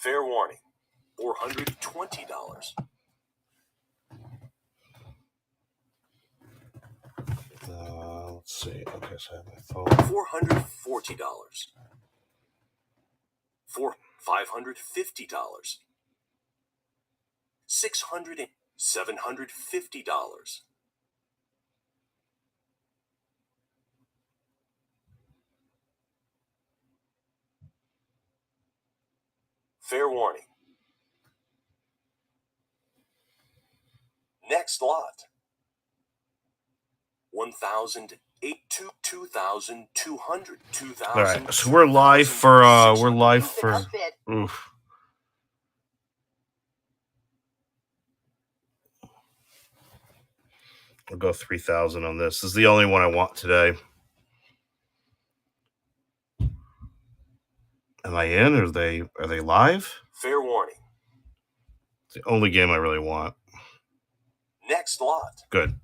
Fair warning, $420. Let's see. Okay, so I have my phone. $440. $550. $750. Fair warning. Next lot. 1,008, 2,200, 2,000. All right, so we're live for oof. I'll go 3,000 on this. This is the only one I want today. Am I in? Or are they live? Fair warning. It's the only game I really want. Next lot. Good.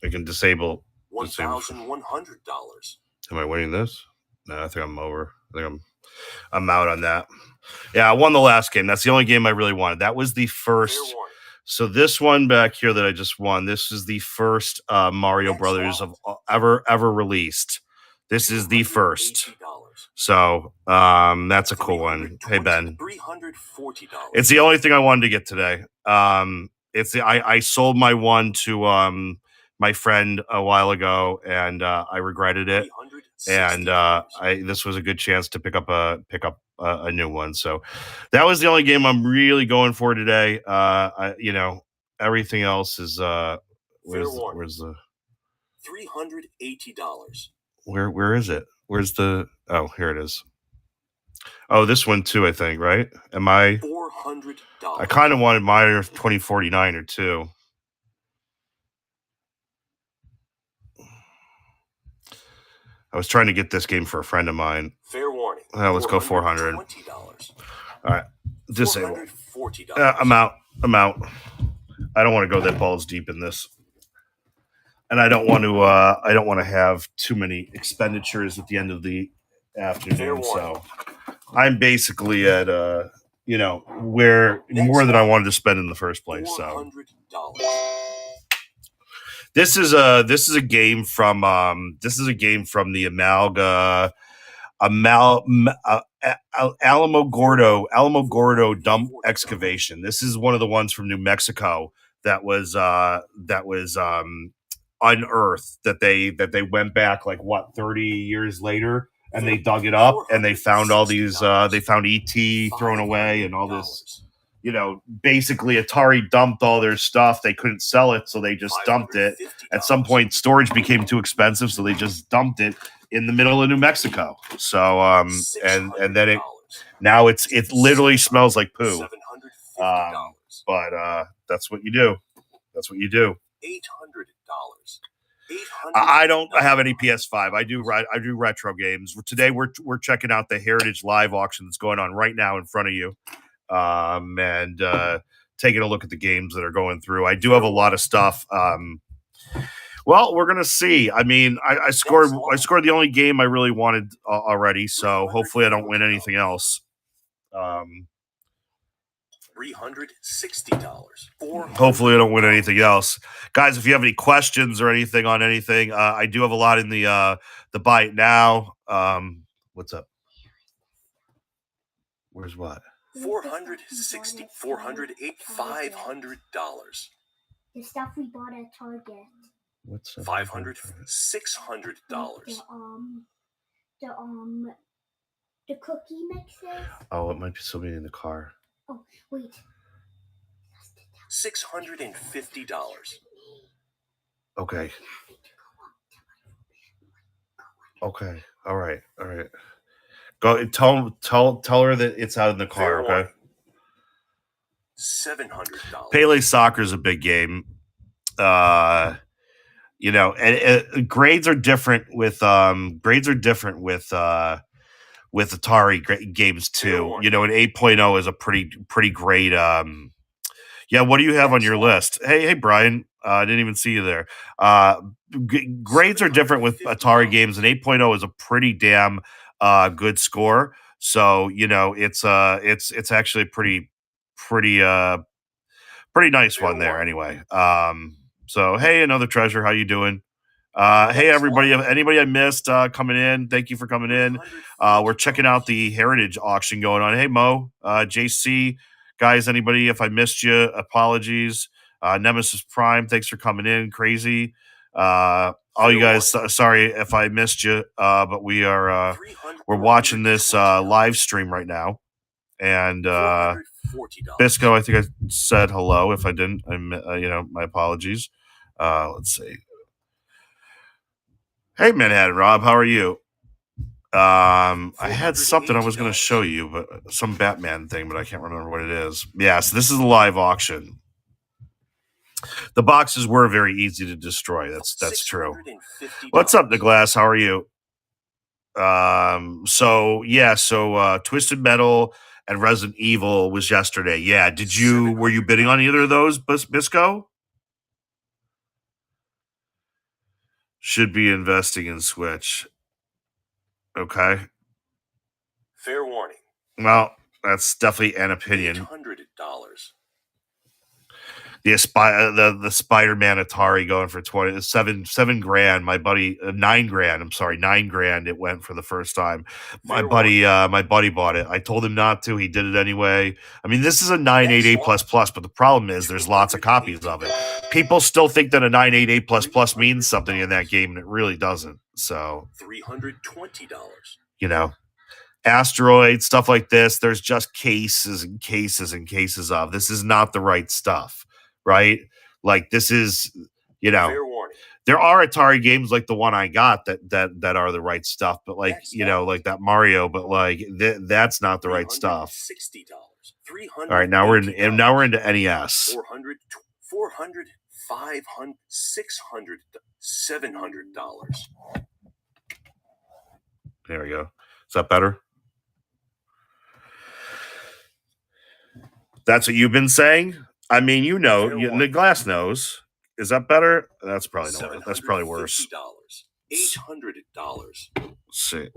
I can disable. $1,100. Am I winning this? No, I think I'm over. I think I'm out on that. Yeah, I won the last game. That's the only game I really wanted. That was the first. So this one back here that I just won, this is the first Mario Brothers of ever released. This is the first. So that's a cool one. Hey Ben, $340. it's the only thing I wanted to get today. I sold my one to my friend a while ago, and I regretted it. And this was a good chance to pick up a new one. So that was the only game I'm really going for today. Everything else is where's the $380. Where is it? Where's the here it is. Oh, this one too, I think, right? Am I $400. I kind of wanted mine 2049 or two. I was trying to get this game for a friend of mine. Fair warning. Let's go 400. $420. All right. Disable. $440. I'm out. I don't want to go that balls deep in this. And I don't want to have too many expenditures at the end of the afternoon. So I'm basically at where more than I wanted to spend in the first place. So This is a game from the Alamogordo dump excavation. This is one of the ones from New Mexico that was unearthed, that they went back 30 years later, and they dug it up and they found all these they found ET thrown away and all this. Basically Atari dumped all their stuff. They couldn't sell it, so they just dumped it. At some point, storage became too expensive, so they just dumped it in the middle of New Mexico. So and then it literally smells like poo. But that's what you do. That's what you do. $800. I don't have any PS5. I do retro games. Today we're checking out the Heritage Live auction that's going on right now in front of you. And taking a look at the games that are going through. I do have a lot of stuff. Well, we're gonna see. I mean, I scored the only game I really wanted already, so hopefully I don't win anything else. $360. Hopefully I don't win anything else, guys. If you have any questions or anything on anything, I do have a lot in the buy it now. What's up? Where's what? $460, $408, $500. The stuff we bought at Target. What's up? $500, $600. The cookie mixes. Oh, it might be somebody in the car. Oh, wait. $650. Okay. All right. Go tell her that it's out in the car. Okay. $700. Pele Soccer is a big game. And grades are different with Atari games too. An 8.0 is a pretty great. What do you have on your list? Hey, Brian. I didn't even see you there. Grades are different with Atari games, and 8.0 is a pretty damn good score. So it's actually pretty pretty nice Fair one there. warning. Anyway, so hey, another treasure. How you doing? Hey Next everybody, one. anybody I missed coming in, thank you for coming in. We're checking out the heritage auction going on. Hey Mo, JC, guys, anybody, if I missed you, apologies. Nemesis Prime, thanks for coming in. Crazy. All you guys, sorry if I missed you, but we're watching this live stream right now. And Bisco, I think I said hello. If I didn't, my apologies. Let's see. Hey, Manhattan Rob, how are you? I had something I was going to show you, but some Batman thing, but I can't remember what it is. Yeah, so this is a live auction. The boxes were very easy to destroy. That's true. What's up, Nicholas? How are you? So Twisted Metal and Resident Evil was yesterday. Yeah, were you bidding on either of those, Bisco? Should be investing in Switch. Okay. Fair warning. Well, that's definitely an opinion. $800. The Spider-Man Atari going for $7 grand. My buddy, $9 grand. I'm sorry, $9 grand. It went for the first time. My buddy bought it. I told him not to. He did it anyway. I mean, this is a 988 plus plus, but the problem is there's lots of copies of it. People still think that a 988 plus plus means something in that game, and it really doesn't. So $320. Asteroid stuff like this. There's just cases and cases and cases of. This is not the right stuff. Right? Like this is, Fair warning. there are Atari games like the one I got that are the right stuff, but like, like that Mario, but like that's not the right stuff. $60. All right, now we're into NES. 400, 500, 600, $700. There we go. Is that better? That's what you've been saying? I mean, the glass knows. Is that better? That's probably no. That's probably worse. $800. Let's see.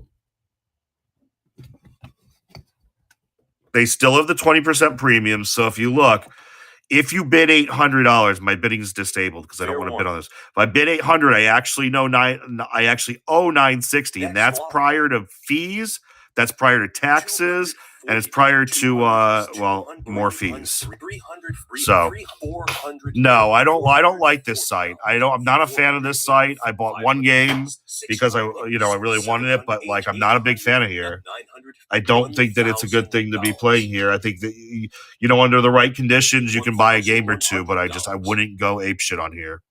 They still have the 20% premium. So if you look, if you bid $800, my bidding is disabled because I don't want to bid on this. If I bid $800, I actually owe $960, and that's prior to fees. That's prior to taxes, and it's prior to more fees. So no, I don't like this site. I'm not a fan of this site. I bought one game because I really wanted it, but like I'm not a big fan of here. I don't think that it's a good thing to be playing here. I think that under the right conditions you can buy a game or two, but I wouldn't go apeshit on here.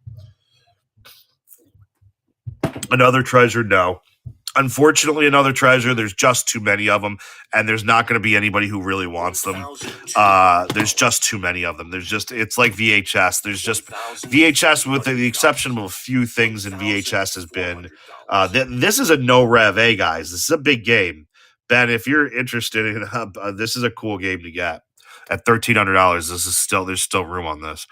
Another treasure, no. Unfortunately, another treasure. There's just too many of them, and there's not going to be anybody who really wants them. There's just too many of them. It's like VHS. There's just VHS, with the exception of a few things in VHS, has been. This is a no rev, guys. This is a big game. Ben, if you're interested in this is a cool game to get at $1,300. There's still room on this.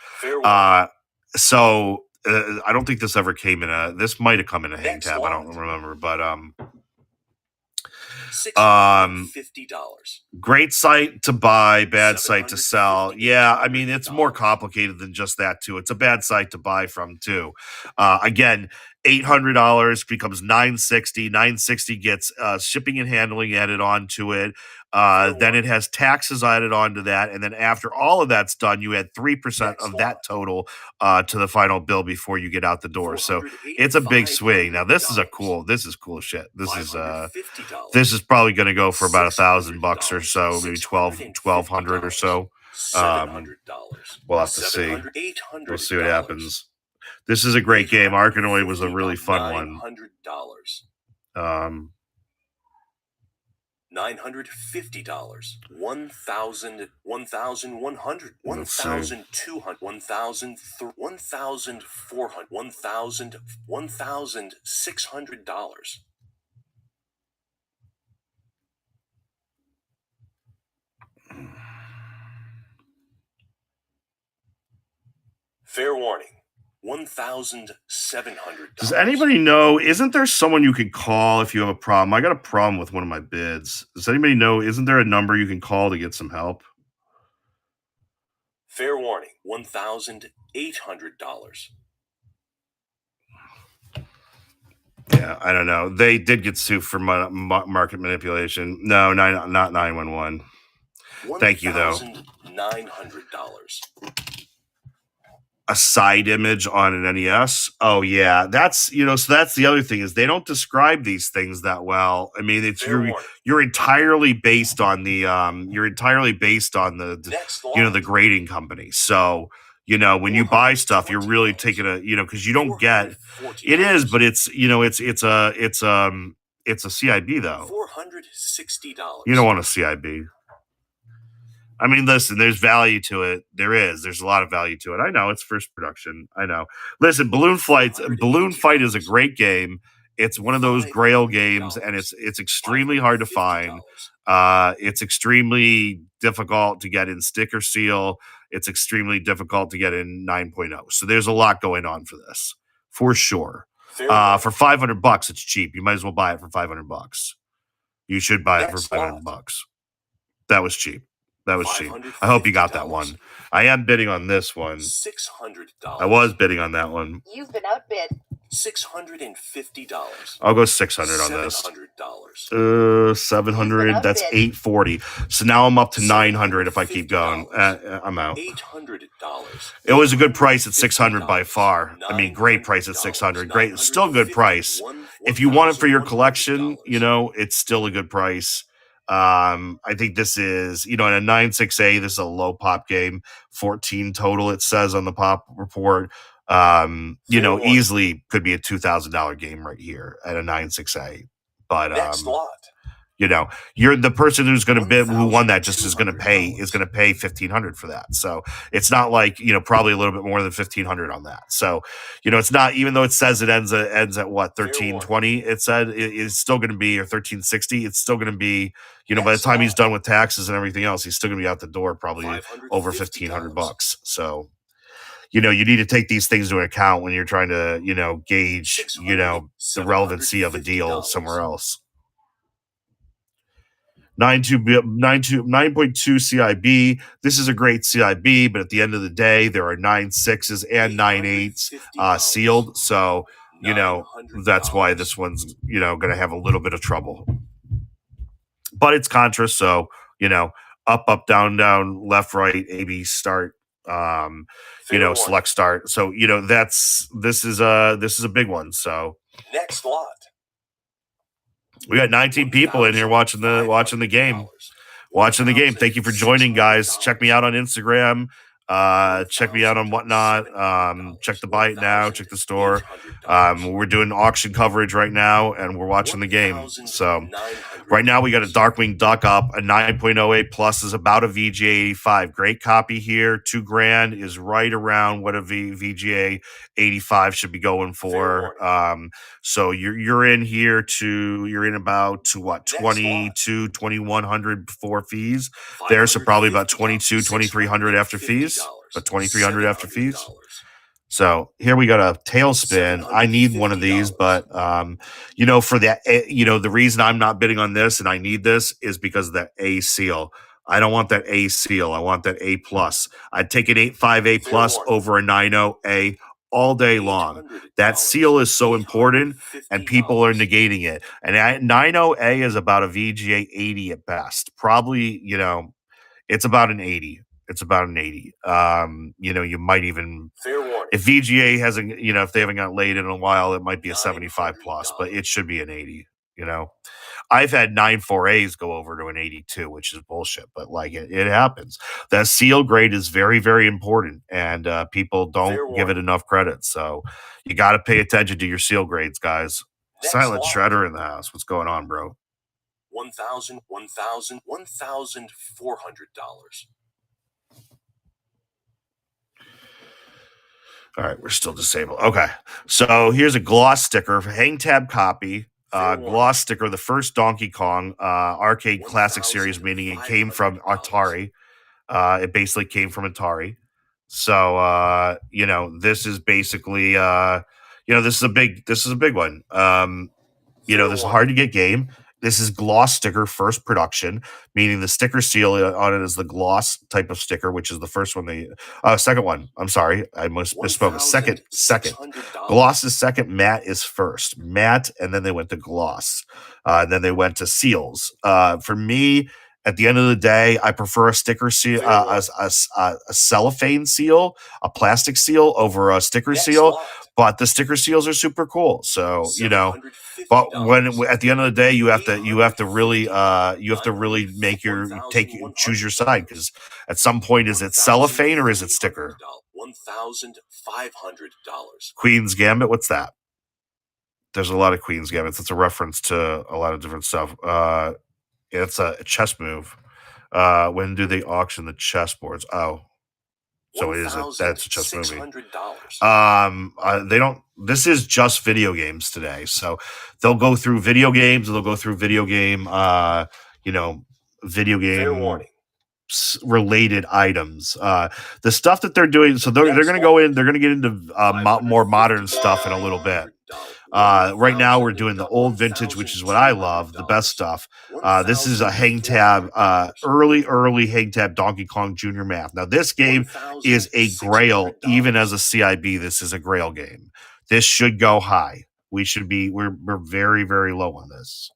So. I don't think this ever came in this might have come in a hang tab. I don't remember, but $650. Great site to buy, bad site to sell. Yeah, I mean it's more complicated than just that too. It's a bad site to buy from too. Again, $800 becomes $960. $960 gets shipping and handling added onto it. Then it has taxes added onto that, and then after all of that's done, you add 3% of that total to the final bill before you get out the door. So it's a big swing. Now this is cool shit. This is probably going to go for about $1,000 or so, maybe 1,200 or so. We'll have to see. We'll see what happens. This is a great game. Arkanoid was a really fun one. $950. $1,000, 1,000, 1,100, 1,200, 1,400, $1,600. Fair warning. $1,700. Does anybody know? Isn't there someone you can call if you have a problem? I got a problem with one of my bids. Does anybody know? Isn't there a number you can call to get some help? Fair warning, $1,800. Yeah, I don't know. They did get sued for market manipulation. No, not 911. Thank you, though. $1,900. A side image on an NES. Oh yeah, that's so that's the other thing is they don't describe these things that well. I mean, it's Fair warning. you're entirely based on the Next the grading company. So when you buy stuff, you're really taking a because you don't get it is, but it's it's a CIB though. $460. You don't want a CIB. I mean, listen, there's value to it. There's a lot of value to it. I know it's first production. I know. Listen, Balloon Fight is a great game. It's one of those Grail games, and it's extremely hard to find. It's extremely difficult to get in Sticker Seal. It's extremely difficult to get in 9.0. So there's a lot going on for this, for sure. For $500, it's cheap. You might as well buy it for $500. You should buy it for $500. That was cheap. That was cheap. I hope you got that one. I am bidding on this one. $600. I was bidding on that one. You've been outbid. $650. I'll go 600 on this. $700. 700. That's 840. So now I'm up to 900 if I keep going. I'm out. $800. It was a good price at 600 by far. I mean, great price at 600. Great, still a good price. If you want it for your collection, it's still a good price. I think this is, in a 9.6A, this is a low pop game, 14 total, it says on the pop report. Easily could be a $2,000 game right here at a 9.6A. But, Next lot. You're the person who's going to bid, who won that just is going to pay $1,500 for that. So it's not like, probably a little bit more than $1,500 on that. So, it's not, even though it says it ends at what, 1320, it said it's still going to be, or 1360. It's still going to be, by the time he's done with taxes and everything else, he's still going to be out the door, probably over $1,500. So, you need to take these things into account when you're trying to, gauge, the relevancy of a deal somewhere else. 9.2 CIB. This is a great CIB, but at the end of the day, there are 9.6s and 9.8s sealed. So, that's why this one's, going to have a little bit of trouble. But it's Contra, so, up, down, left, right, AB, start, select start. So, this is a big one. So Next lot. We got 19 people in here watching the game. Watching the game. Thank you for joining, guys. Check me out on Instagram. Check me out on whatnot. Check the bite now. Check the store. We're doing auction coverage right now, and we're watching the game. So right now we got a Darkwing Duck up. A 9.08 plus is about a VGA 85. Great copy here. $2,000 is right around what a VGA 85 should be going for. So you're in here you're in about to what, 22, 2,100 before fees. There's probably about 22, 2,300 after fees. But 2,300 after fees. So here we got a tailspin. I need one of these, but for that, the reason I'm not bidding on this and I need this is because of that A seal. I don't want that A seal. I want that A plus. I'd take an 8.5 A plus over a 9.0 A all day long. That seal is so important, and people are negating it. And 9.0 A is about a VGA 80 at best. Probably, it's about an 80. It's about an 80. You might even, if VGA hasn't, if they haven't got laid in a while, it might be a 75 plus, but it should be an 80. I've had 9.4As go over to an 82, which is bullshit, but it happens. That seal grade is very, very important, and people don't give it enough credit. So you got to pay attention to your seal grades, guys. Silent Shredder in the house. What's going on, bro? $1,400. All right, we're still disabled. Okay, so here's a gloss sticker, hang tab copy. Gloss sticker, the first Donkey Kong arcade classic series, meaning it came from Atari. It basically came from Atari. So you know, this is basically you know, this is a big one. You know, this is a hard to get game. This is gloss sticker first production, meaning the sticker seal on it is the gloss type of sticker, which is the first one second one. I'm sorry, I misspoke. Second. Gloss is second, matte is first. Matte, and then they went to gloss. And then they went to seals. For me, at the end of the day, I prefer a sticker seal, a cellophane seal, a plastic seal over a sticker seal. But the sticker seals are super cool. So, you know, but when at the end of the day, you have to really choose your side, because at some point, is it cellophane or is it sticker? $1,500. Queen's Gambit, what's that? There's a lot of Queen's Gambits. It's a reference to a lot of different stuff. It's a chess move. When do they auction the chessboards? Oh, so that's a chess movie. They don't. This is just video games today, so they'll go through video games. They'll go through video game. You know, video game related items. The stuff that they're doing. So they're going to go in. They're going to get into more modern stuff in a little bit. Right now we're doing the old vintage, which is what I love, the best stuff. This is a hang tab, early hang tab Donkey Kong Jr. Math. Now this game is a grail, even as a CIB. This is a grail game. This should go high. We're very, very low on this.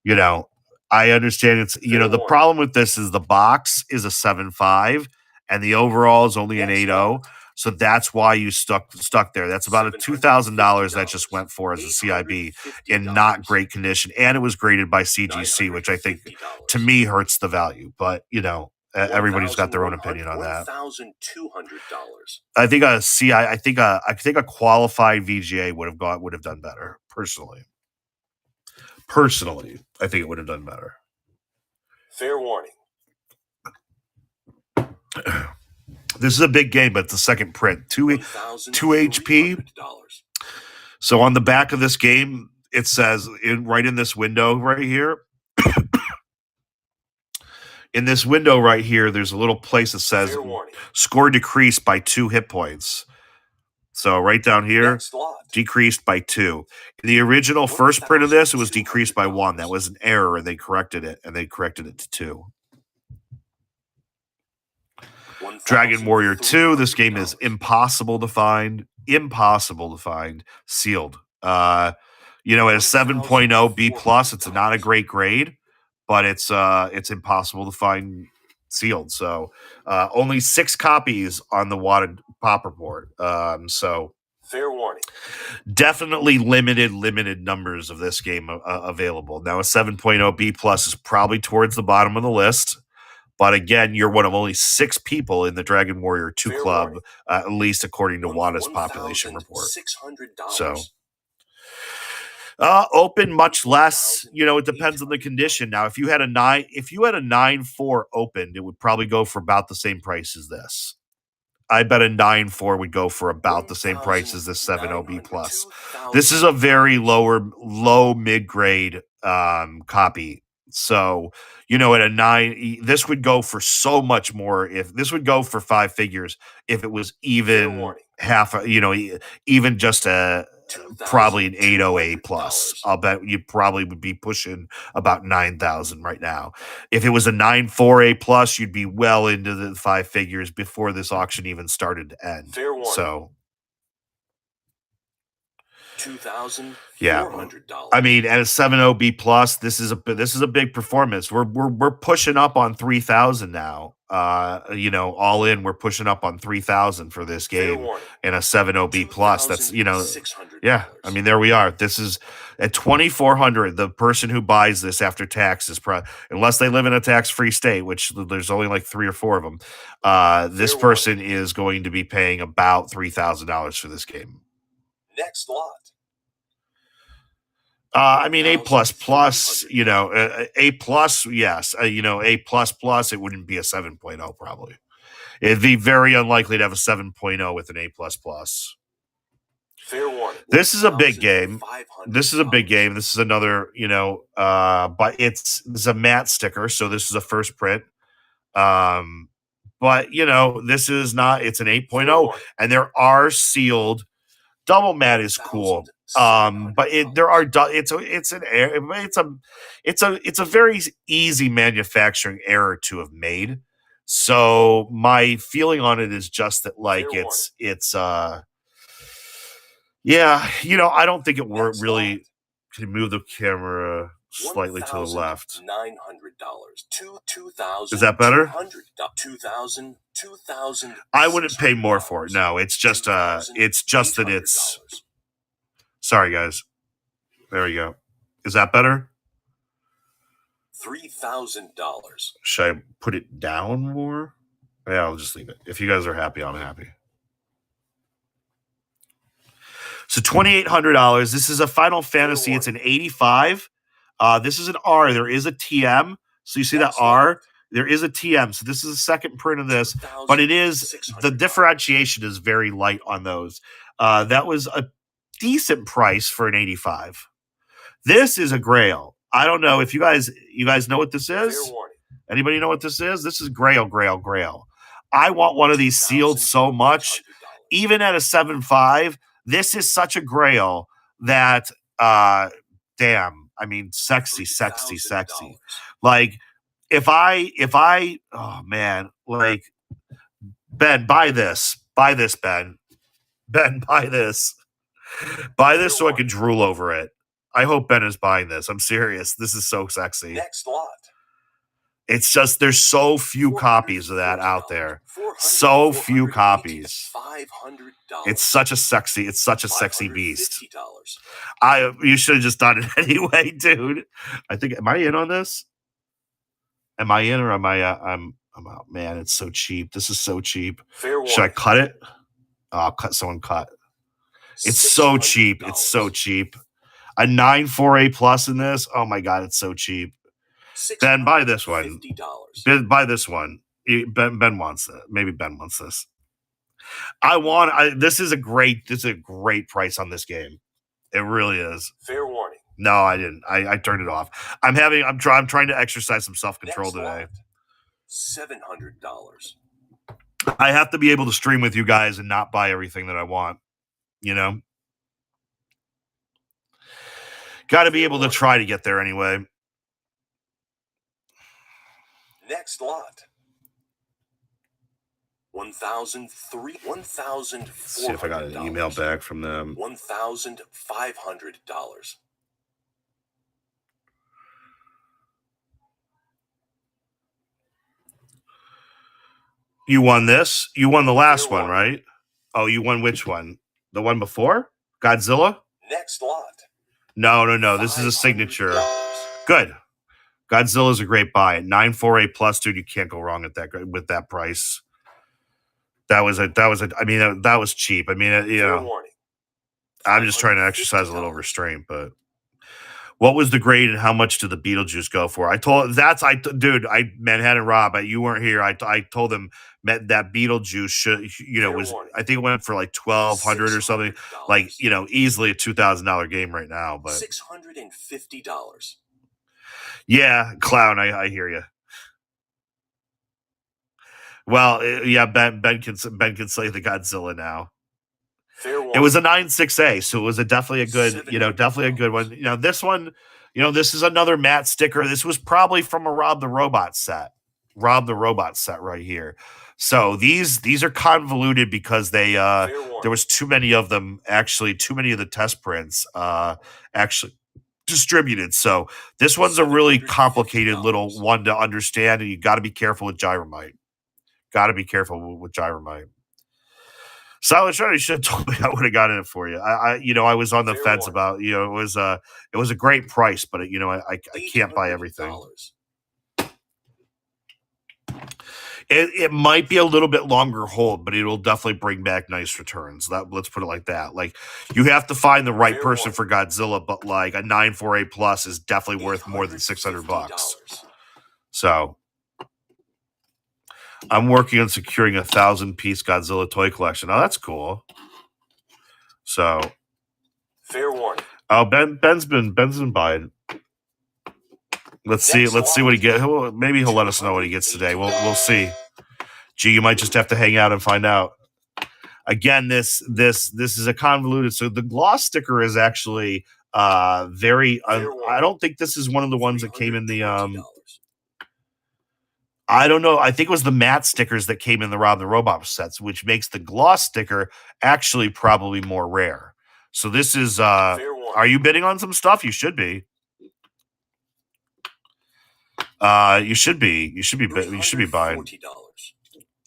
You know, I understand it's, you know, the problem with this is the box is a 7.5 and the overall is only an 8.0. So that's why you stuck there. That's about a $2,000 that just went for as a CIB in not great condition. And it was graded by CGC, which I think to me hurts the value. But, you know, everybody's got their own opinion on that. I think I think a qualified VGA would have done better, personally. Personally, I think it would have done better. Fair warning. This is a big game, but it's the second print. 2 HP. So on the back of this game, it says right in this window right here. In this window right here, there's a little place that says score decreased by 2 hit points. So right down here, decreased by 2. In the original first print of this, it was decreased by 1. That was an error, and they corrected it, to 2. Dragon Warrior 2. This game is impossible to find. Sealed. You know, at a 7.0 B+, it's not a great grade, but it's impossible to find sealed. So only 6 copies on the wadded pop report. So fair warning. Definitely limited numbers of this game available. Now a 7.0 B+ is probably towards the bottom of the list. But again, you're one of only 6 people in the Dragon Warrior 2 fair club, warning. at least according to WADA's population report. So open much less. You know, it depends on the condition. Now, if you had a 9.4 opened, it would probably go for about the same price as this. I bet a 9.4 would go for about the same price as this 7.0 B+. This is a very low mid-grade copy. So, you know, at a 9, this would go for so much more. If this would go for 5 figures, if it was even half, you know, even just probably an 8.0 A+. I'll bet you probably would be pushing about 9,000 right now. If it was a 9.4 A+, you'd be well into the 5 figures before this auction even started to end. So. $2,400. Yeah, I mean, at a 7.0 B+, this is a big performance. We're pushing up on 3,000 now. You know, all in, we're pushing up on 3,000 for this game and a 7.0 B+. That's, you know, yeah. I mean, there we are. This is at 2,400. The person who buys this after tax is unless they live in a tax-free state, which there's only like 3 or 4 of them. This person is going to be paying about $3,000 for this game. Next lot. I mean, A++, you know, A+, yes. You know, A++, it wouldn't be a 7.0 probably. It'd be very unlikely to have a 7.0 with an A++. Fair warning. This is a big game. This is another, you know, but it's a matte sticker, so this is a first print. but you know, this is not. It's an 8.0, Fair warning. and there are sealed. Double mat is cool. But there are it's a very easy manufacturing error to have made. So my feeling on it is just that like Fair it's yeah, you know, I don't think it were Next really. lot. Can you move the camera slightly to the left? $900 to $2,000. Is that better? 2,000. I wouldn't pay more for it. No, it's just that it's sorry guys. There we go. Is that better? $3,000. Should I put it down more? Yeah, I'll just leave it. If you guys are happy, I'm happy. So $2,800. This is a Final Fantasy. It's an 85. This is an R. There is a TM. So you see that R? There is a TM. So this is the second print of this, but it is the differentiation is very light on those. That was a decent price for an 85. This is a Grail. I don't know if you guys know what this Fair is. warning. Anybody know what this is? This is Grail. I want one of these sealed so much. Even at a 7.5, this is such a Grail that damn, I mean sexy. $3,000. Like if I oh man, like Ben, buy this, Ben. Ben, buy this so I can drool over it. I hope Ben is buying this. I'm serious. This is so sexy. Next lot. It's just there's so few copies of that out there. So few copies. $500. It's such a sexy beast. $550. You should have just done it anyway, dude. I think am I in on this? Am I in or am I I'm out. Man, it's so cheap. This is so cheap. Fair Should I warning. cut it? I'll cut someone cut. It's so cheap. It's so cheap. A 9.4A plus in this. Oh my god, it's so cheap. Ben, buy this one. $50. Ben, buy this one. Ben wants it. Maybe Ben wants this. This is a great price on this game. It really is. Fair warning. No, I didn't. I turned it off. I'm trying to exercise some self-control Next today. lot. $700. I have to be able to stream with you guys and not buy everything that I want. You know? Got to be able to try to get there anyway. Next lot. $1,400. See if I got an email back from them. $1,500. You won this. You won the last Fair one, warning. right? Oh, you won which one? The one before? Godzilla? Next lot. No. This is a signature. Good. Godzilla's a great buy. 9.4A plus, dude. You can't go wrong with that price. That was cheap. I mean, you Fair know, warning. I'm just trying to exercise a little restraint, but what was the grade and how much did the Beetlejuice go for? Manhattan Rob, you weren't here. I told them that Beetlejuice should, Fair was, warning. I think it went for like 1,200 or something, like, easily a $2,000 game right now, but $650. yeah, clown. I hear you. Well, yeah, Ben can say the Godzilla now. Fair warning. It was a 9.6A, so it was definitely a good, definitely a good one. This one, this is another matte sticker. This was probably from a Rob the Robot set right here. So these are convoluted because they Fair warning. there was too many of them, actually too many of the test prints actually distributed. So this one's a really complicated little one to understand, and you got to be careful with Gyromite. Silent Shredder, you should have told me. I would have gotten it for you. I was on the Fair fence warning. about, it was a great price, but I can't buy everything. $800. It might be a little bit longer hold, but it'll definitely bring back nice returns. Let's put it like that. Like, you have to find the right Fair person warning. for Godzilla, but like a 9.4A plus is definitely worth more than $600. So I'm working on securing 1,000-piece Godzilla toy collection. Oh, that's cool. So, Fair warning. oh, Ben's been buying. Let's see what he gets. Maybe he'll let us know what he gets today. We'll see. Gee, you might just have to hang out and find out. Again, this is a convoluted. So the gloss sticker is actually very. I don't think this is one of the ones that came in the. I don't know. I think it was the matte stickers that came in the Rob the Robot sets, which makes the gloss sticker actually probably more rare. So this is. Are you bidding on some stuff? You should be. You should be. You should be buying.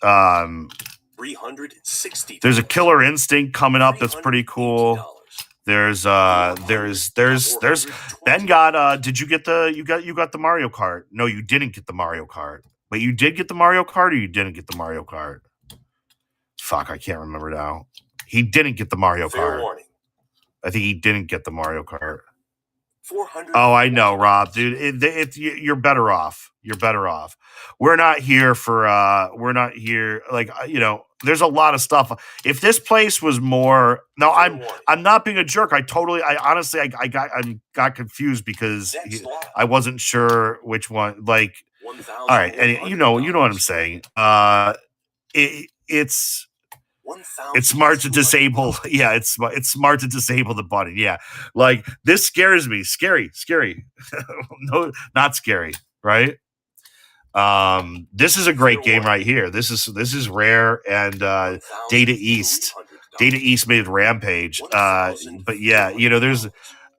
$360. There's a Killer Instinct coming up that's pretty cool. There's Ben got did you get the Mario Kart? No, you didn't get the Mario Kart. But you did get the Mario Kart or you didn't get the Mario Kart? Fuck, I can't remember now. He didn't get the Mario Kart. I think he didn't get the Mario Kart. Oh, I know, Rob, dude. You're better off. You're better off. We're not here for. We're not here. Like there's a lot of stuff. If this place was more, no, I'm not being a jerk. I honestly, I got confused because I wasn't sure which one. Like, all right, and you know what I'm saying. It's smart to disable. Yeah, it's smart to disable the button. Yeah, like this scares me. Scary. No, not scary. Right. This is a great game right here. This is rare and Data East. Data East made Rampage. But yeah,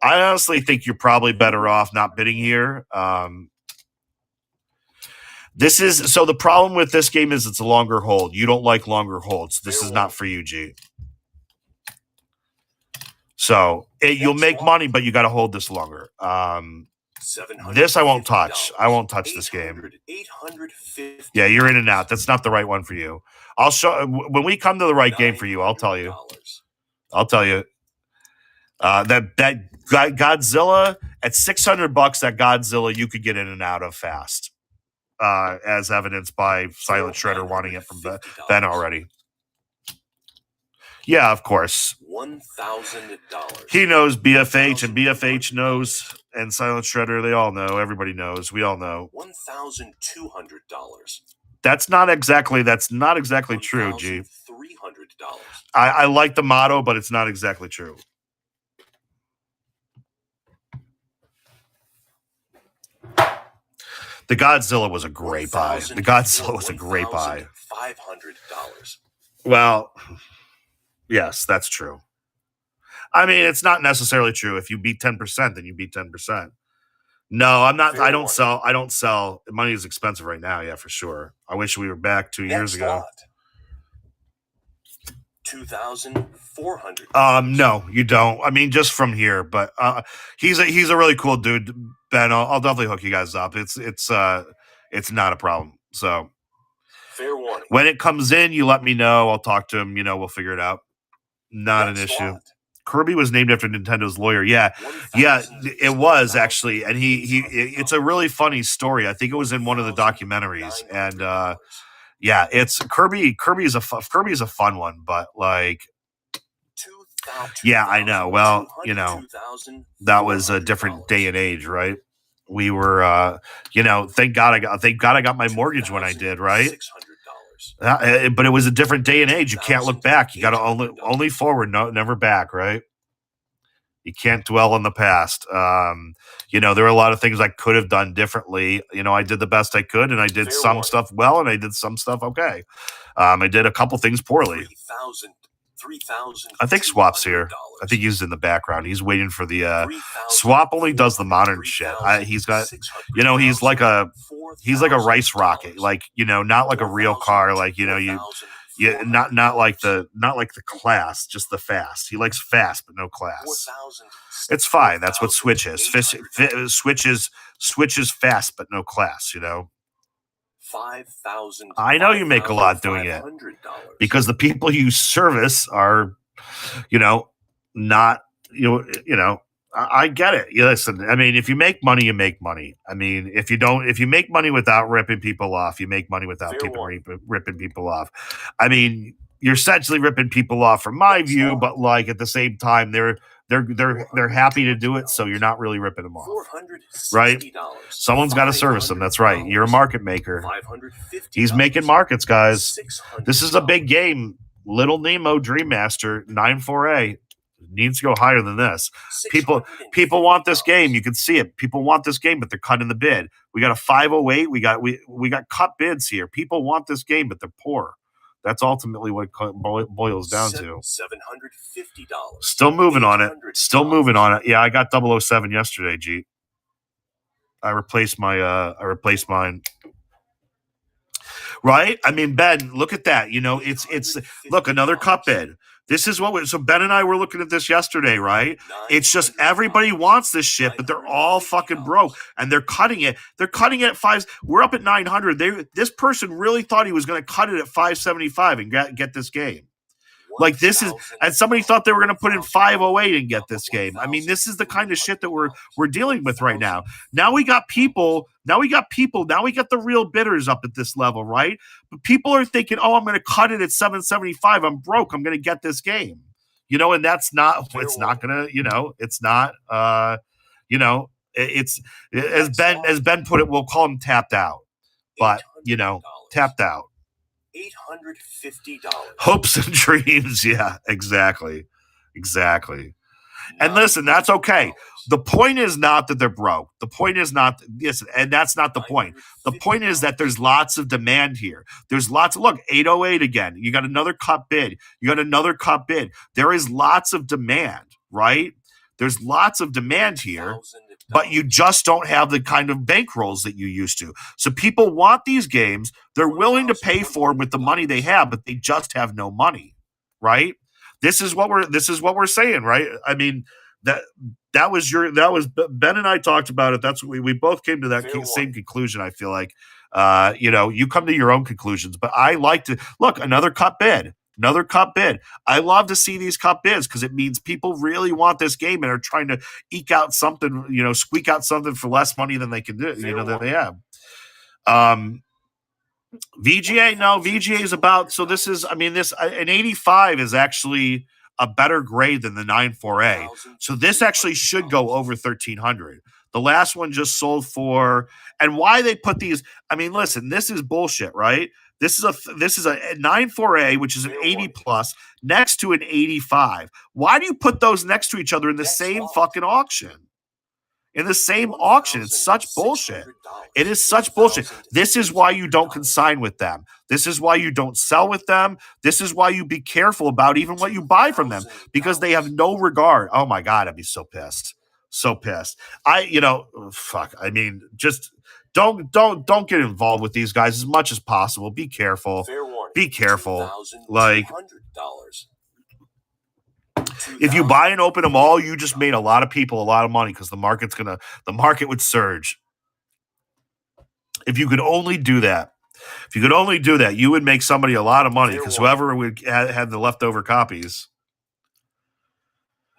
I honestly think you're probably better off not bidding here. So the problem with this game is it's a longer hold. You don't like longer holds. This is not for you, G. So you'll make money, but you got to hold this longer. This I won't touch. I won't touch this game. Yeah, you're in and out. That's not the right one for you. I'll show when we come to the right game for you. I'll tell you. That Godzilla at $600. That Godzilla you could get in and out of fast. As evidenced by Silent Shredder wanting it from Ben already. Yeah, of course. $1,000. He knows BFH, and BFH knows, and Silent Shredder, they all know. Everybody knows. We all know. $1,200. That's not exactly true, G. $300. I like the motto, but it's not exactly true. The Godzilla was a great buy. The Godzilla was a great buy. $500. Well, yes, that's true. I mean, it's not necessarily true. If you beat 10%, then you beat 10%. No, I'm not. I don't sell. Money is expensive right now. Yeah, for sure. I wish we were back 2 years ago. $2,400. No, you don't. I mean, just from here, but he's a really cool dude, Ben. I'll definitely hook you guys up. It's not a problem. So, fair warning. When it comes in, you let me know. I'll talk to him. We'll figure it out. Not an issue. Kirby was named after Nintendo's lawyer. Yeah, it was actually, and it's a really funny story. I think it was in one of the documentaries, and yeah, it's Kirby. Kirby is a fun one, but like, yeah, I know. Well, that was a different day and age, right? We were, thank God I got my mortgage when I did, right? But it was a different day and age. You can't look back. You got to only forward, never back, right? You can't dwell on the past. There were a lot of things I could have done differently. I did the best I could, and I did some stuff well, and I did some stuff okay. I did a couple things poorly. I think Swap's here. I think he's in the background. He's waiting for the Swap only does the modern shit. He's got, he's like a rice rocket, like, not like a real car, like, not like the class, just the fast. He likes fast, but no class. It's fine. That's what Switch is. Switch is fast, but no class, I know you make a lot doing it because the people you service are, not, I get it. Listen, I mean, if you make money, you make money. I mean, if you make money without ripping people off, you make money without ripping people off. I mean, you're essentially ripping people off from my view, but like at the same time, they're happy to do it, so you're not really ripping them off. $460. Right? Someone's got to service them. That's right. You're a market maker. $550. He's making markets, guys. $600. This is a big game. Little Nemo Dream Master 9-4A needs to go higher than this. People want this game. You can see it. People want this game, but they're cutting the bid. We got a 508. We got cut bids here. People want this game, but they're poor. That's ultimately what it boils down to. $750. Still moving on it. Still moving on it. Yeah, I got 007 yesterday, G. I replaced mine. Right? I mean, Ben, look at that. You know, it's look, another cut bid. This is so Ben and I were looking at this yesterday, right? It's just everybody wants this shit, but they're all fucking broke and they're cutting it. They're cutting it at 5. We're up at 900. This person really thought he was going to cut it at 575 and get this game. Like this is, and somebody thought they were going to put in 508 and get this game. I mean, this is the kind of shit that we're dealing with right now. Now we got people. Now we got the real bidders up at this level, right? But people are thinking, oh, I'm going to cut it at 775. I'm broke. I'm going to get this game, you know, and that's not. It's not going to, you know, it's not. You know, it's as Ben put it. We'll call him tapped out, but you know, tapped out. $850. Hopes and dreams. Yeah, exactly. And listen, that's okay. The point is not that they're broke. The point is not this, and that's not the point. The point is that there's lots of demand here. There's lots of look, 808 again. You got another cut bid. There is lots of demand, right? There's lots of demand here. But you just don't have the kind of bankrolls that you used to. So people want these games. They're willing to pay for them with the money they have, but they just have no money, right? This is what we're saying, right? I mean, that was Ben and I talked about it. That's what we both came to that same conclusion. I feel like, you know, you come to your own conclusions, but I like to look another cut bid. I love to see these cut bids because it means people really want this game and are trying to eke out something, you know, squeak out something for less money than they can do, you know, that they have. VGA is about, so this is, I mean, an 85 is actually a better grade than the 9-4A. So this actually should go over 1,300. The last one just sold for, and why they put these, I mean, listen, this is bullshit, right? This is a 9-4A, which is an 80 plus, next to an 85. Why do you put those next to each other in the same fucking auction? In the same auction, it's such bullshit. It is such bullshit. This is why you don't consign with them. This is why you don't sell with them. This is why you be careful about even what you buy from them because they have no regard. Oh my God, I'd be so pissed. Fuck. I mean, just don't get involved with these guys as much as possible. Be careful. Be careful. Like, if you buy and open them all, you just made a lot of people a lot of money because the market would surge. If you could only do that, you would make somebody a lot of money because whoever had the leftover copies.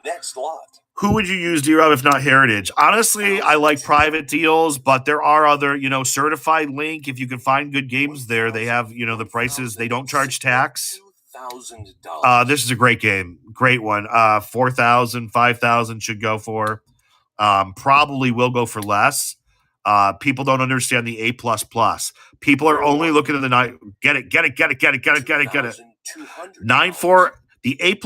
Next lot. Who would you use, D-Rob, if not Heritage? Honestly, I like private deals, but there are other, you know, Certified Link. If you can find good games there, they have, you know, the prices. They don't charge tax. This is a great game. Great one. 4,000, 5,000 should go for. Probably will go for less. People don't understand the A++. People are only looking at the 9. Get it. 9-4. The A++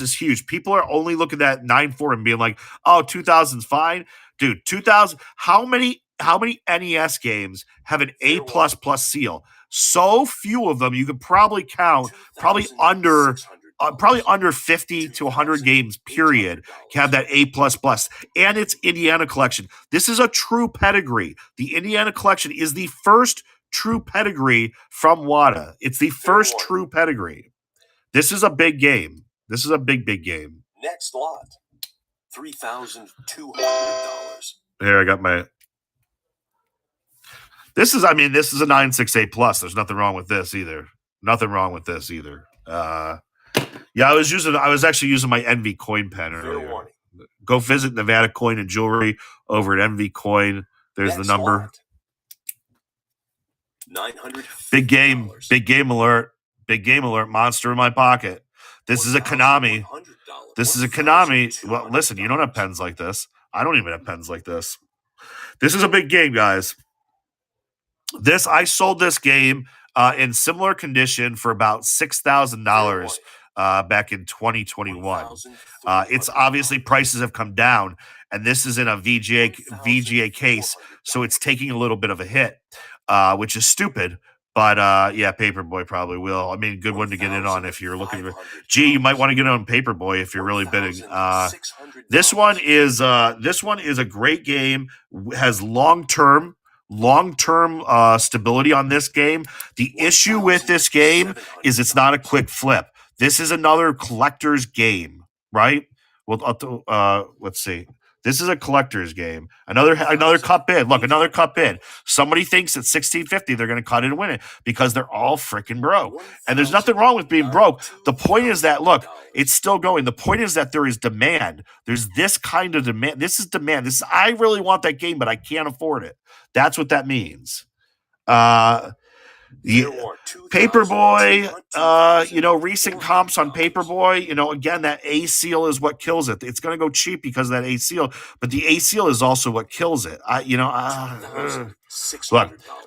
is huge. People are only looking at 9-4 and being like, "Oh, 2000's fine, dude." 2000. How many NES games have an A++ seal? So few of them. You could probably count probably under 50 to 100 games. Period. Have that A++, and it's Indiana Collection. This is a true pedigree. The Indiana Collection is the first true pedigree from WATA. It's the first true pedigree. This is a big game. This is a big game. Next lot, $3,200. Here, I got my. This is a 968 plus. There's nothing wrong with this either. Yeah, I was actually using my Envy Coin pen earlier. Go visit Nevada Coin and Jewelry over at Envy Coin. There's the number. $950. Big game alert. Big game alert. Monster in my pocket. This is a Konami. This is a Konami. Well, listen, you don't have pens like this. I don't even have pens like this. This is a big game, guys. I sold this game in similar condition for about $6,000 back in 2021. It's obviously prices have come down, and this is in a VGA case, so it's taking a little bit of a hit, which is stupid. But yeah, Paperboy probably will. I mean, good one to get in on if you're looking. Gee, you might want to get on Paperboy if you're really bidding. This one is a great game. Has long-term stability on this game. The issue with this game is it's not a quick flip. This is another collector's game, right? Well, let's see. This is a collector's game. Another cut bid. Look, another cut bid. Somebody thinks at $16.50 they're going to cut it and win it because they're all freaking broke. And there's nothing wrong with being broke. The point is that, look, it's still going. The point is that there is demand. There's this kind of demand. This is demand. I really want that game, but I can't afford it. That's what that means. Paperboy, recent comps on Paperboy, again, that A seal is what kills it. It's going to go cheap because of that A seal, but the A seal is also what kills it.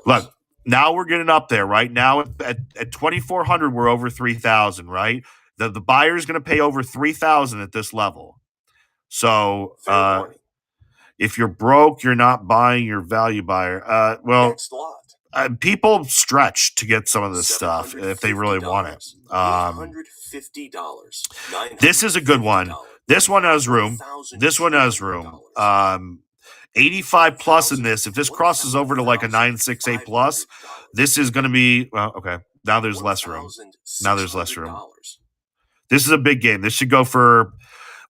Look, now we're getting up there, right? Now at 2,400, we're over 3,000, right? The buyer's going to pay over 3,000 at this level. So, if you're broke, you're not buying your value buyer. People stretch to get some of this stuff if they really want it. $850. This is a good one. This one has room. 85 plus in this. If this crosses over to like a 968 plus, this is going to be okay. Now there's less room. This is a big game. This should go for,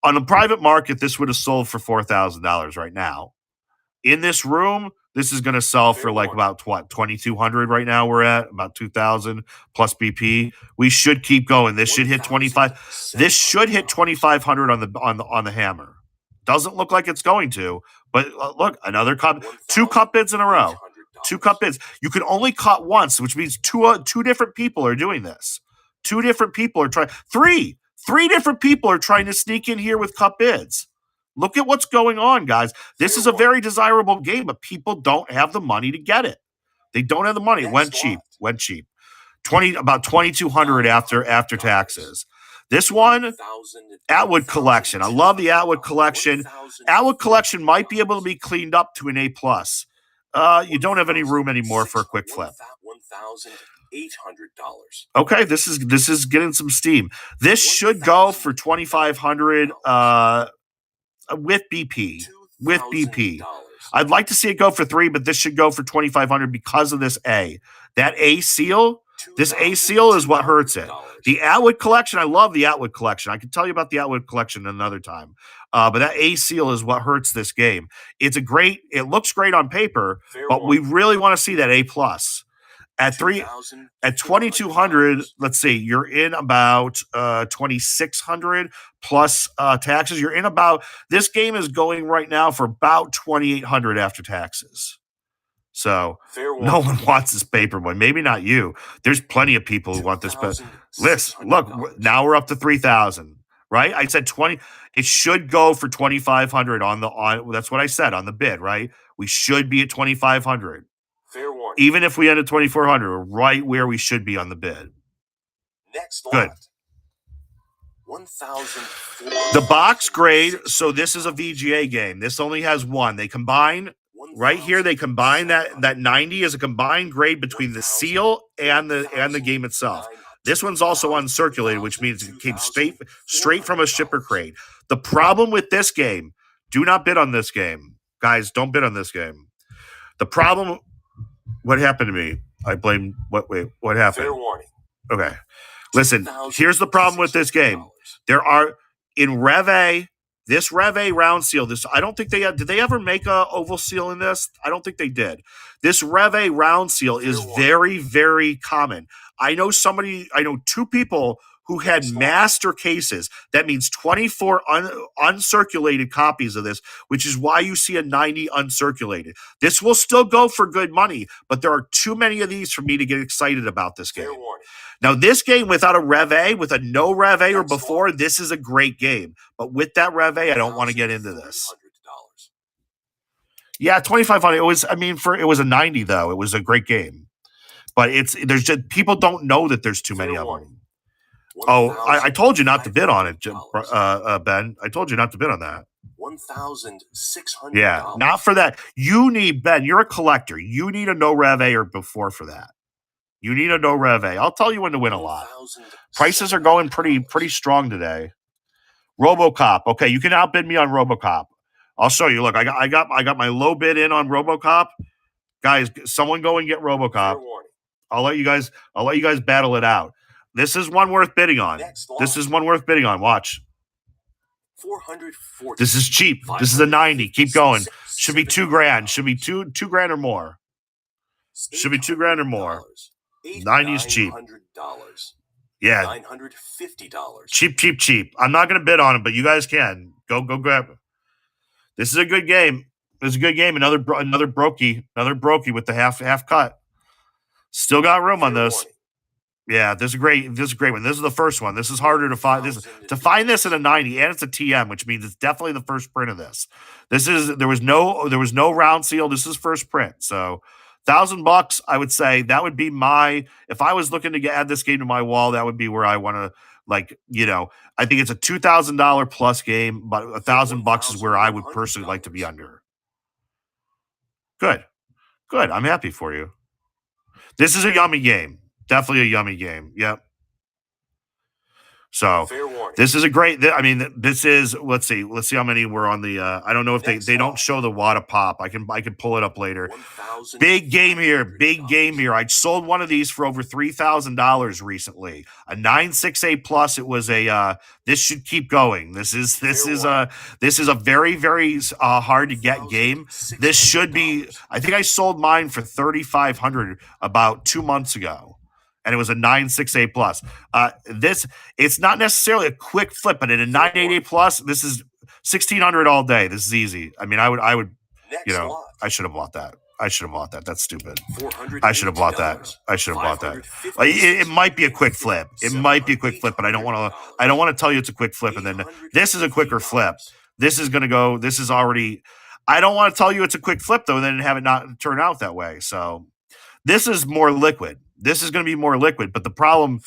on the private market, this would have sold for $4,000 right now. In this room, this is going to sell for like about 2,200 right now. We're at about 2,000 plus BP. We should keep going. This should hit 25. This should hit 2,500 on the hammer. Doesn't look like it's going to, but look, another cup, 2 cup bids in a row. 2 cup bids. You can only cut once, which means two different people are doing this. 2 different people are trying. Three different people are trying to sneak in here with cup bids. Look at what's going on, guys. This is a very desirable game, but people don't have the money to get it. They don't have the money. It went cheap. About 2,200 after taxes. This one, Atwood Collection. I love the Atwood Collection. Atwood Collection might be able to be cleaned up to an A+. You don't have any room anymore for a quick flip. $1,800. Okay, this is getting some steam. This should go for 2,500 with BP. I'd like to see it go for 3, but this should go for 2,500 because of this A. That A seal, this A seal is what hurts it. The Atwood Collection, I love the Atwood Collection. I can tell you about the Atwood Collection another time. But that A seal is what hurts this game. It looks great on paper, but we really want to see that A+. At 2,200, let's see, you're in about 2,600 plus taxes. You're in about, this game is going right now for about 2,800 after taxes. So no one wants this Paperboy. Maybe not you. There's plenty of people who want this. But listen, look, now we're up to 3,000, right? I said 20. It should go for 2,500 that's what I said on the bid, right? We should be at 2,500. Even if we end at 2,400, we're right where we should be on the bid. Next good. The box grade. So this is a VGA game. This only has one. They combine right here. They combine that 90 is a combined grade between the seal and the game itself. This one's also uncirculated, which means it came straight from a shipper crate. The problem with this game, do not bid on this game, guys. Don't bid on this game. The problem. What happened to me? I blame what happened? Fair warning. Okay. Listen, here's the problem with this game. There are in Rev A, this Rev A round seal, I don't think did they ever make a oval seal in this? I don't think they did. This Rev A round seal is very, very common. I know 2 people who had Next lot. master cases. That means 24 uncirculated copies of this, which is why you see a 90 uncirculated. This will still go for good money, but there are too many of these for me to get excited about this game. Fair warning. Now, this game without a Rev A, with a no Rev A or Next before, lot. this is a great game. But with that Rev A, I don't want to get into this. $1,400. Yeah, 2,500. It was, I mean, it was a 90 though. It was a great game. But there's just people don't know that there's too Fair many of warning. them. Oh, I told you not to bid on it, $1,500. Ben. I told you not to bid on that. $1,600. Yeah, not for that. You need, Ben, you're a collector. You need a no Rev A or before for that. You need a no Rev A. I'll tell you when to win a lot. Prices are going pretty strong today. RoboCop. Okay, you can outbid me on RoboCop. I'll show you. Look, I got my low bid in on RoboCop. Guys, someone go and get Fair RoboCop. warning. I'll let you guys battle it out. This is one worth bidding on. Next lot. This is one worth bidding on. Watch. 440. This is cheap. This is a 90. Keep going. Should be $2,000. Should be two grand or more. Should be $2,000 or more. 90 is cheap. $900. Yeah. $950. Cheap. I'm not going to bid on it, but you guys can. Go grab it. This is a good game. This is a good game. Another brokey with the half cut. Still got room on Fair this. warning. Yeah, this is a great one. This is the first one. This is harder to find. To find this in a 90, and it's a TM, which means it's definitely the first print of this. There was no round seal. This is first print. So $1,000, I would say that would be if I was looking to add this game to my wall, that would be where I want to, I think it's a $2,000 plus game, but $1,000 is where I would personally like to be under. Good. I'm happy for you. This is a yummy game. Definitely a yummy game. Yep. So Fair warning. this is a great. This is. Let's see how many were on the. I don't know if they don't show the wad of pop. I can pull it up later. Big game here. Big game here. I sold one of these for over $3,000 recently. A 968 plus. It was a. This should keep going. This is a very very hard to get game. This should be. I think I sold mine for $3,500 about 2 months ago. And it was a 968 plus. It's not necessarily a quick flip, but at a 988 plus, this is $1,600 all day. This is easy. I mean, I would, Next lot. I should have bought that. That's stupid. $480. I should have bought that. It might be a quick flip. But I don't want to tell you it's a quick flip. And then this is a quicker flip. This is going to go. This is already. I don't want to tell you it's a quick flip though, and then have it not turn out that way. So this is more liquid. This is going to be more liquid, but the problem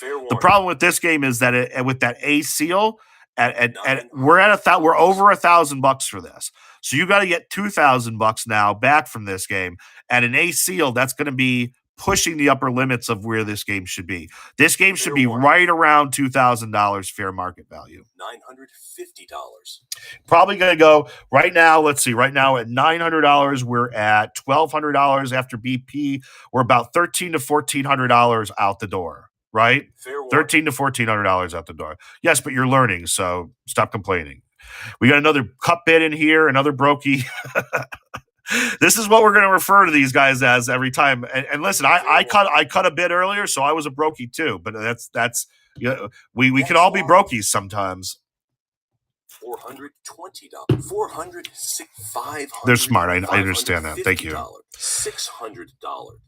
with this game is that with that A seal, we're over $1,000 for this. So you got to get $2,000 now back from this game. At an A seal, that's going to be pushing the upper limits of where this game should be. This game should be right around $2,000 fair market value. $950. Probably going to go right now. Let's see. Right now at $900, we're at $1,200 after BP. We're about $1,300 to $1,400 out the door. Right? $1,300 to $1,400 out the door. Yes, but you're learning, so stop complaining. We got another cup bid in here, another brokey. This is what we're going to refer to these guys as every time. And listen, I cut a bid earlier, so I was a brokey too. But that's we can all be brokies sometimes. $420. $500. They're smart. I understand that. Thank you. $600.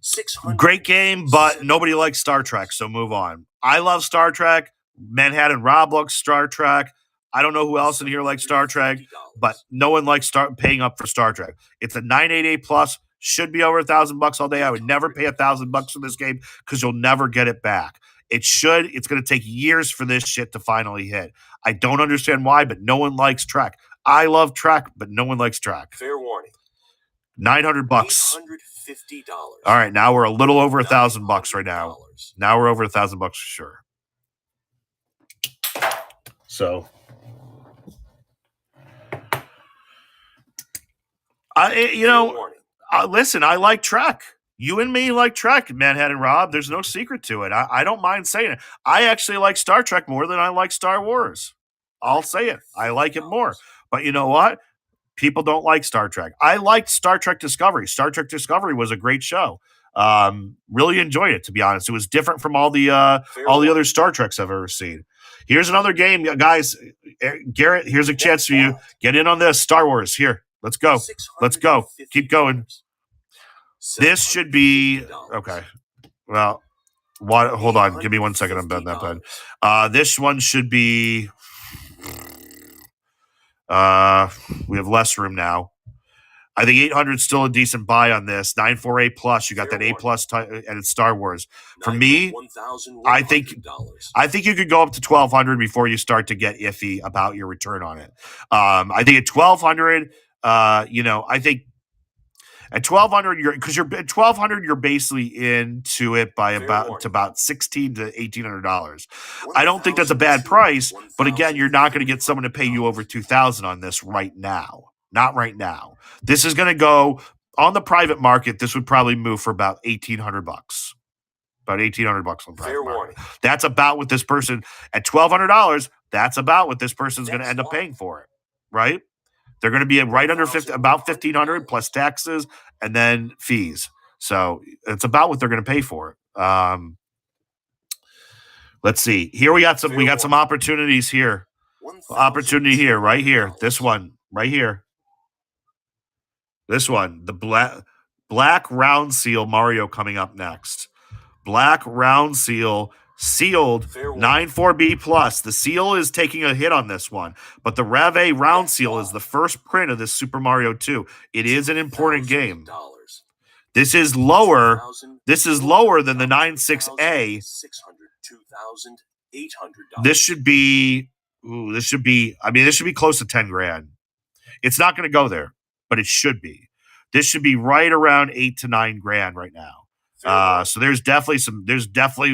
$600. Great game, but nobody likes Star Trek, so move on. I love Star Trek. Manhattan Rob likes Star Trek. I don't know who else in here likes Star Trek, but no one likes paying up for Star Trek. It's a 988 plus, should be over $1,000 all day. I would never pay $1,000 for this game because you'll never get it back. It's going to take years for this shit to finally hit. I don't understand why, but no one likes Trek. I love Trek, but no one likes Trek. Fair warning. $900. $850. All right, now we're a little over $1,000 right now. Now we're over $1,000 for sure. So, listen, I like Trek. You and me like Trek, Manhattan Rob. There's no secret to it. I don't mind saying it. I actually like Star Trek more than I like Star Wars. I'll say it. I like it more. But you know what? People don't like Star Trek. I liked Star Trek Discovery. Star Trek Discovery was a great show. Really enjoyed it, to be honest. It was different from all the other Star Treks I've ever seen. Here's another game, guys. Garrett, here's a chance for you. Get in on this. Star Wars. Here, let's go. Let's go. Keep going. This should be okay. Well, what? Hold on. Give me 1 second. I'm done that bad. This one should be. We have less room now. I think 800 is still a decent buy on this. 94A plus. You got that A plus, and it's Star Wars. For me, I think you could go up to 1200 before you start to get iffy about your return on it. I think at 1200, I think at 1200, you're at 1200, you're basically into it by about $1,600 to $1,800. I don't think that's a bad price, but again, you're not going to get someone to pay you over 2,000 on this right now. Not right now. This is going to go on the private market. This would probably move for about $1,800. About $1,800 on private market. That's about what this person at $1,200. That's about what this person's going to end up paying for it, right? They're going to be right under about $1,500 plus taxes and then fees. So it's about what they're going to pay for it. Let's see. Here we got some opportunities here. Opportunity here, right here. This one, right here. This one, the black round seal Mario coming up next. Black round seal. Sealed 94B plus. The seal is taking a hit on this one, but the Rev A round seal is the first print of this Super Mario 2. It is an important game. This is lower. This is lower than the 96A. This should be. This should be. I mean, this should be close to 10 grand. It's not going to go there, but it should be. This should be right around 8 to 9 grand right now. So there's definitely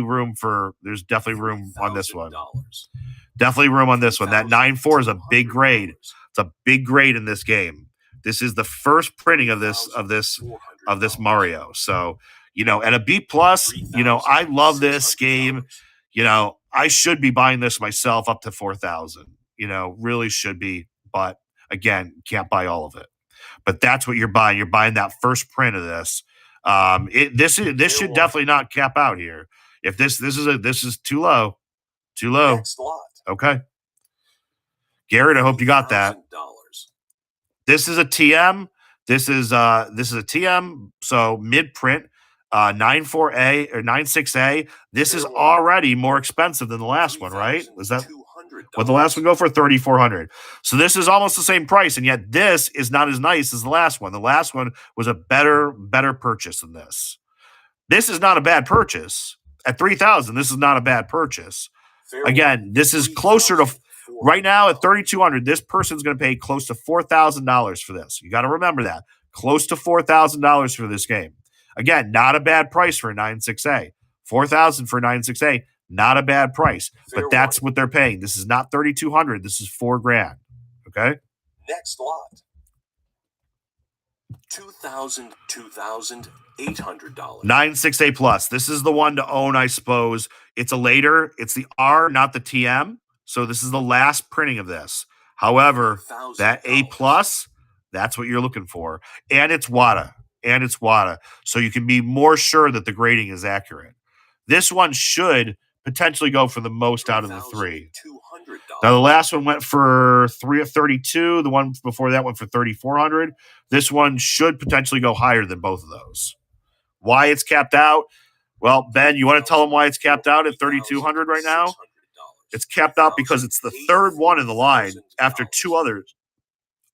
room on this one. Definitely room on this one. That 9.4 is a big grade. It's a big grade in this game. This is the first printing of this Mario. So, and a B plus, I love this game. I should be buying this myself up to 4,000, really should be. But again, can't buy all of it. But that's what you're buying. You're buying that first print of this. This should definitely not cap out here. If this is too low. Okay. Garrett, I hope you got that. This is a TM. This is a TM. So mid print, 94A or 96A. This is already more expensive than the last one, right? Was that what the last one go for? 3,400. So this is almost the same price, and yet this is not as nice as the last one. The last one was a better purchase than this. This is not a bad purchase. At 3,000, this is not a bad purchase. Again, this is closer to right now at 3,200. This person's going to pay close to $4,000 for this. You got to remember that. Close to $4,000 for this game. Again, not a bad price for a 96A. 4,000 for a 96A. Not a bad price, but that's what they're paying. This is not 3,200. This is $4 grand. Okay. Next lot. $2,800. $800. 96A plus. This is the one to own, I suppose. It's a later. It's the R, not the TM. So this is the last printing of this. However, that A plus, that's what you're looking for, and it's WATA. So you can be more sure that the grading is accurate. This one should potentially go for the most out of the three. Now the last one went for 332. The one before that went for 3,400. This one should potentially go higher than both of those. Why it's capped out? Well, Ben, you want to tell them why it's capped out at 3,200 right now? It's capped out because it's the third one in the line after two others.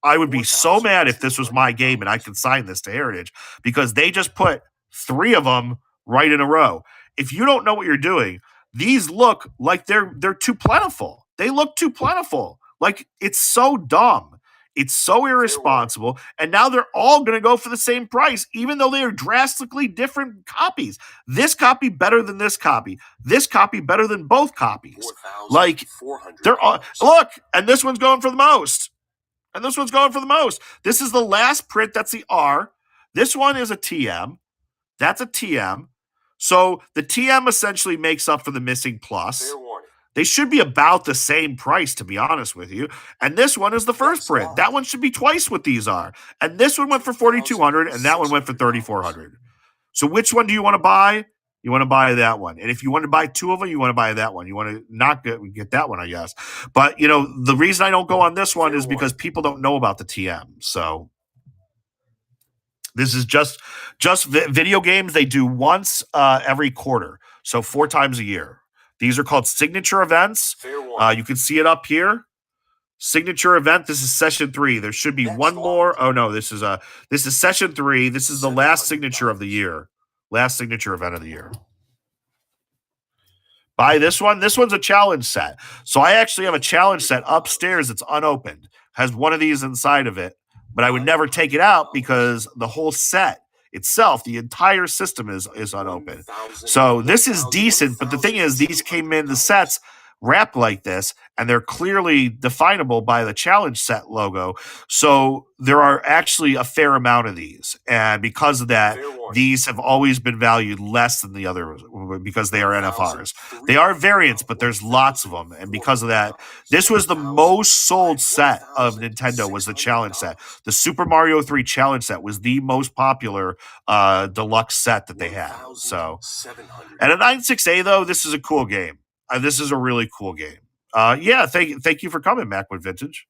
I would be so mad if this was my game and I could sign this to Heritage because they just put three of them right in a row. If you don't know what you're doing, these look like they're too plentiful. They look too plentiful. Like it's so dumb. It's so irresponsible. And now they're all going to go for the same price, even though they are drastically different copies. This copy better than this copy. This copy better than both copies. Like they're all, look, and this one's going for the most. This is the last print. That's the R. This one is a TM. That's a TM. So the TM essentially makes up for the missing plus. They should be about the same price, to be honest with you. And this one is the first print. That one should be twice what these are. And this one went for 4,200, and that one went for 3,400. So which one do you want to buy? You want to buy that one. And if you want to buy two of them, you want to buy that one. You want to not get that one, I guess. But, the reason I don't go on this one is because people don't know about the TM. So this is just video games they do once every quarter. So 4 times a year. These are called signature events. You can see it up here. Signature event. This is session 3. There should be one more. Oh no, this is session 3. This is the last signature of the year. Last signature event of the year. Buy this one. This one's a challenge set. So I actually have a challenge set upstairs that's unopened. Has one of these inside of it, but I would never take it out because the whole set itself, the entire system is unopened. So this is decent, but the thing is, these came in the sets wrapped like this, and they're clearly definable by the challenge set logo. So there are actually a fair amount of these, and because of that, these have always been valued less than the others because they are NFRs. They are variants, but there's lots of them, and because of that, this was the most sold set of Nintendo. Was the challenge set. The Super Mario 3 challenge set was the most popular deluxe set that they had. So, and a 96A though, this is a cool game. This is a really cool game. Yeah, thank you for coming, Macwood Vintage.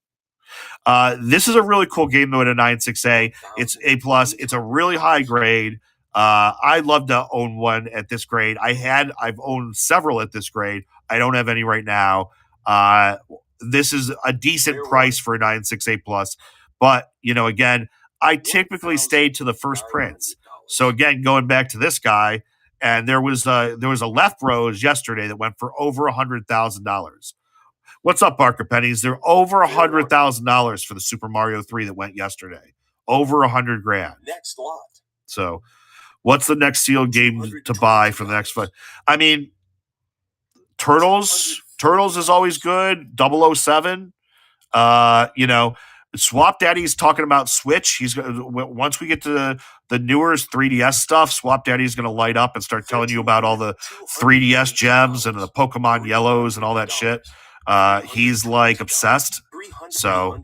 This is a really cool game though at a 96A. It's A+. It's a really high grade. I'd love to own one at this grade. I've owned several at this grade. I don't have any right now. This is a decent price for a 96A+. But, again, I typically stay to the first prints. So again, going back to this guy, and there was a left rose yesterday that went for over $100,000. What's up, Barker Pennies? They're over $100,000 for the Super Mario 3 that went yesterday. Over $100,000. Next lot. So, what's the next sealed game to buy for the next fight? I mean, Turtles is always good. 007. Swap Daddy's talking about Switch. He's once we get to the newer 3DS stuff, Swap Daddy's going to light up and start telling you about all the 3DS gems and the Pokemon Yellows and all that shit. He's like obsessed. So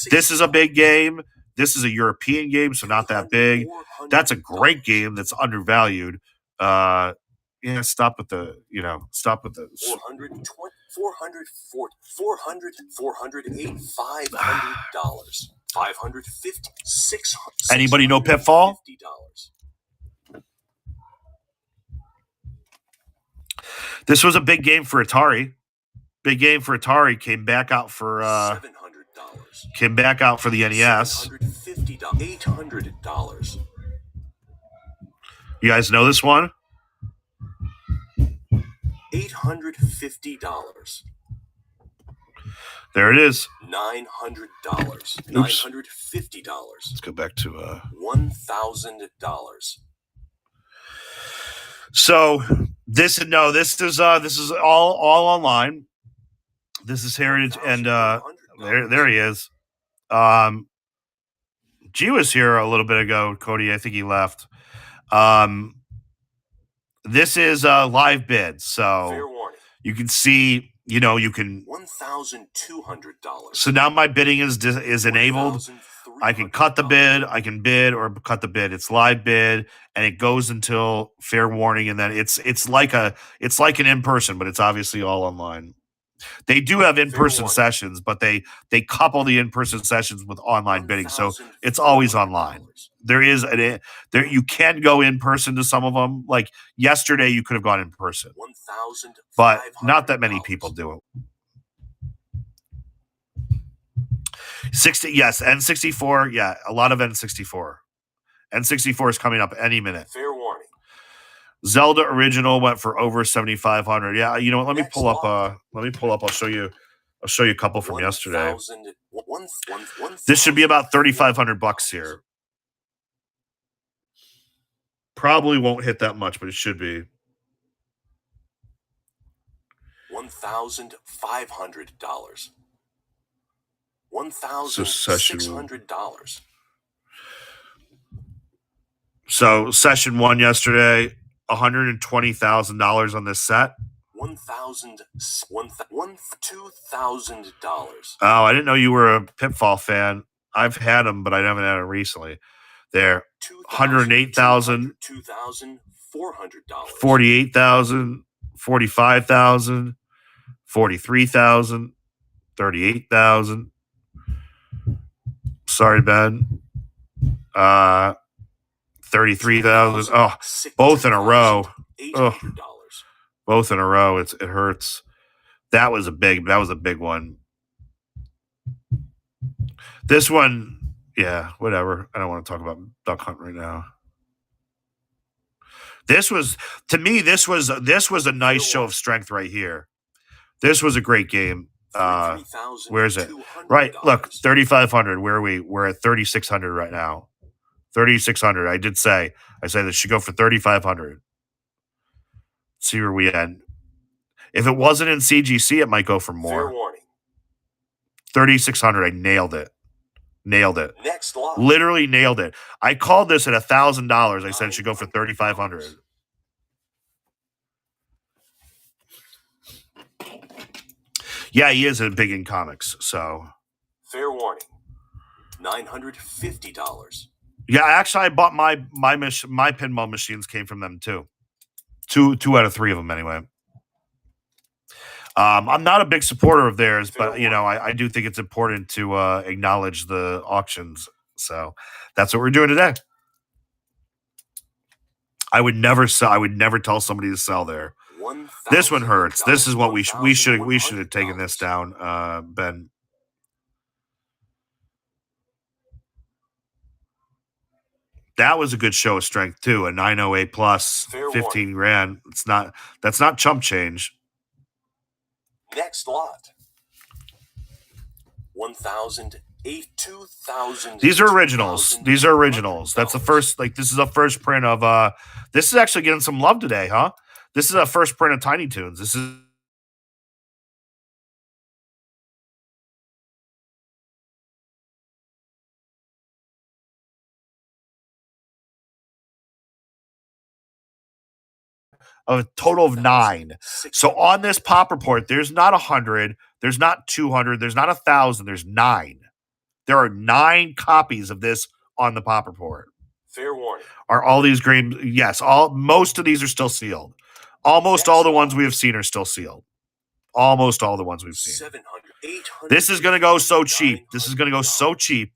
this is a big game. This is a European game, so not that big. That's a great game that's undervalued. Stop with the 400, 408, $500, 550, 600. Anybody know Pitfall? This was a big game for Atari. Big game for Atari. Came back out for $700. Came back out for the NES. $750, $800. You guys know this one? $850. There it is. $900. $950. Let's go back to $1,000. So this is all online. This is Heritage, and there he is. G was here a little bit ago. Cody, I think he left. This is live bids, so you can see. You can $1,200. So now my bidding is enabled. I can cut the bid, I can bid or cut the bid. It's live bid, and it goes until fair warning, and then it's like an in-person, but it's obviously all online. They do have in-person sessions, but they couple the in-person sessions with online bidding, so it's always online. You can go in person to some of them. Like yesterday, you could have gone in person, but not that many people do it. 60, yes, N64, yeah, a lot of N64. N64 is coming up any minute. Fair warning. Zelda original went for over 7,500. Yeah, you know what? Let me pull up. I'll show you a couple from yesterday. This should be about $3,500 here. Probably won't hit that much, but it should be. $1,500. $1,600. So session 1 yesterday, $120,000 on this set. $2,000. Oh, I didn't know you were a Pitfall fan. I've had them, but I haven't had them recently. There, $108,000. $400. 48,000, 45,000, 43,000, 38,000. Sorry, Ben. 33,000. Oh, both in a row. $800. both in a row. It hurts. That was a big one. This one, yeah, whatever. I don't want to talk about Duck Hunt right now. This was, to me, this was a nice show of strength right here. This was a great game. Where is it? Right, look, 3,500. Where are we? We're at 3,600 right now. 3,600. I said this should go for 3,500. See where we end. If it wasn't in CGC, it might go for more. Fair warning. 3,600. I nailed it. Next lot. Literally nailed it. I called this at $1,000. I said it should go for 3,500. Yeah, he is big in comics. So fair warning. $950. Yeah, actually, I bought my pinball machines came from them too. Two out of three of them anyway. I'm not a big supporter of theirs, but I do think it's important to acknowledge the auctions. So that's what we're doing today. I would never tell somebody to sell there. This one hurts. This is what we should have taken this down, Ben. That was a good show of strength too. A 908 plus, 15 grand. That's not chump change. Next lot. 1,000, 2,000. These are originals. That's the first. This is a first print of. This is actually getting some love today, huh? This is a first print of Tiny Toons. This is. A total of 9. So on this pop report, there's not 100, there's not 200, there's not 1,000, there's 9. There are 9 copies of this on the pop report. Fair warning. Are all these games? Yes, most of these are still sealed. Almost all the ones we have seen are still sealed. Almost all the ones we've seen. 700, 800. This is going to go so cheap.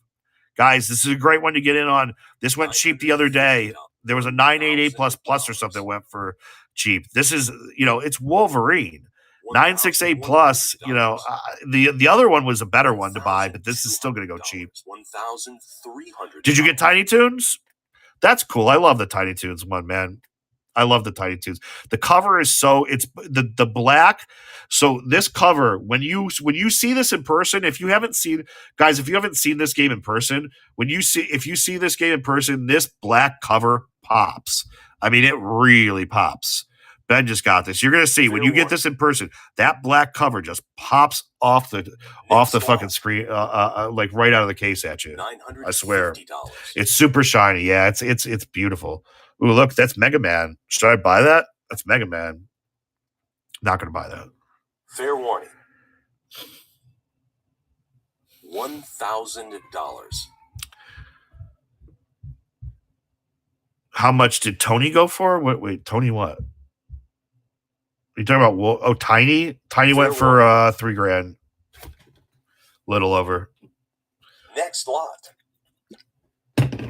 Guys, this is a great one to get in on. This went cheap the other day. There was a 988 plus or something that went for cheap. This is, it's Wolverine. 968 plus, the other one was a better one to buy, but this is still going to go cheap. 1,300. Did you get Tiny Toons? That's cool. I love the Tiny Toons one, man. I love the Tiny Toons. The cover is it's the black. So this cover, when you see this in person, if you haven't seen this game in person, if you see this game in person, this black cover pops. I mean, it really pops. Ben just got this. You're gonna see when you get this in person, that black cover just pops off the fucking screen, like right out of the case at you. I swear, it's super shiny. Yeah, it's beautiful. Ooh, look, that's Mega Man. Should I buy that? That's Mega Man. Not gonna buy that. Fair warning. $1,000. How much did Tony go for? Wait, Tony what? Are you talking about? Tiny? Tiny went for $3,000. Little over. Next lot. $120.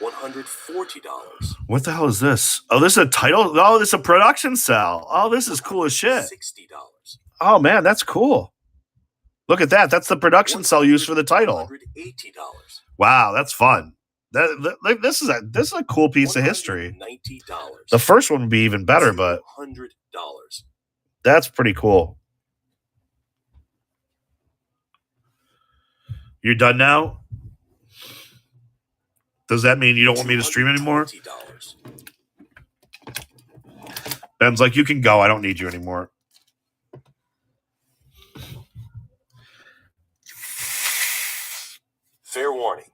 $140. What the hell is this? Oh, this is a title? Oh, this is a production cell. Oh, this is cool as shit. $60. Oh, man, that's cool. Look at that. That's the production cell used for the title. $180. Wow, that's fun. This is a cool piece of history. $90. The first one would be even better, but $100. that's pretty cool. You're done now? Does that mean you don't want me to stream anymore? $220. Ben's like, you can go. I don't need you anymore. Fair warning.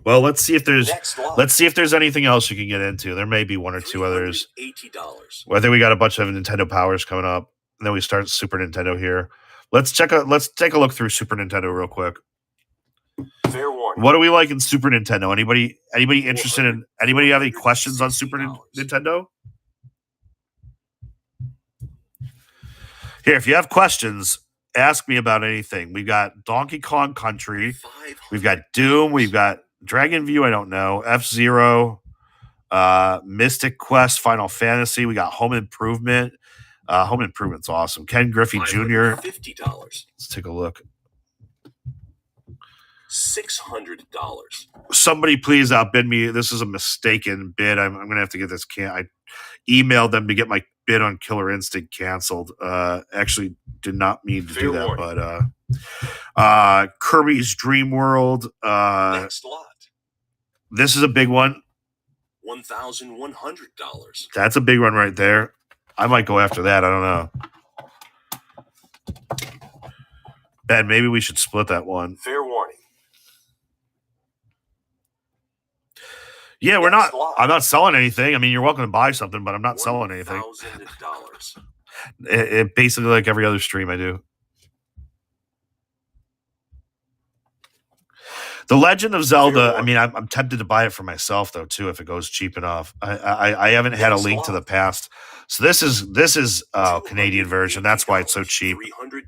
Well, let's see if there's anything else you can get into. There may be one or two others. $80. Well, I think we got a bunch of Nintendo Powers coming up. And then we start Super Nintendo here. Let's take a look through Super Nintendo real quick. Fair What do we like in Super Nintendo? Anybody interested in anybody have any questions on Super Nintendo? Here, if you have questions, ask me about anything. We've got Donkey Kong Country, we've got Doom, we've got Dragon View, I don't know, F-Zero, Mystic Quest, Final Fantasy, we got Home Improvement. Home Improvement's awesome. Ken Griffey Jr. $50. Let's take a look. $600. Somebody please outbid me. This is a mistaken bid. I'm going to have to get this. I emailed them to get my bid on Killer Instinct canceled. Actually, did not mean to do that, but Kirby's Dream World. Next lot. This is a big one. $1,100. That's a big one right there. I might go after that. I don't know. Ben, maybe we should split that one. Fair warning. Yeah, we're Next not. lot. I'm not selling anything. I mean, you're welcome to buy something, but I'm not selling anything. $1,000. It basically like every other stream I do. The Legend of Zelda. I mean, I'm tempted to buy it for myself though too if it goes cheap enough. I haven't had a Link to the Past, so this is Canadian version. That's why it's so cheap. 300,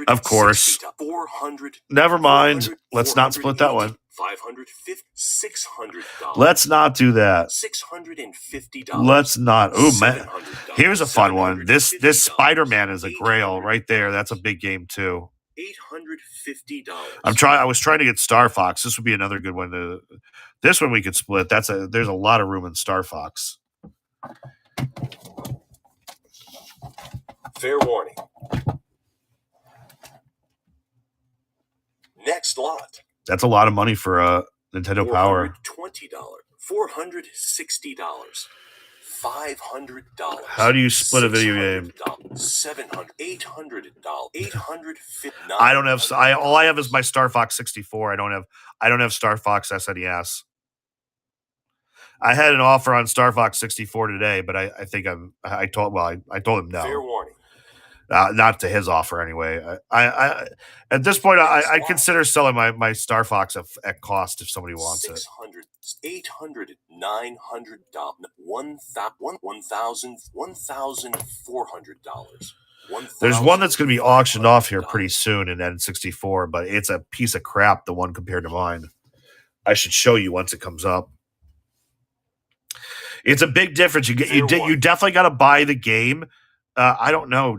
Of course. 400. Never mind. Let's not split that one. 550, $600. Let's not do that. $650. Let's not. Ooh, man. $700. Here's a fun one. This $750. Spider-Man is a grail right there. That's a big game too. $850. I was trying to get Star Fox. This would be another good one. This one we could split. There's a lot of room in Star Fox. Fair warning. Next lot. That's a lot of money for a Nintendo Power. $420. $460. $500. How do you split a video game? $700. $800. $850. I don't have. All I have is my Star Fox 64. I don't have Star Fox SNES. I had an offer on Star Fox 64 today, but I think I told him no. Fair warning. Not to his offer anyway. I at this point I consider selling my Star Fox at cost if somebody wants it. $600, $800, $900, $1,400. There's one that's going to be auctioned off here pretty soon in N64, but it's a piece of crap. The one compared to mine, I should show you once it comes up. It's a big difference. You definitely got to buy the game. I don't know.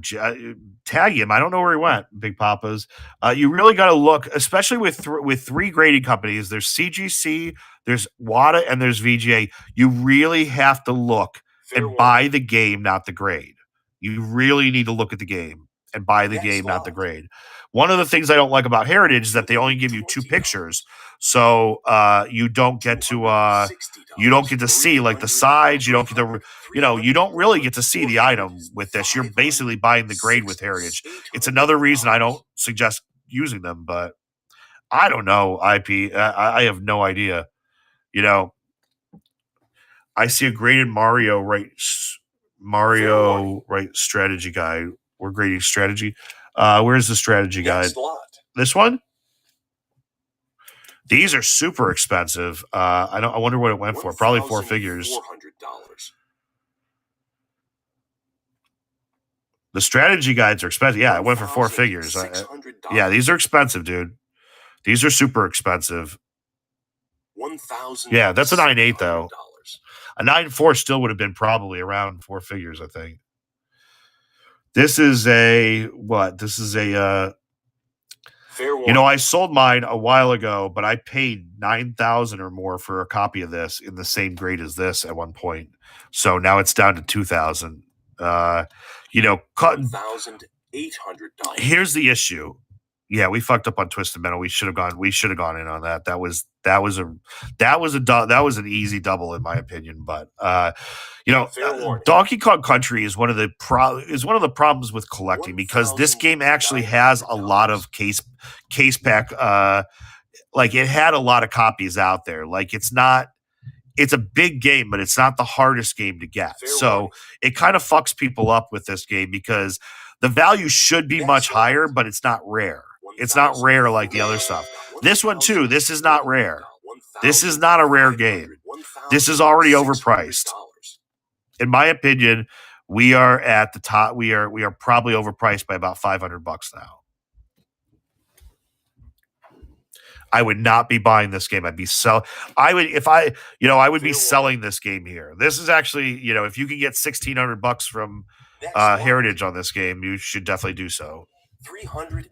Tag him. I don't know where he went. Big Papa's. You really got to look, especially with three grading companies. There's CGC, there's WATA, and there's VGA. You really have to look and buy the game, not the grade. You really need to look at the game and buy the game, not the grade. One of the things I don't like about Heritage is that they only give you two pictures, so you don't get to see like the sides. You don't get to, you don't really get to see the item with this. You're basically buying the grade with Heritage. It's another reason I don't suggest using them, but I don't know. IP, I have no idea. I see a graded Mario strategy guide. We're grading strategy. Where's the strategy guide? This one? These are super expensive. I wonder what it went for. Probably four figures. $400. The strategy guides are expensive. Yeah, it went for four figures. Yeah, these are expensive, dude. These are super expensive. Yeah, that's a 9.8 though. A 9.4 still would have been probably around four figures, I think. This is a what? This is a I sold mine a while ago, but I paid $9,000 or more for a copy of this in the same grade as this at one point. So now it's down to $2,000. $1,800. Here's the issue. Yeah, we fucked up on Twisted Metal. We should have gone in on that. That was an easy double in my opinion. But Donkey Kong Country is one of the problems with collecting because this game actually has a lot of case pack. Like it had a lot of copies out there. Like it's a big game, but it's not the hardest game to get. So it kind of fucks people up with this game because the value should be much higher, but it's not rare. It's not rare like the other stuff. This one too. This is not rare. This is not a rare game. This is already overpriced. In my opinion, we are at the top. We are probably overpriced by about $500 now. I would not be buying this game. I would be selling this game here. This is actually, if you can get $1,600 from Heritage on this game, you should definitely do so. $380,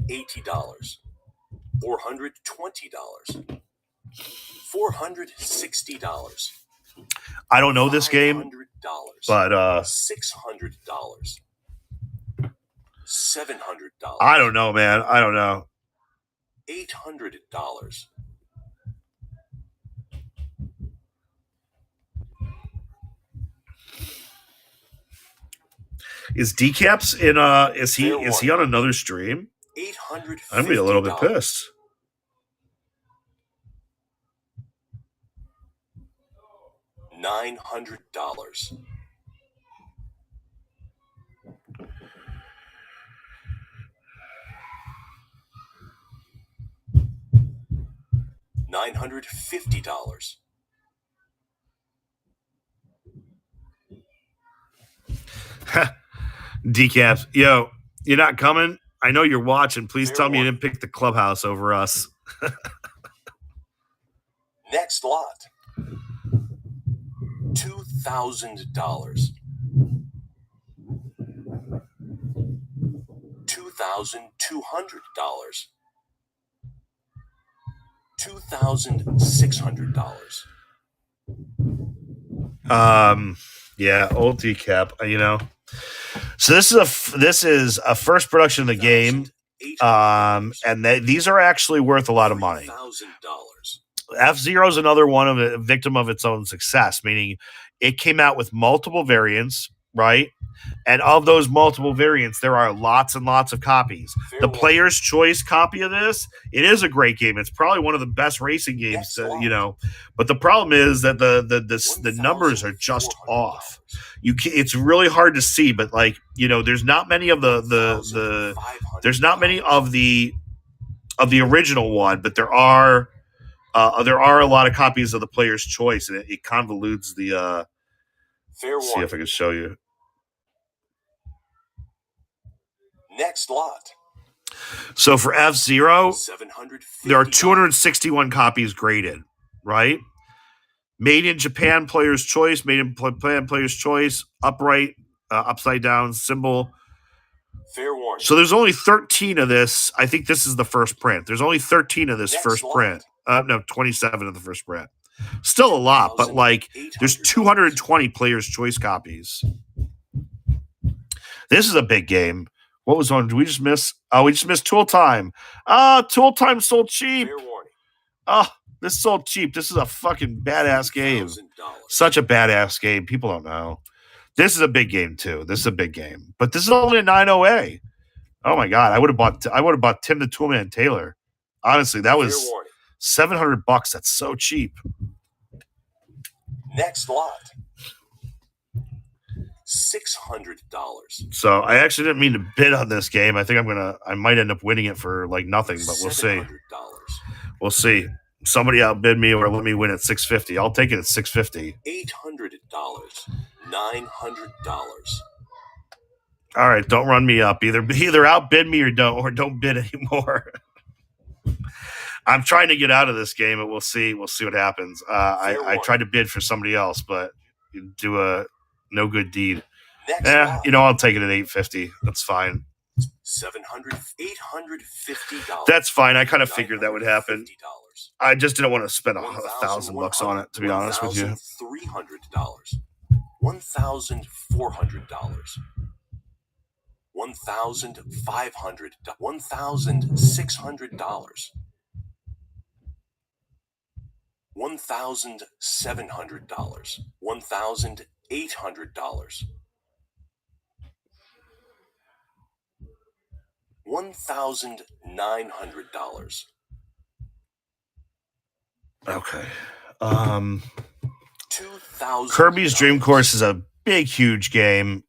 $420, $460. I don't know this game, but $600, $700. I don't know, man. I don't know. $800. Is Decaps in is he on another stream? $850. I'm gonna be a little bit pissed. $900. $950. Decaps, yo, you're not coming? I know you're watching. Please tell me you didn't pick the clubhouse over us. Next lot. $2,000. $2,200. $2,600. Yeah, old Decap, So this is a first production of the game, and these are actually worth a lot of money. F-Zero is another one of a victim of its own success, meaning it came out with multiple variants, right? And of those multiple variants, there are lots and lots of copies. The Player's Choice copy of this, it is a great game. It's probably one of the best racing games, But the problem is that the numbers are just off. It's really hard to see, but there's not many of there's not many of the original one, but there are a lot of copies of the Player's Choice, and it convolutes the. Let's see if I can show you. Next lot. So for F-Zero, there are 261 copies graded, right? Made in Japan, Player's Choice, made in Japan, Player's Choice, upright, upside down symbol. Fair warning. So there's only 13 of this. I think this is the first print. There's only 13 of this first print. No, 27 of the first print. Still a lot, but there's 220 Player's Choice copies. This is a big game. What was on? Did we just miss? Oh, we just missed Tool Time. Tool Time sold cheap. Fair warning. This sold cheap. This is a fucking badass game. Such a badass game. People don't know. This is a big game too. This is a big game. But this is only a 9OA. Oh my god. I would have bought Tim the Toolman Taylor. Honestly, that was $700. That's so cheap. Next lot. $600. So I actually didn't mean to bid on this game. I think I might end up winning it for nothing, but we'll see. We'll see. Somebody outbid me or let me win at $650. I'll take it at $650. $800. $900. All right, don't run me up. Either outbid me or don't bid anymore. I'm trying to get out of this game, and we'll see. We'll see what happens. I tried to bid for somebody else, but do a no good deed. I'll take it at $850. That's fine. $850. That's fine. I kind of figured that would happen. I just didn't want to spend $1,000 on it, to be honest with you. $300. $1,400. $1,500. $1,600. $1,700. $1,800. $1,900. Okay. $2,000. Kirby's Dream Course is a big, huge game.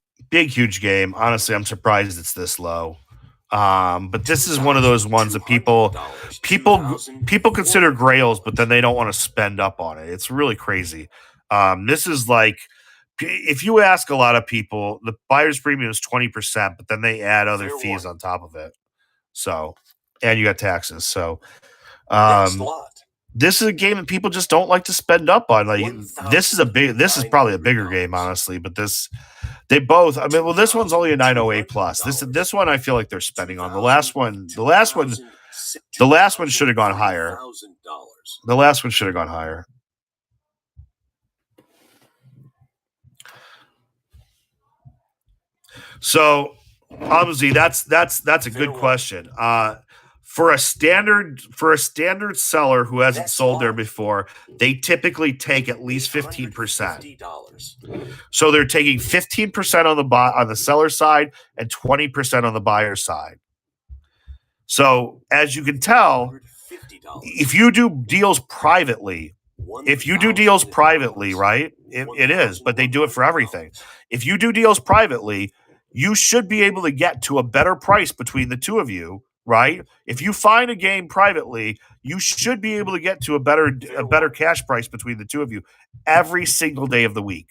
Honestly, I'm surprised it's this low. But this is one of those ones that people consider grails, but then they don't want to spend up on it. It's really crazy. This is like, if you ask a lot of people, the buyer's premium is 20%, but then they add other Fair fees warning. on top of it. So, and you got taxes. So, Next lot. this is a game that people just don't like to spend up on. Like, this is probably a bigger game, honestly, but they both, I mean, well, this one's only a 908 plus. This one I feel like they're spending on. The last one should have gone higher. The last one should have gone higher. So, obviously, that's a good question. For a standard seller who hasn't sold there before, they typically take at least 15%. So they're taking 15% on the seller side and 20% on the buyer side. So as you can tell, if you do deals privately, right? It is, but they do it for everything. If you do deals privately, you should be able to get to a better price between the two of you, right? If you find a game privately, you should be able to get to a better cash price between the two of you every single day of the week.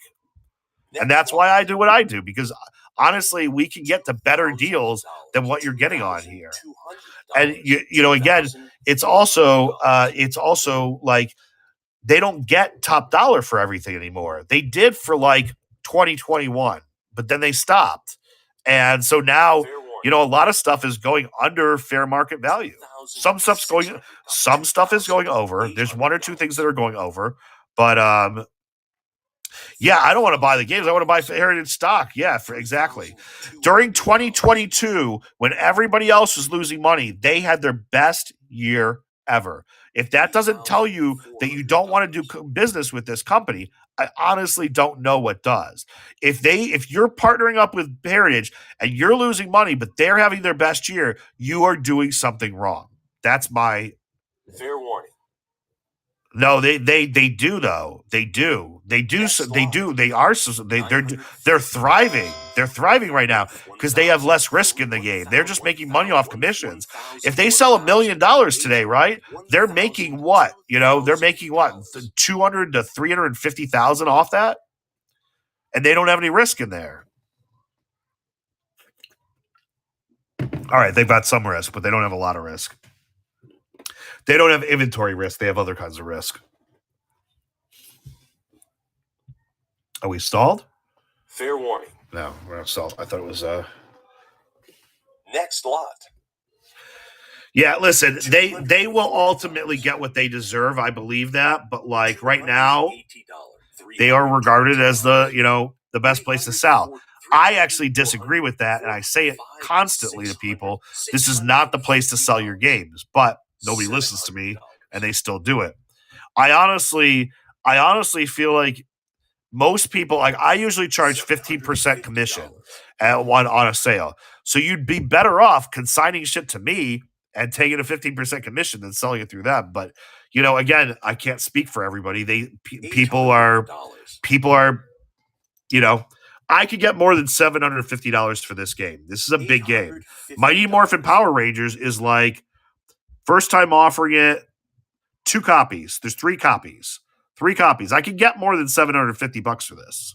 And that's why I do what I do, because honestly, we can get to better deals than what you're getting on here. And you know, again, it's also like they don't get top dollar for everything anymore. They did for like 2021, but then they stopped. And so now, you know, a lot of stuff is going under fair market value. Some stuff is going over. There's one or two things that are going over, but yeah, I don't want to buy the games. I want to buy Heritage stock. Yeah, exactly. During 2022, when everybody else was losing money, they had their best year ever. If that doesn't tell you that you don't want to do business with this company, I honestly don't know what does. If you're partnering up with Heritage and you're losing money, but they're having their best year, you are doing something wrong. That's my fair warning. No, they do though. They do. They're thriving. They're thriving right now because they have less risk in the game. They're just making money off commissions. If they sell $1 million today, right? They're making what? You know, they're making what? 200 to 350,000 off that, and they don't have any risk in there. All right, they've got some risk, but they don't have a lot of risk. They don't have inventory risk. They have other kinds of risk. Are we stalled? Fair warning. No, we're not stalled. I thought it was next lot. Yeah, listen, they will ultimately get what they deserve. I believe that, but like right now, they are regarded as the best place to sell. I actually disagree with that, and I say it constantly to people. This is not the place to sell your games, but nobody listens to me, and they still do it. I honestly feel like most people, like I usually charge 15% commission on a sale. So you'd be better off consigning shit to me and taking a 15% commission than selling it through them. But you know, again, I can't speak for everybody. People are, you know, I could get more than $750 for this game. This is a big game. Mighty Morphin Power Rangers is like, first time offering it, 2 copies. There's 3 copies. 3 copies. I could get more than $750 for this.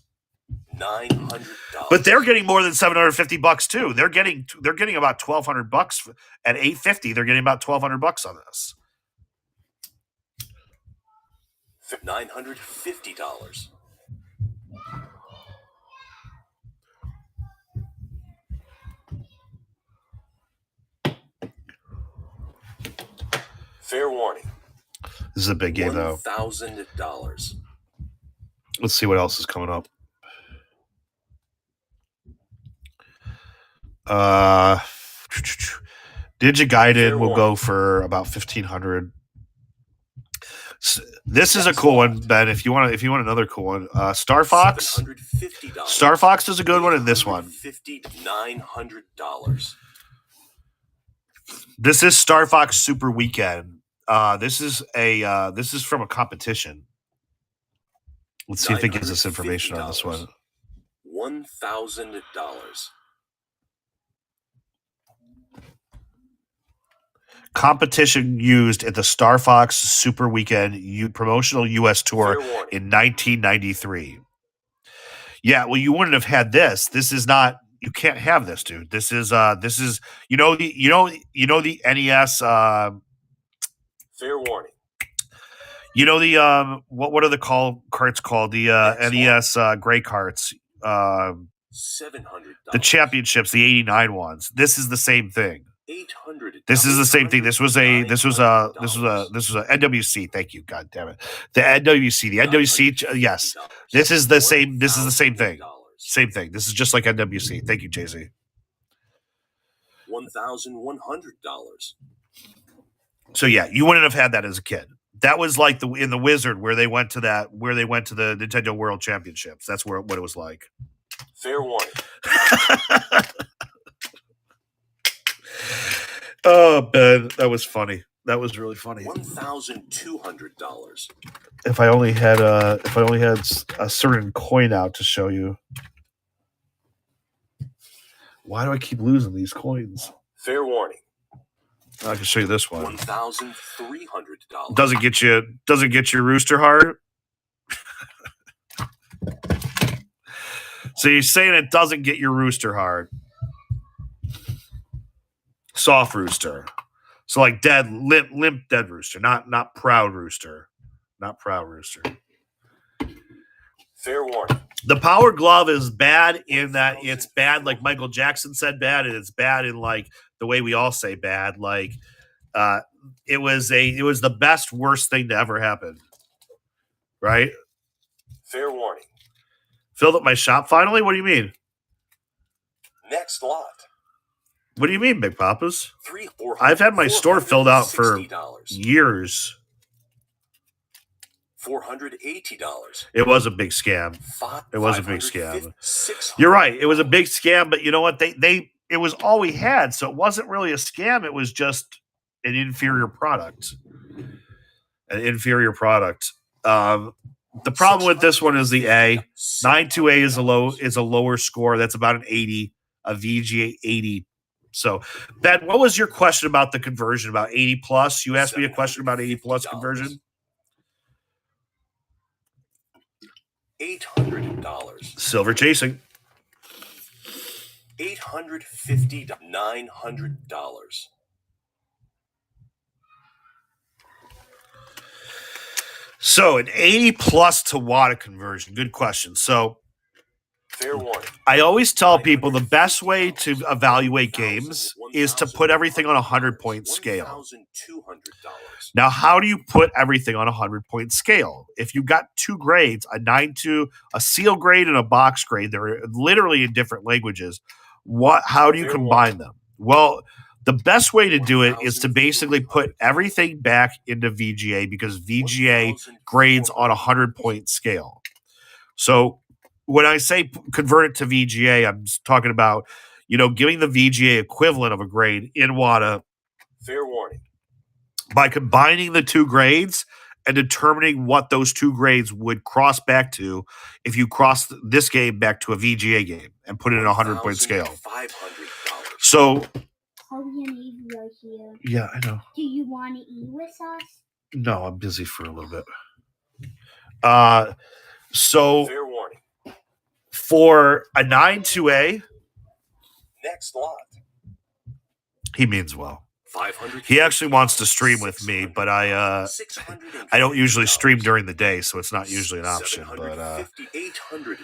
$900. But they're getting more than $750 too. They're getting about $1,200 at $850. They're getting about $1,200 on this. $950. Fair warning. This is a big game, though. $1,000. Let's see what else is coming up. Digigaiden will go for about $1,500. This is a cool one, Ben. If you want another cool one, Star Fox. Star Fox is a good one in this one. $900. This is Star Fox Super Weekend. This is from a competition. Let's see if it gives us information on this one. $1,000. competition used at the Star Fox Super Weekend promotional U.S. tour Fair warning. in 1993. Yeah, well, you wouldn't have had this. This is not. You can't have this, dude. This is the NES. Fair warning. What are the carts called? The NES gray carts. $700. The championships, the 89 ones. This is the same thing. $800. This is the same thing. This was a NWC. Thank you. God damn it. The NWC. The NWC. Yes. This is the same. This is the same thing. Same thing. This is just like NWC. Thank you, Jay-Z. $1,100. So yeah, you wouldn't have had that as a kid. That was like in the Wizard where they went to the Nintendo World Championships. That's what it was like. Fair warning. Oh, Ben, that was funny. That was really funny. $1,200. If I only had a certain coin out to show you. Why do I keep losing these coins? Fair warning. I can show you this one. $1,300. Doesn't get your rooster hard. So you're saying it doesn't get your rooster hard. Soft rooster. So like dead, limp dead rooster, not proud rooster. Not proud rooster. Fair warning. The Power Glove is bad in that it's bad like Michael Jackson said bad, and it's bad in like the way we all say bad. Like it was the best worst thing to ever happen. Right? Fair warning. Filled up my shop finally? What do you mean? Next lot. What do you mean, Big Papas? $300. I've had my store filled out for years. $480. It was a big scam. It was a big scam. $600. You're right. It was a big scam, but you know what? It was all we had, so it wasn't really a scam. It was just an inferior product. An inferior product. The problem with this one is the A. 92A is a lower score. That's about an 80. A VGA 80. So, Ben, what was your question about the conversion, about 80 plus? You asked me a question about 80 plus conversion. $800. Silver chasing. $850. $900. So an 80 plus to Wata conversion. Good question. So fair warning. I always tell people the best way to evaluate games is to put everything on a 100-point scale. Now, how do you put everything on a 100-point scale? If you've got two grades, a 9-2, a seal grade and a box grade, they're literally in different languages. How do you combine them? Well, the best way to do it is to basically put everything back into VGA because VGA grades on a 100-point scale. So when I say convert it to VGA, I'm talking about, giving the VGA equivalent of a grade in WATA. Fair warning. By combining the two grades and determining what those two grades would cross back to if you cross this game back to a VGA game and put it in a 100-point scale. $500. So Chloe and Eve are here. yeah, I know. Do you want to eat with us? No, I'm busy for a little bit. So fair warning. For a 9-2A, next lot. He means well. 500. He actually wants to stream with me, but I don't usually stream during the day, so it's not usually an option. But $800.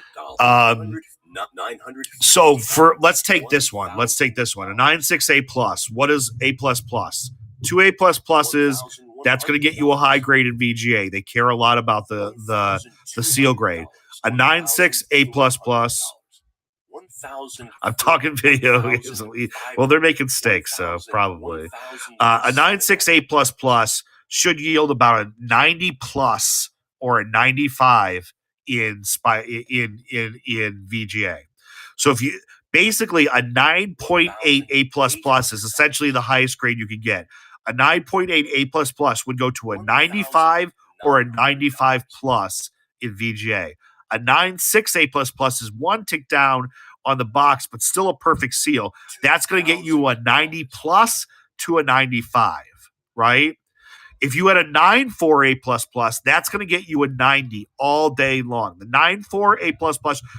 So let's take this one. Let's take this one. A 96A plus. What is A plus plus? 2A plus pluses. That's going to get you a high grade in VGA. They care a lot about the seal grade. A 96 A plus plus. I'm talking video. Well, they're making steaks, so probably. A 96 A plus plus should yield about a 90 plus or a 95 in VGA. So if you basically a 9.8 A plus plus is essentially the highest grade you can get. A 9.8 A plus plus would go to a 95 or a 95 plus in VGA. A 9.6 A plus plus is one tick down on the box, but still a perfect seal. That's going to get you a 90 plus to a 95. right? If you had a 9.4 A++, that's going to get you a 90 all day long. The 9.4 A++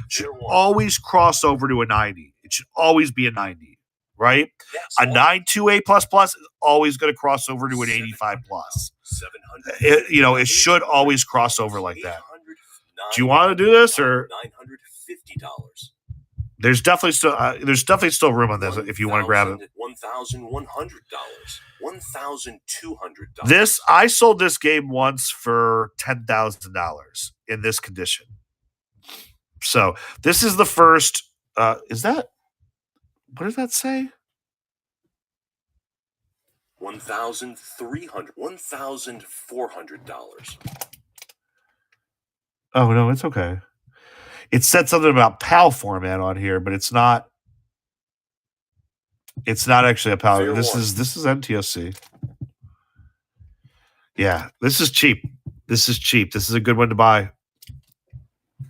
should Fair warning. always cross over to a 90. It should always be a 90, right? Next A lot. 9.2 A++ is always going to cross over to an 85 plus. 700. It should always cross over like that. Do you want to do this, or $950? there's definitely still room on this if you want to grab it. $1,100. $1,200. This I sold this game once for $10,000 in this condition. So this is the first. Is that what does that say? $1,400. Oh no, it's okay. It said something about PAL format on here, but it's not. It's not actually a PAL. Fair This warning. is NTSC. Yeah, this is cheap. This is cheap. This is a good one to buy.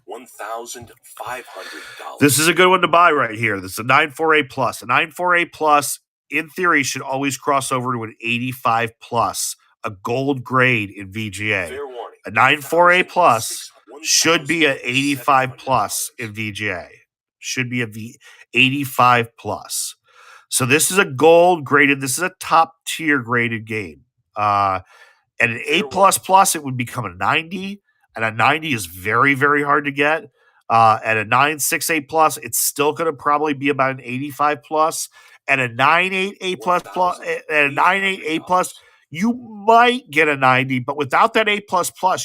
$1,500. This is a good one to buy right here. This is a 9.4 A+. A 9.4 A+, in theory, should always cross over to an 85 plus, a gold grade in VGA. Fair warning. A 9.4 A+ should be an 85 plus in VGA. Should be a 85 plus. So this is a gold graded. This is a top tier graded game. And an A++, it would become a 90. And a 90 is very, very hard to get. At a 9.6 A+, it's still going to probably be about an 85 plus. And a 9.8 A++, and a 9.8 A+, you might get a 90, but without that A++,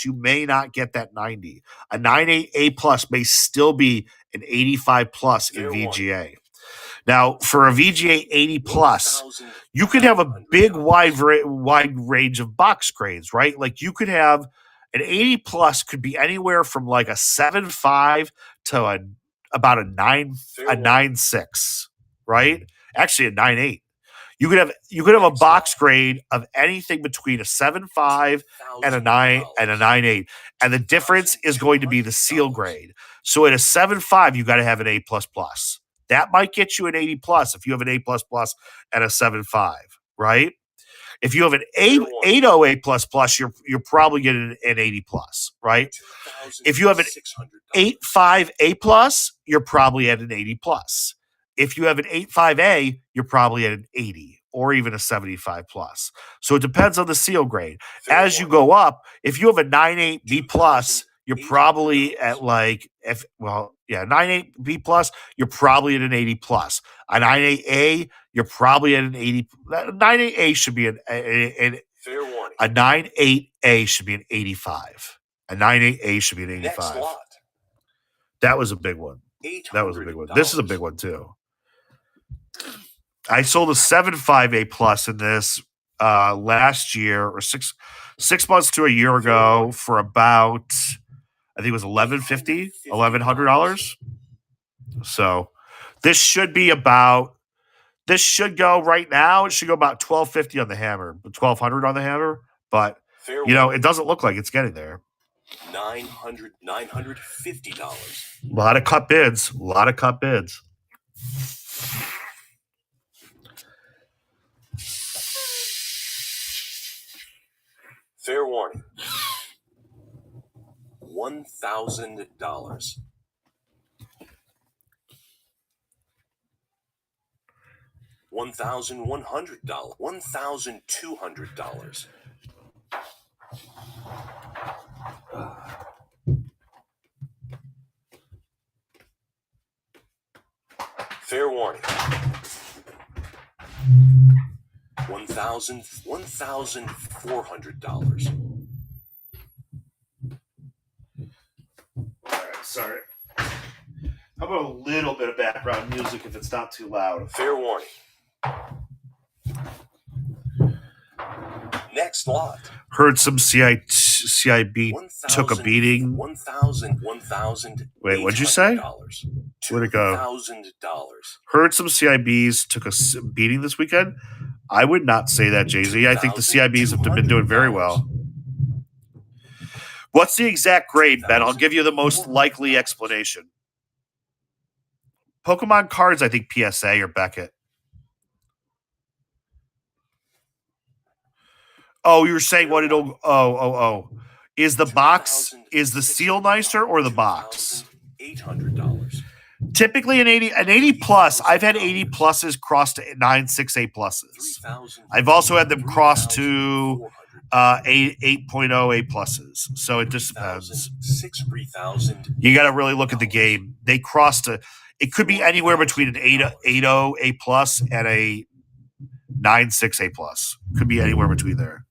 you may not get that 90. A 9.8 A+ may still be an 85 plus in Fair warning. VGA. Now, for a VGA 80 plus, you could have a big wide range of box grades, right? Like you could have an 80 plus could be anywhere from like a 7.5 to about a 9.6, right? Actually a 9.8. You could have a box grade of anything between a 7.5 and a 9.8, and the difference is going to be the seal grade. So at a 7.5, you got to have an A++. That might get you an 80 plus if you have an A++ and a 7.5, right? If you have an 8.0 A++, you're probably getting an 80 plus, right? If you have an 8.5 A+, you're probably at an 80 plus. If you have an 8.5 A, you're probably at an 80 or even a 75 plus. So it depends on the seal grade. As you go up, if you have a 9.8 B plus, you're probably at 9.8 B plus, you're probably at an 80 plus. A 9.8 A, you're probably at an 80. 9.8 A should be Fair warning. a 9.8 A should be an 85. A 9.8 A should be an 85. Next lot. That was a big one. That was a big one. This is a big one too. I sold a 7.5 A plus in this last year or six months to a year ago for about, I think it was $1,100. So this should go right now. It should go about $1,250 on the hammer, $1,200 on the hammer. But Fair it doesn't look like it's getting there. $950. A lot of cut bids. Fair warning. $1,000. $1,100. $1,200. Fair warning. $1,400. All right, sorry. How about a little bit of background music if it's not too loud? Fair warning. Next lot. Heard some CIB took a beating. 1,000. Wait, what'd you say? Where'd it go? $2,000. Heard some CIBs took a beating this weekend. I would not say that, Jay-Z. I think the CIBs have been doing very well. What's the exact grade, Ben? I'll give you the most likely explanation. Pokemon cards, I think PSA or Beckett. Oh, you're saying what it'll. Oh. Is the box? Is the seal nicer or the box? $800. Typically an 80 plus. I've had 80 pluses cross to 9.6 pluses. I've also had them cross to 8.0 A pluses. So it just depends. 3,000. You got to really look at the game. They cross to. It could be anywhere between an 8.0 A plus and a 9.6 A plus. Could be anywhere between there.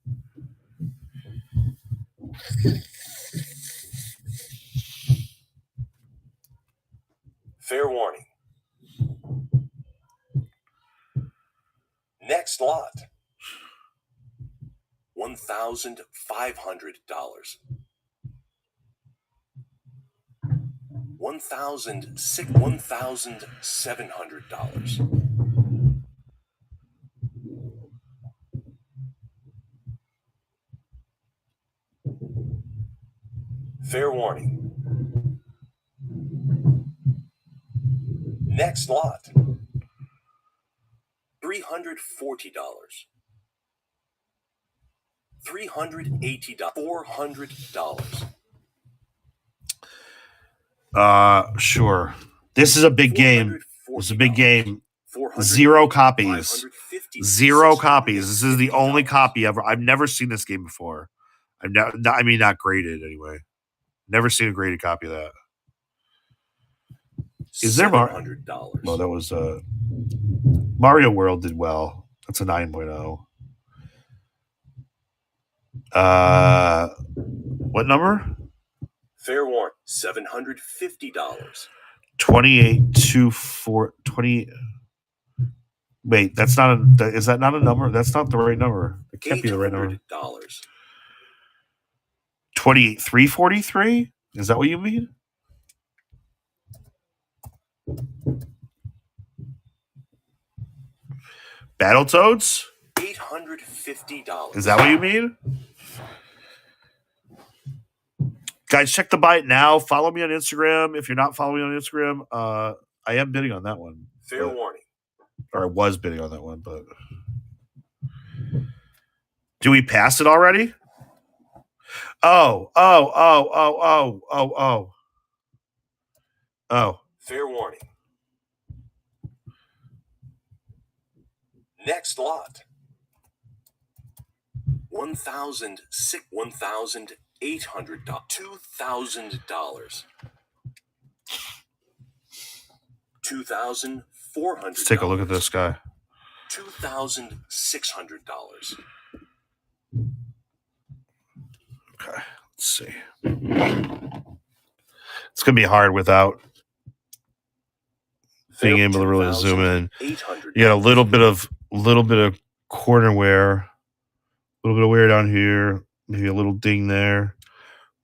Fair warning. Next lot. $1,500. $1,700. Fair warning. Next lot. $340. $380. $400. Sure. This is a big game. It's a big game. 0 copies. 0 copies. This is the only copy ever. I've never seen this game before. Not graded anyway. Never seen a graded copy of that. Is there $700? Well, that was Mario World did well. That's a 9.0. What number? Fair warning. $750. 28. Wait, that's not is that not a number? That's not the right number. It can't be the right number. $800. 343? Is that what you mean? Battletoads? $850. Is that what you mean? Guys, check the buy it now. Follow me on Instagram. If you're not following me on Instagram, I am bidding on that one. Fair warning. Or I was bidding on that one, but do we pass it already? Oh. Fair warning. Next lot. $1,800. $2,000. $2,400. Let's take a look at this guy. $2,600. Okay, let's see. It's gonna be hard without being able to really zoom in. $800. You got a little bit of corner wear, a little bit of wear down here, maybe a little ding there,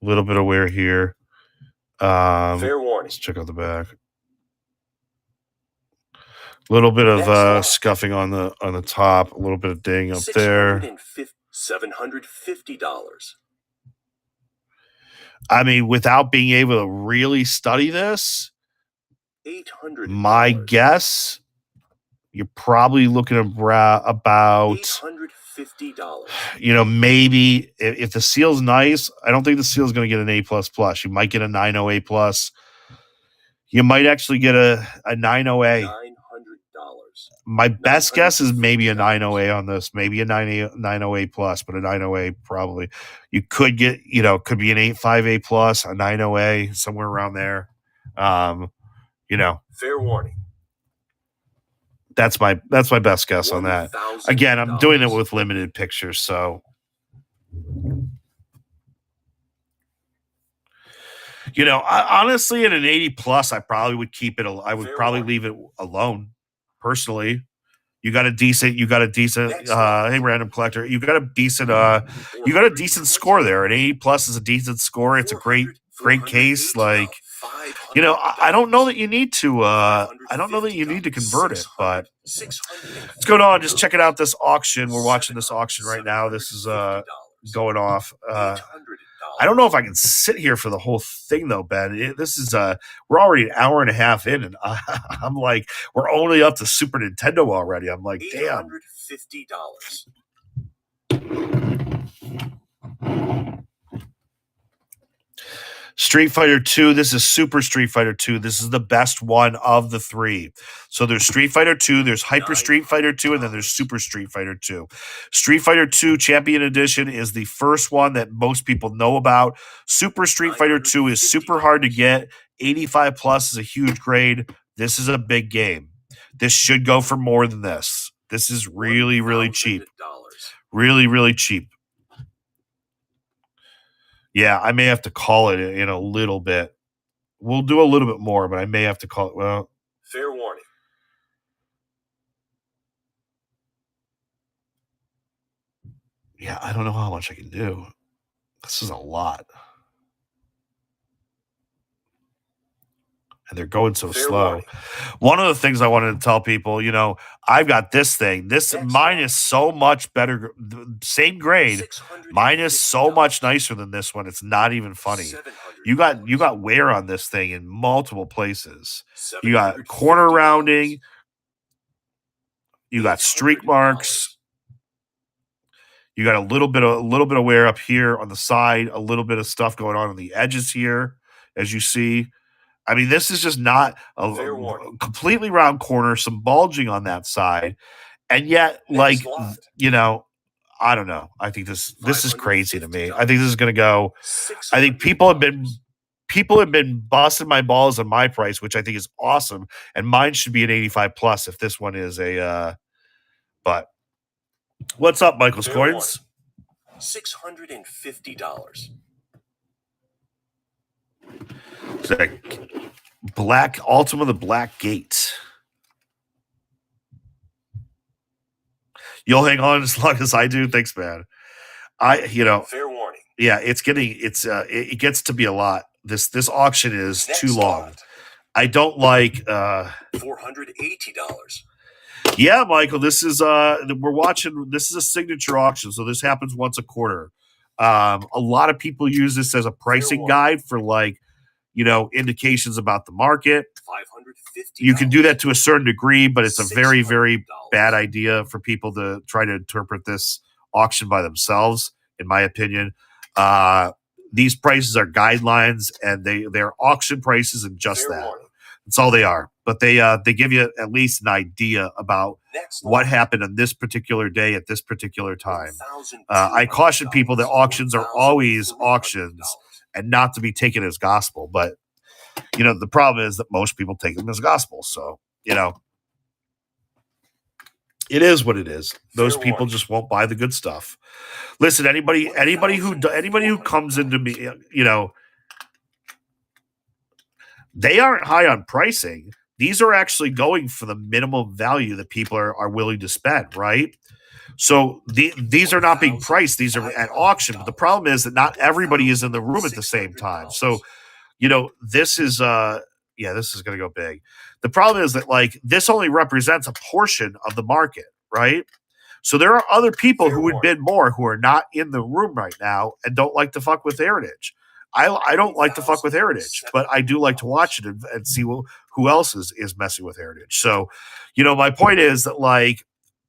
a little bit of wear here. Fair warning. Let's check out the back. A little bit of scuffing on the top, a little bit of ding up there. $750. I mean, without being able to really study this, $800. my guess, you're probably looking about $850. Maybe if the seal's nice, I don't think the seal's going to get an A++. You might get a 9.0 A+. You might actually get a 9.0 A. $900. My best guess is maybe a 9.0 A on this, maybe a 9.0 A+, but a 9.0 A probably. You could get, could be an 8.5 A+, a 9.0 A, somewhere around there. Fair warning. That's my best guess on that. $1,000. Again, I'm doing it with limited pictures, so honestly, at an 80 plus, I probably would keep it. I would probably leave it alone. Personally, you got a decent. Hey, random collector, you got a decent score there. An 80 plus is a decent score. It's a great case. Like, I don't know that you need to. I don't know that you need to convert it, but what's going on? Just checking out this auction. We're watching this auction right now. This is going off. I don't know if I can sit here for the whole thing though, Ben. This is we're already an hour and a half in, and I'm like, we're only up to Super Nintendo already. I'm like, damn. $850. Street Fighter 2, this is Super Street Fighter 2. This is the best one of the three. So there's Street Fighter 2, there's Hyper Street Fighter 2, and then there's Super Street Fighter 2. Street Fighter 2 Champion Edition is the first one that most people know about. Super Street Fighter 2 is super hard to get. 85 plus is a huge grade. This is a big game. This should go for more than this. This is really, really cheap. Really, really cheap. Yeah, I may have to call it in a little bit. We'll do a little bit more, but I may have to call it. Well, fair warning. Yeah, I don't know how much I can do. This is a lot. And they're going so fair slow. Warning. One of the things I wanted to tell people, I've got this thing. Mine is so much better. Same grade. Mine is so much nicer than this one. It's not even funny. You got wear on this thing in multiple places. You got corner rounding. You got streak marks. You got a little bit of wear up here on the side. A little bit of stuff going on the edges here, as you see. I mean, this is just not a completely round corner, some bulging on that side. And yet, I don't know. I think this is crazy to me. I think this is going to go. I think people have been busting my balls on my price, which I think is awesome. And mine should be an 85 plus if this one is a, but what's up, Michael's Coins? $650. Black Ultima the Black Gate. You'll hang on as long as I do. Thanks, man. Fair warning. Yeah, it gets to be a lot. This auction is too long. I don't like $480. Yeah, Michael, this is this is a signature auction, so this happens once a quarter. A lot of people use this as a pricing guide for indications about the market. You can do that to a certain degree, but it's a very, very bad idea for people to try to interpret this auction by themselves, in my opinion. These prices are guidelines, and they're auction prices, and just that. That's all they are. But they give you at least an idea about what happened on this particular day at this particular time. I caution people that auctions are always auctions and not to be taken as gospel. But, the problem is that most people take them as gospel. So, it is what it is. Those people just won't buy the good stuff. Listen, anybody who comes into me, they aren't high on pricing. These are actually going for the minimum value that people are willing to spend, right? So these are not being priced. These are at auction. But the problem is that not everybody is in the room at the same time. So, this is this is going to go big. The problem is that this only represents a portion of the market, right? So there are other people who would bid more who are not in the room right now and don't like to fuck with Heritage. I don't like to fuck with Heritage, but I do like to watch it and see who else is messing with Heritage. So, my point is that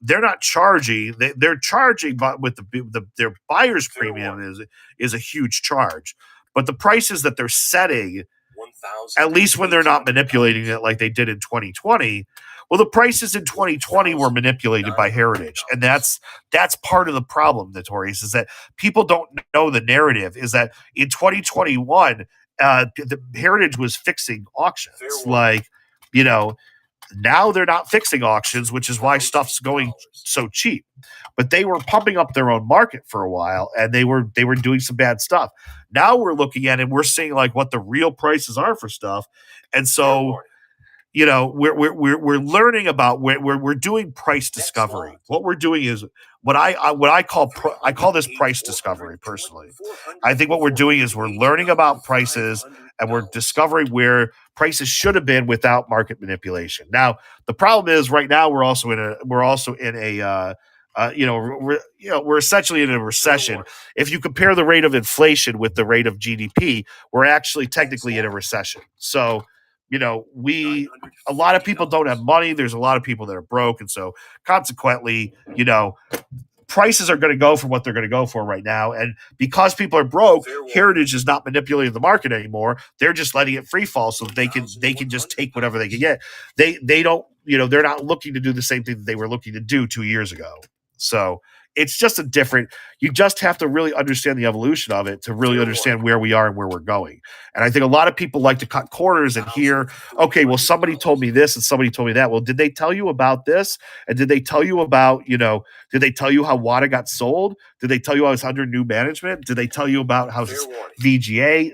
they're not charging. They're charging, but with their buyer's premium is a huge charge. But the prices that they're setting, at least when they're not manipulating it like they did in 2020. Well, the prices in 2020 were manipulated by Heritage, and that's part of the problem, Notorious, is that people don't know the narrative. Is that in 2021, the Heritage was fixing auctions, now they're not fixing auctions, which is why stuff's going so cheap. But they were pumping up their own market for a while, and they were doing some bad stuff. Now we're looking at it, and we're seeing what the real prices are for stuff, and so. We're learning about we're doing price discovery. What we're doing is what I call this price discovery personally. I think what we're doing is we're learning about prices and we're discovering where prices should have been without market manipulation. Now, the problem is right now we're essentially in a recession. If you compare the rate of inflation with the rate of GDP, we're actually technically in a recession. So, a lot of people don't have money. There's a lot of people that are broke. And so consequently, prices are going to go for what they're going to go for right now. And because people are broke, Heritage is not manipulating the market anymore. They're just letting it free fall so they can just take whatever they can get. They don't, they're not looking to do the same thing that they were looking to do 2 years ago. So it's just you just have to really understand the evolution of it to really understand where we are and where we're going. And I think a lot of people like to cut corners and hear, okay, well, somebody told me this and somebody told me that. Well, did they tell you about this? And did they tell you about, did they tell you how WADA got sold? Did they tell you how it's under new management? Did they tell you about how VGA,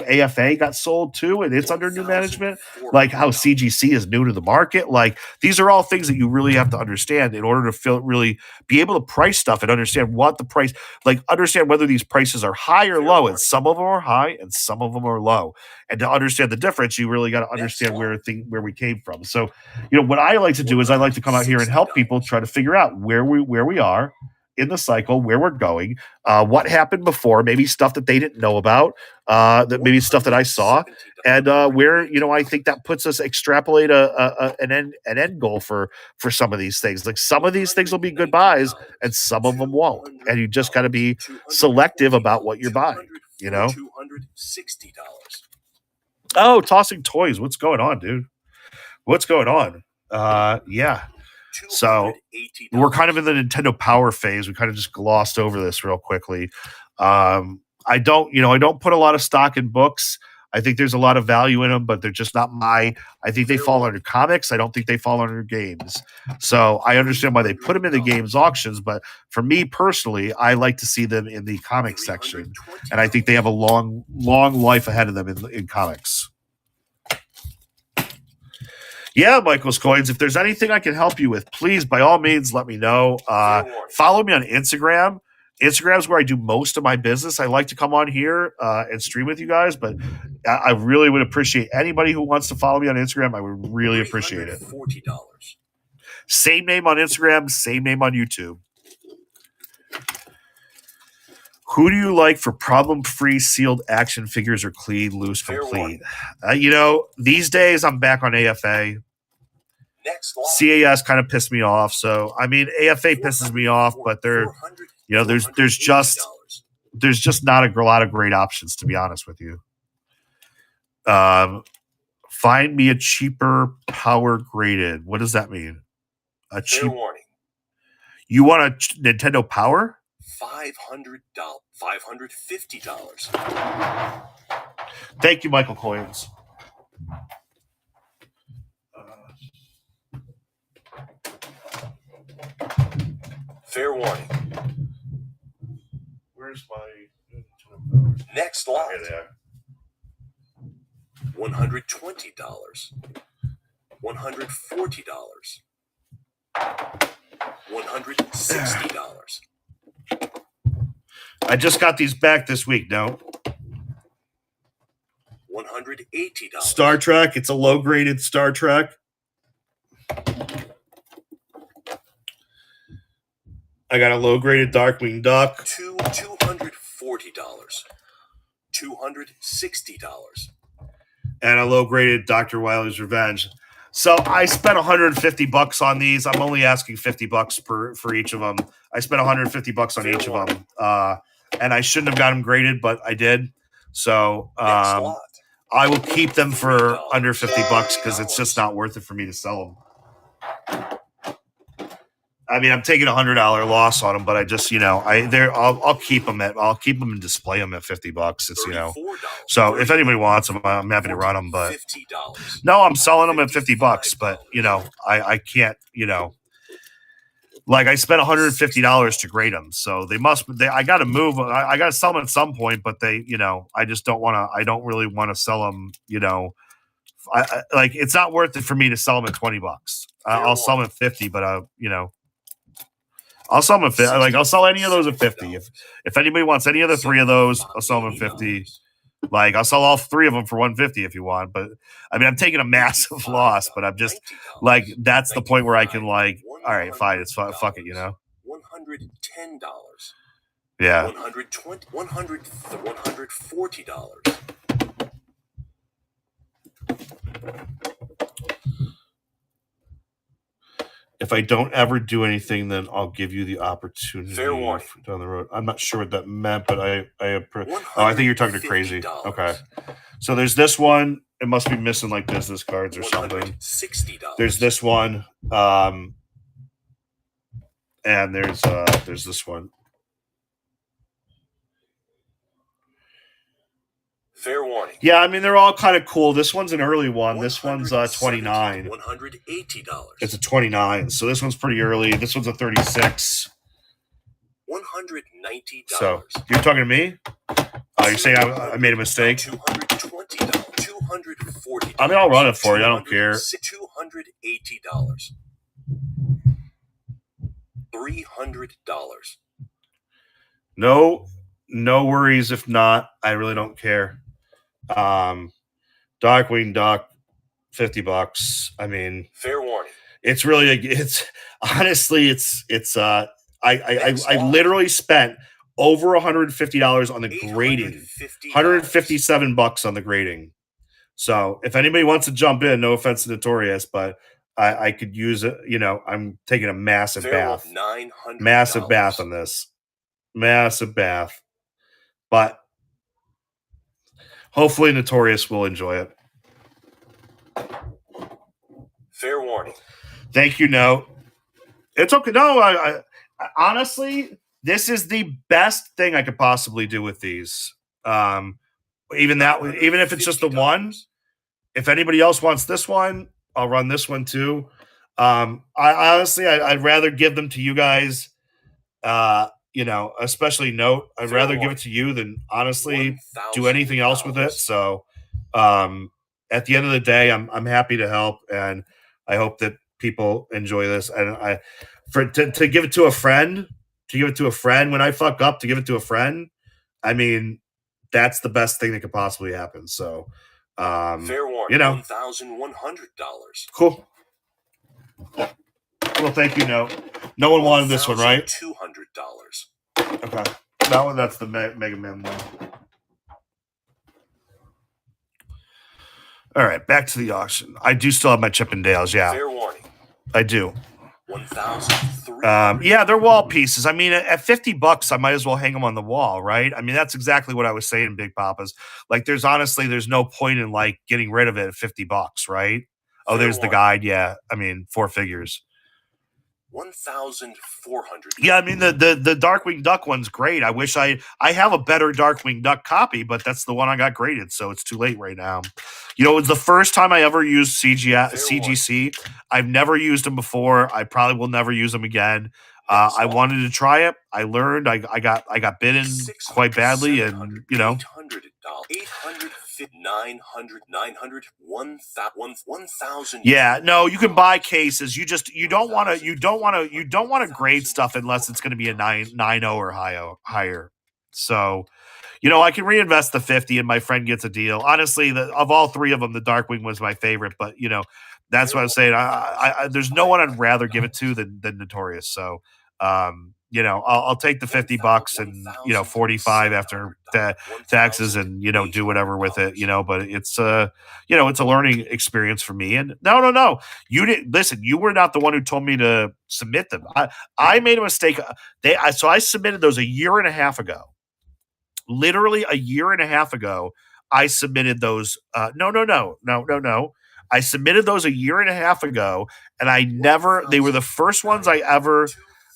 AFA got sold too and it's under new management? Like how CGC is new to the market? Like these are all things that you really have to understand in order to really be able to price stuff and understand what the price, like understand whether these prices are high or low. And some of them are high and some of them are low. And to understand the difference, you really got to understand where we came from. So, what I like to do is I like to come out here and help people try to figure out where we are in the cycle, where we're going, what happened before, maybe stuff that they didn't know about, that maybe stuff that I saw, and where I think that puts us extrapolate an end goal for some of these things. Like some of these things will be good buys, and some of them won't, and you just got to be selective about what you're buying. $260. Oh, tossing toys. What's going on, dude? What's going on? Yeah. So we're kind of in the Nintendo Power phase. We kind of just glossed over this real quickly. I don't put a lot of stock in books. I think there's a lot of value in them, but they're just not I think they fall under comics. I don't think they fall under games. So I understand why they put them in the games auctions, but for me personally, I like to see them in the comics section. And I think they have a long, long life ahead of them in comics. Yeah, Michael's Coins. If there's anything I can help you with, please, by all means, let me know. Follow me on Instagram. Instagram is where I do most of my business. I like to come on here and stream with you guys, but I really would appreciate anybody who wants to follow me on Instagram. I would really appreciate it. $40. Same name on Instagram, same name on YouTube. Who do you like for problem-free sealed action figures or clean, loose, complete? These days I'm back on AFA. CAS kind of pissed me off. So, AFA pisses me off, but there's just not a lot of great options, to be honest with you. Find me a cheaper power graded. What does that mean? A cheap warning. You want a Nintendo Power? $550. Thank you, Michael Coins. Fair warning. Where's my next lot? $120. $140. $160. I just got these back this week. No. $180. Star Trek. It's a low-graded Star Trek. I got a low-graded Darkwing Duck. $240. $260. And a low-graded Dr. Wily's Revenge. So I spent $150 on these. I'm only asking $50 for each of them. I spent $150 on each of them. And I shouldn't have got them graded, but I did. So I will keep them for under $50 because it's just not worth it for me to sell them. I'm taking a $100 loss on them, but I just, I'll keep them and display them at $50. It's, so if anybody wants them, I'm happy to run them, but no, I'm selling them at $50, but I can't, like I spent $150 to grade them. So I got to move. I got to sell them at some point, but I just don't really want to sell them, it's not worth it for me to sell them at $20. I'll sell them at 50, but I'll sell them at 50. I'll sell any of those at 50. If anybody wants any of the three of those, I'll sell them at 50. I'll sell all three of them for $150 if you want. But I'm taking a massive loss, but I'm just that's the point where I can all right, fine, it's fuck it, $110. Yeah. $140. If If I don't ever do anything, then I'll give you the opportunity Fair warning. down the road. I'm not sure what that meant, but I think you're talking to Crazy. $150. Okay. So there's this one. It must be missing like business cards or something. $160. There's this one. And there's this one. Fair warning. Yeah, I mean they're all kind of cool. This one's an early one. This one's 29. $180. It's a 29. So this one's pretty early. This one's a 36. $190. So you're talking to me? Oh, you're saying I made a mistake? $220. $240. I mean, I'll run it for you. I don't care. $280. $300. No worries if not. I really don't care. Darkwing Duck, $50. I mean, fair warning. It's really I literally spent over $150 on the grading. $157 on the grading. So if anybody wants to jump in, no offense to Notorious, but I could use it. You know, I'm taking a massive bath. Massive bath on this. Massive bath. But hopefully Notorious will enjoy it. Fair warning. Thank you, Note. It's okay. No, I honestly, this is the best thing I could possibly do with these. Even if it's just the one. If anybody else wants this one, I'll run this one too. I honestly, I'd rather give them to you guys. You know, especially Note. I'd rather give it to you than honestly do anything else with it. So, at the end of the day, I'm happy to help, and I hope that people enjoy this. And to give it to a friend, when I fuck up, to give it to a friend, I mean, that's the best thing that could possibly happen. So, fair warning. You know, $1,100. Cool. Well, thank you. No one wanted this one, right? $200. Okay, that one. That's the Mega Man one. All right, back to the auction. I do still have my Chippendales. Yeah, fair warning. I do. 1,003. Yeah, they're wall pieces. I mean, at $50, I might as well hang them on the wall, right? I mean, that's exactly what I was saying, Big Papa's. Like, there's no point in like getting rid of it at $50, right? Oh, there's the guide. Yeah, I mean, 4 figures. 1,400. Yeah, I mean the Darkwing Duck one's great. I wish I have a better Darkwing Duck copy, but that's the one I got graded, so it's too late right now. You know, it was the first time I ever used CGC. I've never used them before. I probably will never use them again. I wanted to try it. I learned. I got bitten quite badly, and you know. $800, $900, $1,000. Yeah, no, you can buy cases. You don't want to grade stuff unless it's going to be a 9.0 or higher. So, you know, I can reinvest the 50 and my friend gets a deal. Honestly, of all 3 of them, the Darkwing was my favorite, but you know, that's what I'm saying. I there's no one I'd rather give it to than Notorious. So, you know, I'll take the $50 and, you know, 45 after taxes and, you know, do whatever with it, you know, but it's you know, it's a learning experience for me. And no, you didn't listen. You were not the one who told me to submit them. I made a mistake. So I submitted those a year and a half ago, literally a year and a half ago. I submitted those. No. I submitted those a year and a half ago, and they were the first ones I ever.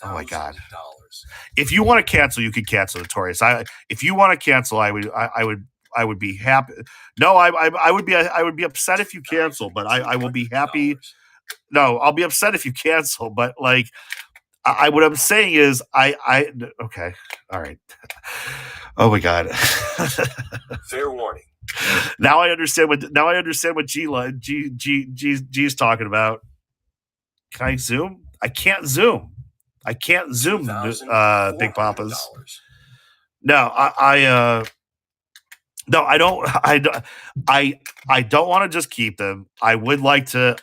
Oh my God! If you want to cancel, you can cancel, Notorious. If you want to cancel, I would be happy. No, I would be upset if you cancel, but I will be happy. No, I'll be upset if you cancel, but like, what I'm saying is, okay, all right. Oh my God! Fair warning. Now I understand what G's talking about. Can I zoom? I can't zoom. Big Papa's. No, no, I don't. I don't want to just keep them. I would like to.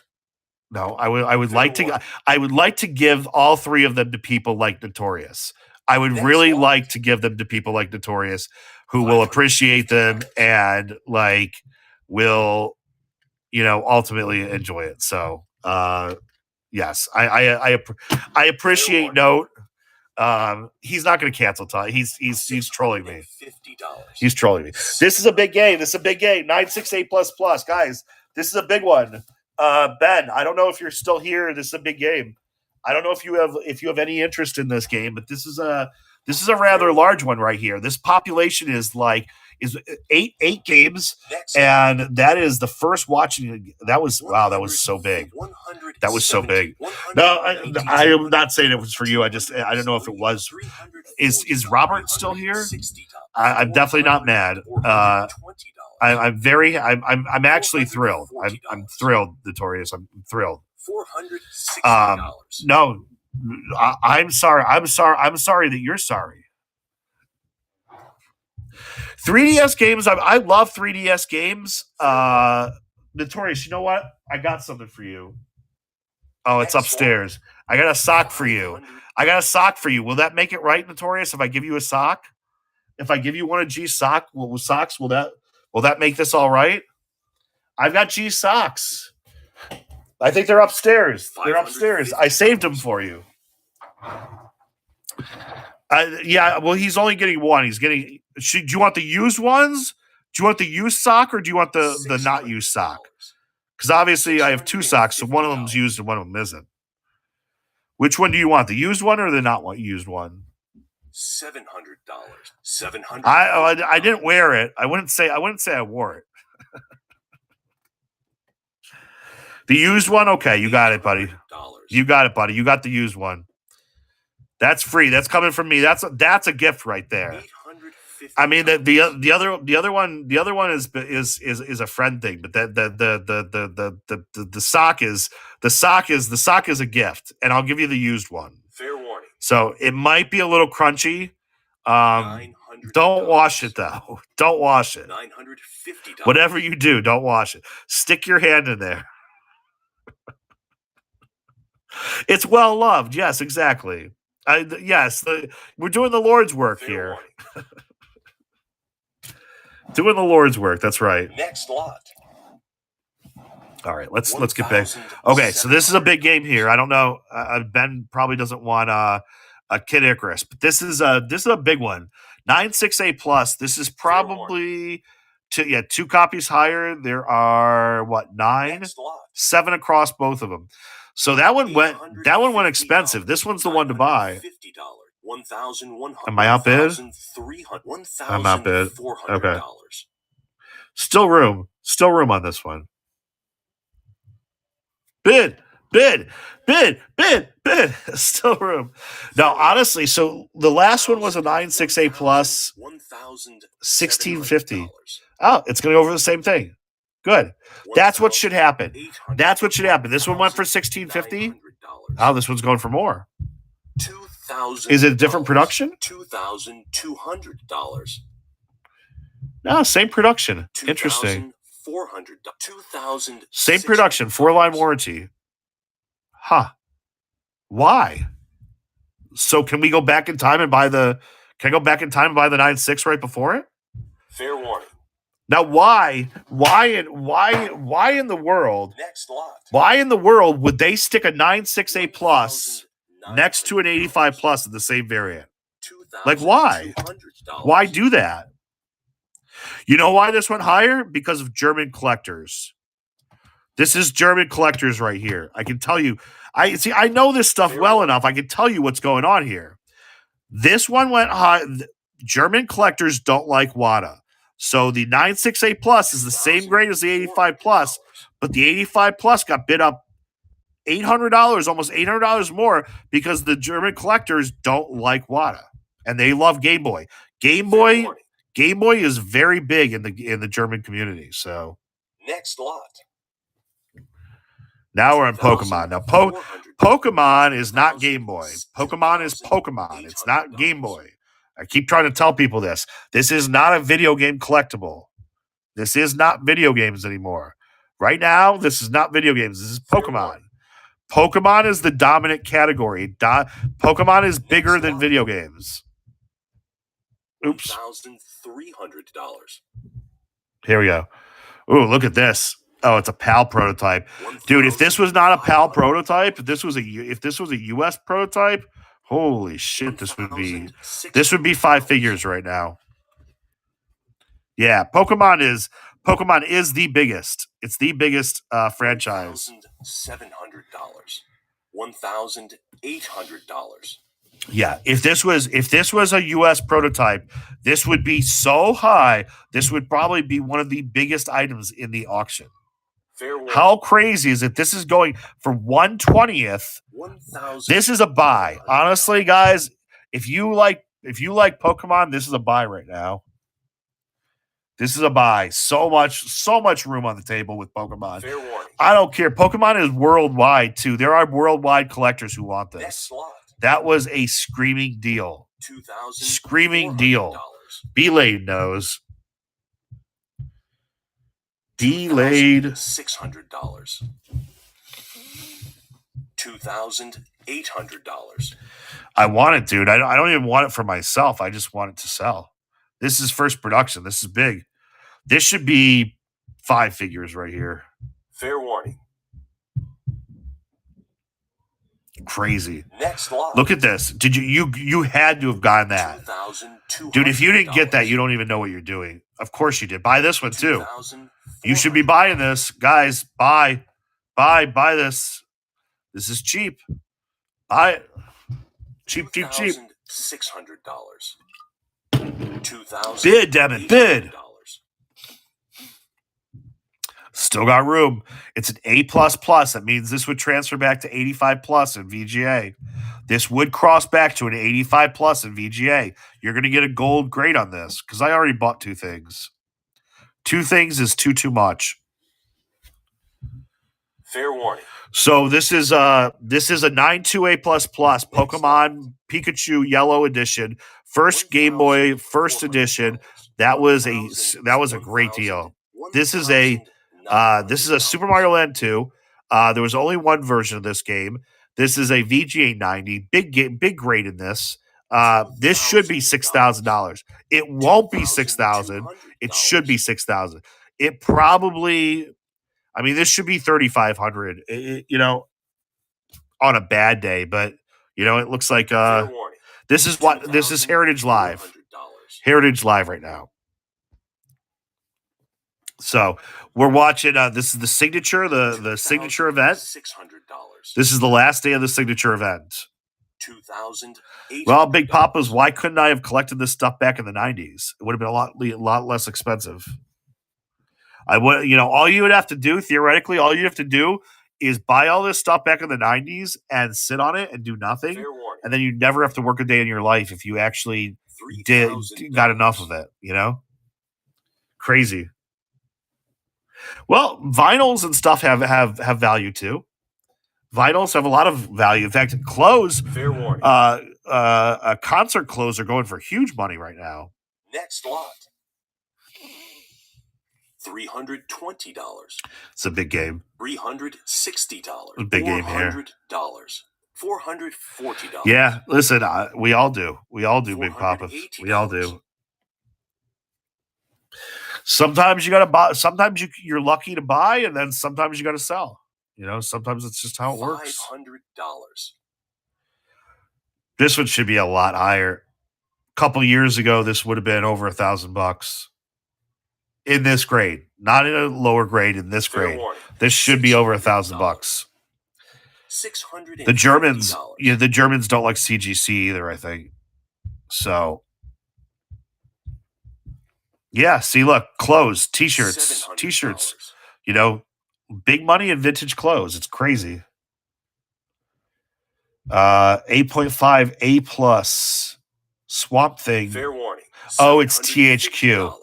No, I would like to give all 3 of them to people like Notorious. I would really like to give them to people like Notorious who will appreciate them and like will, you know, ultimately enjoy it. So, Yes, I appreciate Note. He's not going to cancel. He's trolling me. $50. He's trolling me. This is a big game. 968 plus guys. This is a big one. Ben, I don't know if you're still here. This is a big game. I don't know if you have any interest in this game, but this is a rather large one right here. This population is eight games, and that is the first watching. That was so big. That was so big. No, I am not saying it was for you. I don't know if it was. Is Robert still here? I'm definitely not mad. I'm actually thrilled. I'm thrilled, Notorious. I'm thrilled. $460. No, I'm sorry. I'm sorry that you're sorry. 3DS games. I love 3DS games. Notorious, you know what? I got something for you. Oh, it's upstairs. I got a sock for you. Will that make it right, Notorious? If I give you a sock, if I give you one of G's socks, will that make this all right? I've got G's socks. I think they're upstairs. I saved them for you. Yeah, well, he's only getting one. He's getting. Do you want the used ones? Do you want the used sock or do you want the not used sock? Because obviously I have two socks, so one of them's used and one of them isn't. Which one do you want? The used one or the not used one? $700. $700. I didn't wear it. I wouldn't say I wore it. The used one? Okay, you got it, buddy. You got the used one. That's free. That's coming from me. That's a gift right there. I mean the other one is a friend thing, but the sock is a gift, and I'll give you the used one. Fair warning. So it might be a little crunchy. Don't wash it though. Don't wash it. $950. Whatever you do, don't wash it. Stick your hand in there. It's well loved. Yes, exactly. We're doing the Lord's work here. Doing the Lord's work. That's right. Next lot. All right, let's get back. Okay, so this is a big game here. I don't know. Ben probably doesn't want a Kid Icarus, but this is a big one. 968 plus. This is probably two copies higher. There are 9, 7 across both of them. So that one went expensive. This one's the one to buy. Am I outbid? I'm outbid. Okay. Still room on this one. Bid. Still room. Now, honestly, so the last one was a 968 plus, 1650. Oh, it's going to go over the same thing. Good. That's what should happen. This one went for 1650. Oh, this one's going for more. Is it a different production? $2,200. No, same production. Interesting. $2,400. Same production, 4-line warranty. Huh. Why? So can we go back in time and buy the 9.6 right before it? Fair warning. Now, why in the world? Next lot. Why in the world would they stick a 968 plus next to an 85 plus in the same variant? Like, why? Why do that? You know why this went higher? Because of German collectors. This is German collectors right here. I can tell you. I know this stuff well enough. I can tell you what's going on here. This one went high. German collectors don't like WATA. So the 968 plus is the same grade as the 85 plus, but the 85 plus got bid up $800, almost $800 more, because the German collectors don't like WATA and they love Game Boy. Game Boy is very big in the German community. So next lot. Now we're on Pokemon. Now Pokemon is not Game Boy. Pokemon is Pokemon. It's not Game Boy. I keep trying to tell people this. This is not a video game collectible. This is not video games anymore. Right now, this is not video games. This is Pokemon. Pokemon is the dominant category. Pokemon is bigger than video games. Oops. $1,300. Here we go. Ooh, look at this. Oh, it's a PAL prototype. Dude, if this was not a PAL prototype, if this was a US prototype, holy shit, this would be five figures right now. Yeah, Pokemon is the biggest. It's the biggest franchise. $700. $1,800. Yeah, if this was a US prototype, this would be so high. This would probably be one of the biggest items in the auction. Fair warning. How crazy is it? This is going for 1/20th. 1,000. This is a buy. Honestly, guys, if you like Pokemon, this is a buy right now. This is a buy. So much room on the table with Pokemon. Fair warning. I don't care. Pokemon is worldwide too. There are worldwide collectors who want Next this. slot. That was a screaming deal. $2,000. Screaming deal. Belayed knows. Delayed. $600. $2,800. I want it, dude. I don't even want it for myself. I just want it to sell. This is first production. This is big. This should be five figures right here. Fair warning. Crazy. Next lot. Look at this. Did you had to have gotten that. $2,200. Dude, if you didn't get that, you don't even know what you're doing. Of course you did. Buy this one too. You should be buying this. Guys, buy this. This is cheap. Buy it. Cheap. $600. $2,000. Bid, damn it, bid. Still got room. It's an A++. That means this would transfer back to 85+ in VGA. This would cross back to an 85+ in VGA. You're going to get a gold grade on this because I already bought two things. Two things is too much. Fair warning. So this is a 92A++ Pokemon Pikachu Yellow Edition, first Game Boy, first edition. That was a great deal. This is a Super Mario Land 2. There was only one version of this game. This is a VGA 90. Big grade in this. This should be $6,000. It won't be $6,000. It should be $6,000. It probably, I mean, this should be $3,500. On a bad day, but it looks like this is Heritage Live. Heritage Live right now. So we're watching. This is the signature, the signature event. $600. This is the last day of the signature event. $2,800. Well, Big Papa's, why couldn't I have collected this stuff back in the 90s? It would have been a lot less expensive. I would, all you would have to do, theoretically, all you have to do is buy all this stuff back in the 90s and sit on it and do nothing. Fair warning. And then you never have to work a day in your life if you actually $3,000. got enough of it, Crazy. Well, vinyls and stuff have value too. Vinyls have a lot of value. In fact, clothes, Fair warning. concert clothes are going for huge money right now. Next lot. $320. It's a big game. $360. Big game here. $400. $440. Yeah, listen, we all do. We all do, Big Papa. We all do. Sometimes you got to buy. Sometimes you're lucky to buy, and then sometimes you got to sell. Sometimes it's just how it works. $500. This one should be a lot higher. A couple years ago, this would have been over $1,000 in this grade, not in a lower grade. In this grade, this should be over $1,000. $600. The Germans, the Germans don't like CGC either. I think so. Yeah, see, look, clothes, t-shirts, big money in vintage clothes. It's crazy. 8.5 A+ Swamp Thing. Fair warning. Oh, it's THQ.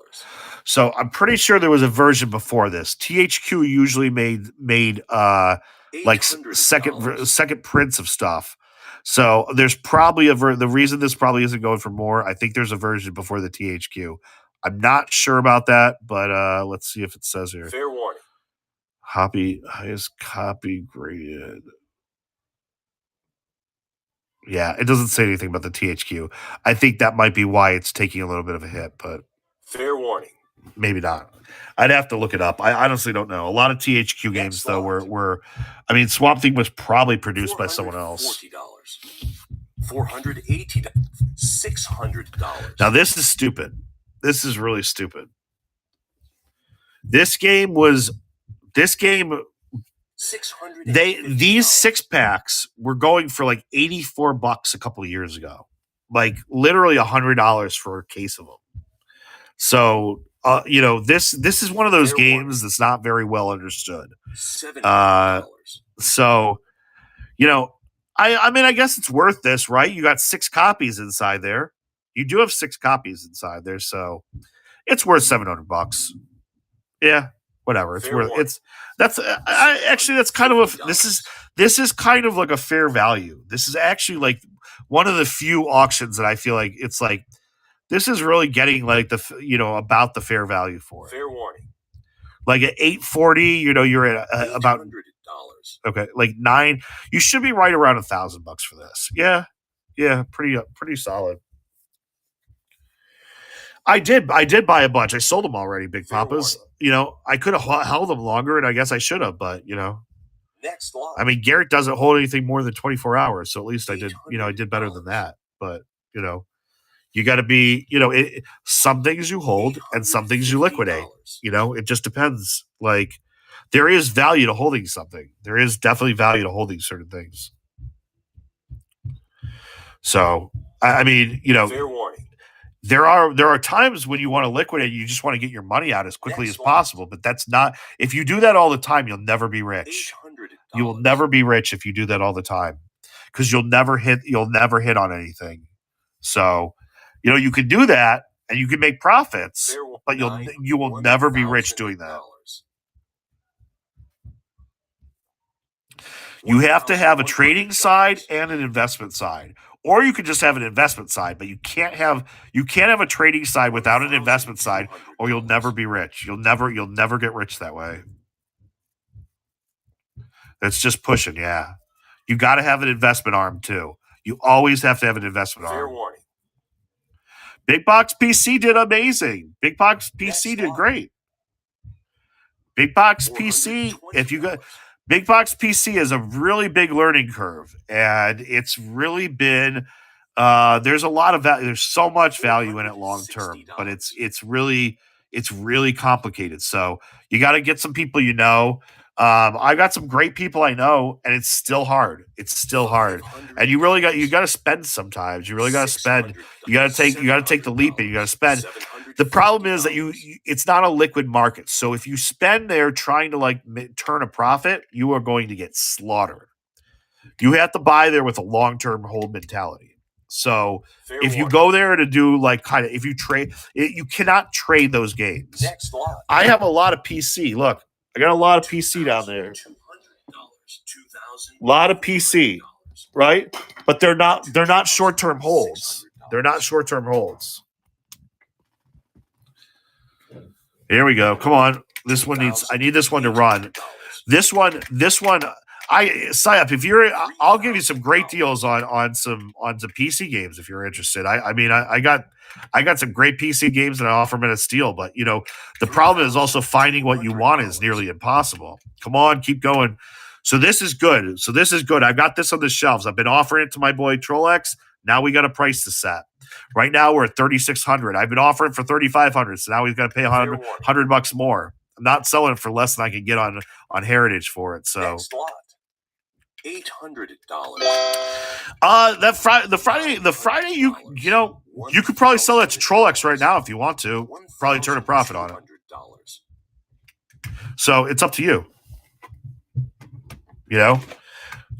So I'm pretty sure there was a version before this. THQ usually made like second prints of stuff. So there's probably the reason this probably isn't going for more. I think there's a version before the THQ. I'm not sure about that, but let's see if it says here. Fair warning. Highest copy graded. Yeah, it doesn't say anything about the THQ. I think that might be why it's taking a little bit of a hit, but fair warning. Maybe not. I'd have to look it up. I honestly don't know. A lot of THQ games though were I mean, Swamp Thing was probably produced by someone else. $480, $600. Now this is stupid. This is really stupid. This game these 6-packs were going for like $84 a couple of years ago. Like literally $100 for a case of them. So this is one of those games that's not very well understood. $700. So, I mean, I guess it's worth this, right? You got 6 copies inside there. You do have 6 copies inside there, so it's worth $700. Yeah, whatever. It's worth. That's kind of this is kind of like a fair value. This is actually like one of the few auctions that I feel like it's like this is really getting like about the fair value for it. Fair warning. Like at $840, you're at about $800. okay, like 9. You should be right around $1,000 for this. Yeah, pretty solid. I did buy a bunch. I sold them already, Big Papas. I could have held them longer, and I guess I should have, but Next lot. I mean, Garrett doesn't hold anything more than 24 hours, so at least I did. I did better than that. But you got to be. Some things you hold, and some things you liquidate. It just depends. Like there is value to holding something. There is definitely value to holding certain things. So I mean, Fair warning. there are times when you want to liquidate, you just want to get your money out as quickly as possible. But that's not, if you do that all the time, you'll never be rich. $800. You will never be rich if you do that all the time, because you'll never hit on anything. So, you can do that and you can make profits, but you will never be rich doing that. You have to have a trading side and an investment side. Or you could just have an investment side, but you can't have a trading side without an investment side, or you'll never be rich. You'll never get rich that way. That's just pushing, yeah. You got to have an investment arm too. You always have to have an investment Fair arm. warning. Big Box PC did amazing. Big Box PC did great. Big Box PC, Big Box PC is a really big learning curve, and it's really been there's a lot of value. There's so much value in it long term, but it's really complicated. So you got to get some people I got some great people I know, and it's still hard. And you got to spend sometimes. You really got to spend. You got to take the leap, and you got to spend. The problem is that it's not a liquid market. So if you spend there trying to turn a profit, you are going to get slaughtered. You have to buy there with a long-term hold mentality. So if you go there to do if you trade, you cannot trade those games. Next lot. I have a lot of PC. Look, I got a lot of PC down there. $200. A lot of PC, right? But they're not short-term holds. They're not short-term holds. Here we go. Come on. I need this one to run. This one, Psyop, I'll give you some great deals on some PC games if you're interested. I got some great PC games that I offer them at a steal, but the problem is also finding what you want is nearly impossible. Come on, keep going. So this is good. I've got this on the shelves. I've been offering it to my boy Trollex. Now we got a price to set. Right now we're at $3,600. I've been offering for $3,500, so now we've got to pay $100 more. I'm not selling it for less than I can get on Heritage for it. So next lot. $800. The Friday you could probably sell that to Trollex right now if you want to. Probably turn a profit on it. So it's up to you.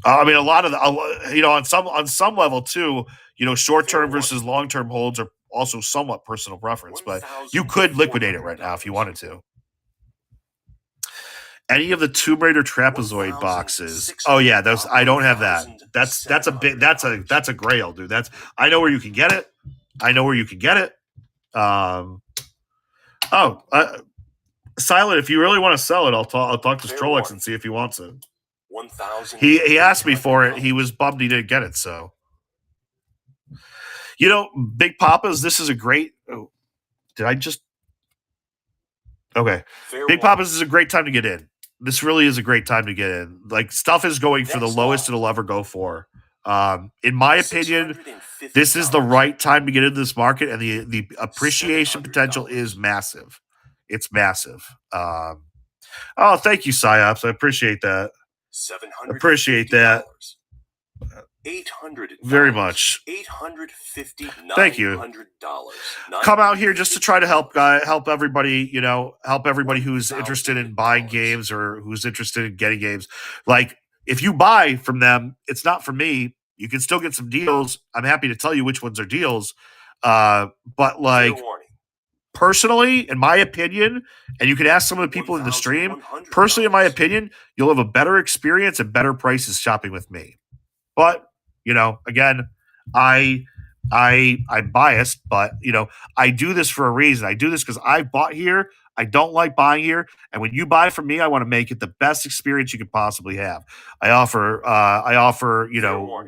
I mean, a lot of on some level too. Short-term versus long-term holds are also somewhat personal preference, but you could liquidate it right now if you wanted to. Any of the Tomb Raider trapezoid boxes? Oh yeah, those I don't have that. That's a grail, dude. I know where you can get it. Silent, if you really want to sell it, I'll talk to Trollex and see if he wants it. 1,000. He asked me for it. He was bummed he didn't get it. So, Big Papas, this is a great. Oh, did I just? Okay. Fair Big warning. Papa's is a great time to get in. This really is a great time to get in. Like, stuff is going for the Next lowest lot. it'll ever go for. In my opinion, $650. this is the right time to get into this market, and the appreciation potential is massive. It's massive. Oh, thank you, Psyops. I appreciate that. $750. Appreciate that. $800. Very much. $850. Thank you. $900. Come out here just to try to help everybody, help everybody who's interested in buying games or who's interested in getting games. Like, if you buy from them, it's not from me. You can still get some deals. I'm happy to tell you which ones are deals. But like, Fair warning. personally, in my opinion, and you can ask some of the people in the stream, $1,100. personally, in my opinion, you'll have a better experience and better prices shopping with me. But, again, I'm biased, but I do this for a reason. I do this because I've bought here. I don't like buying here, and when you buy from me, I want to make it the best experience you could possibly have. I offer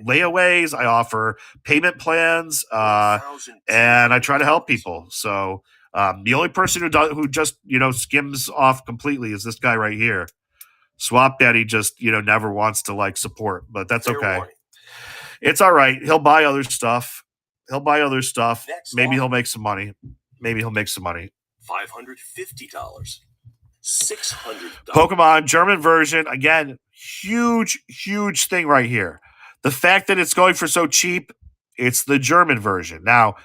layaways. I offer payment plans, and I try to help people. So the only person who just skims off completely is this guy right here. Swap Daddy just never wants to like support, but that's Fair okay. warning. It's all right. He'll buy other stuff. Next Maybe lot. he'll make some money. $550. $600. Pokemon German version, again, huge thing right here. The fact that it's going for so cheap, it's the German version. Now,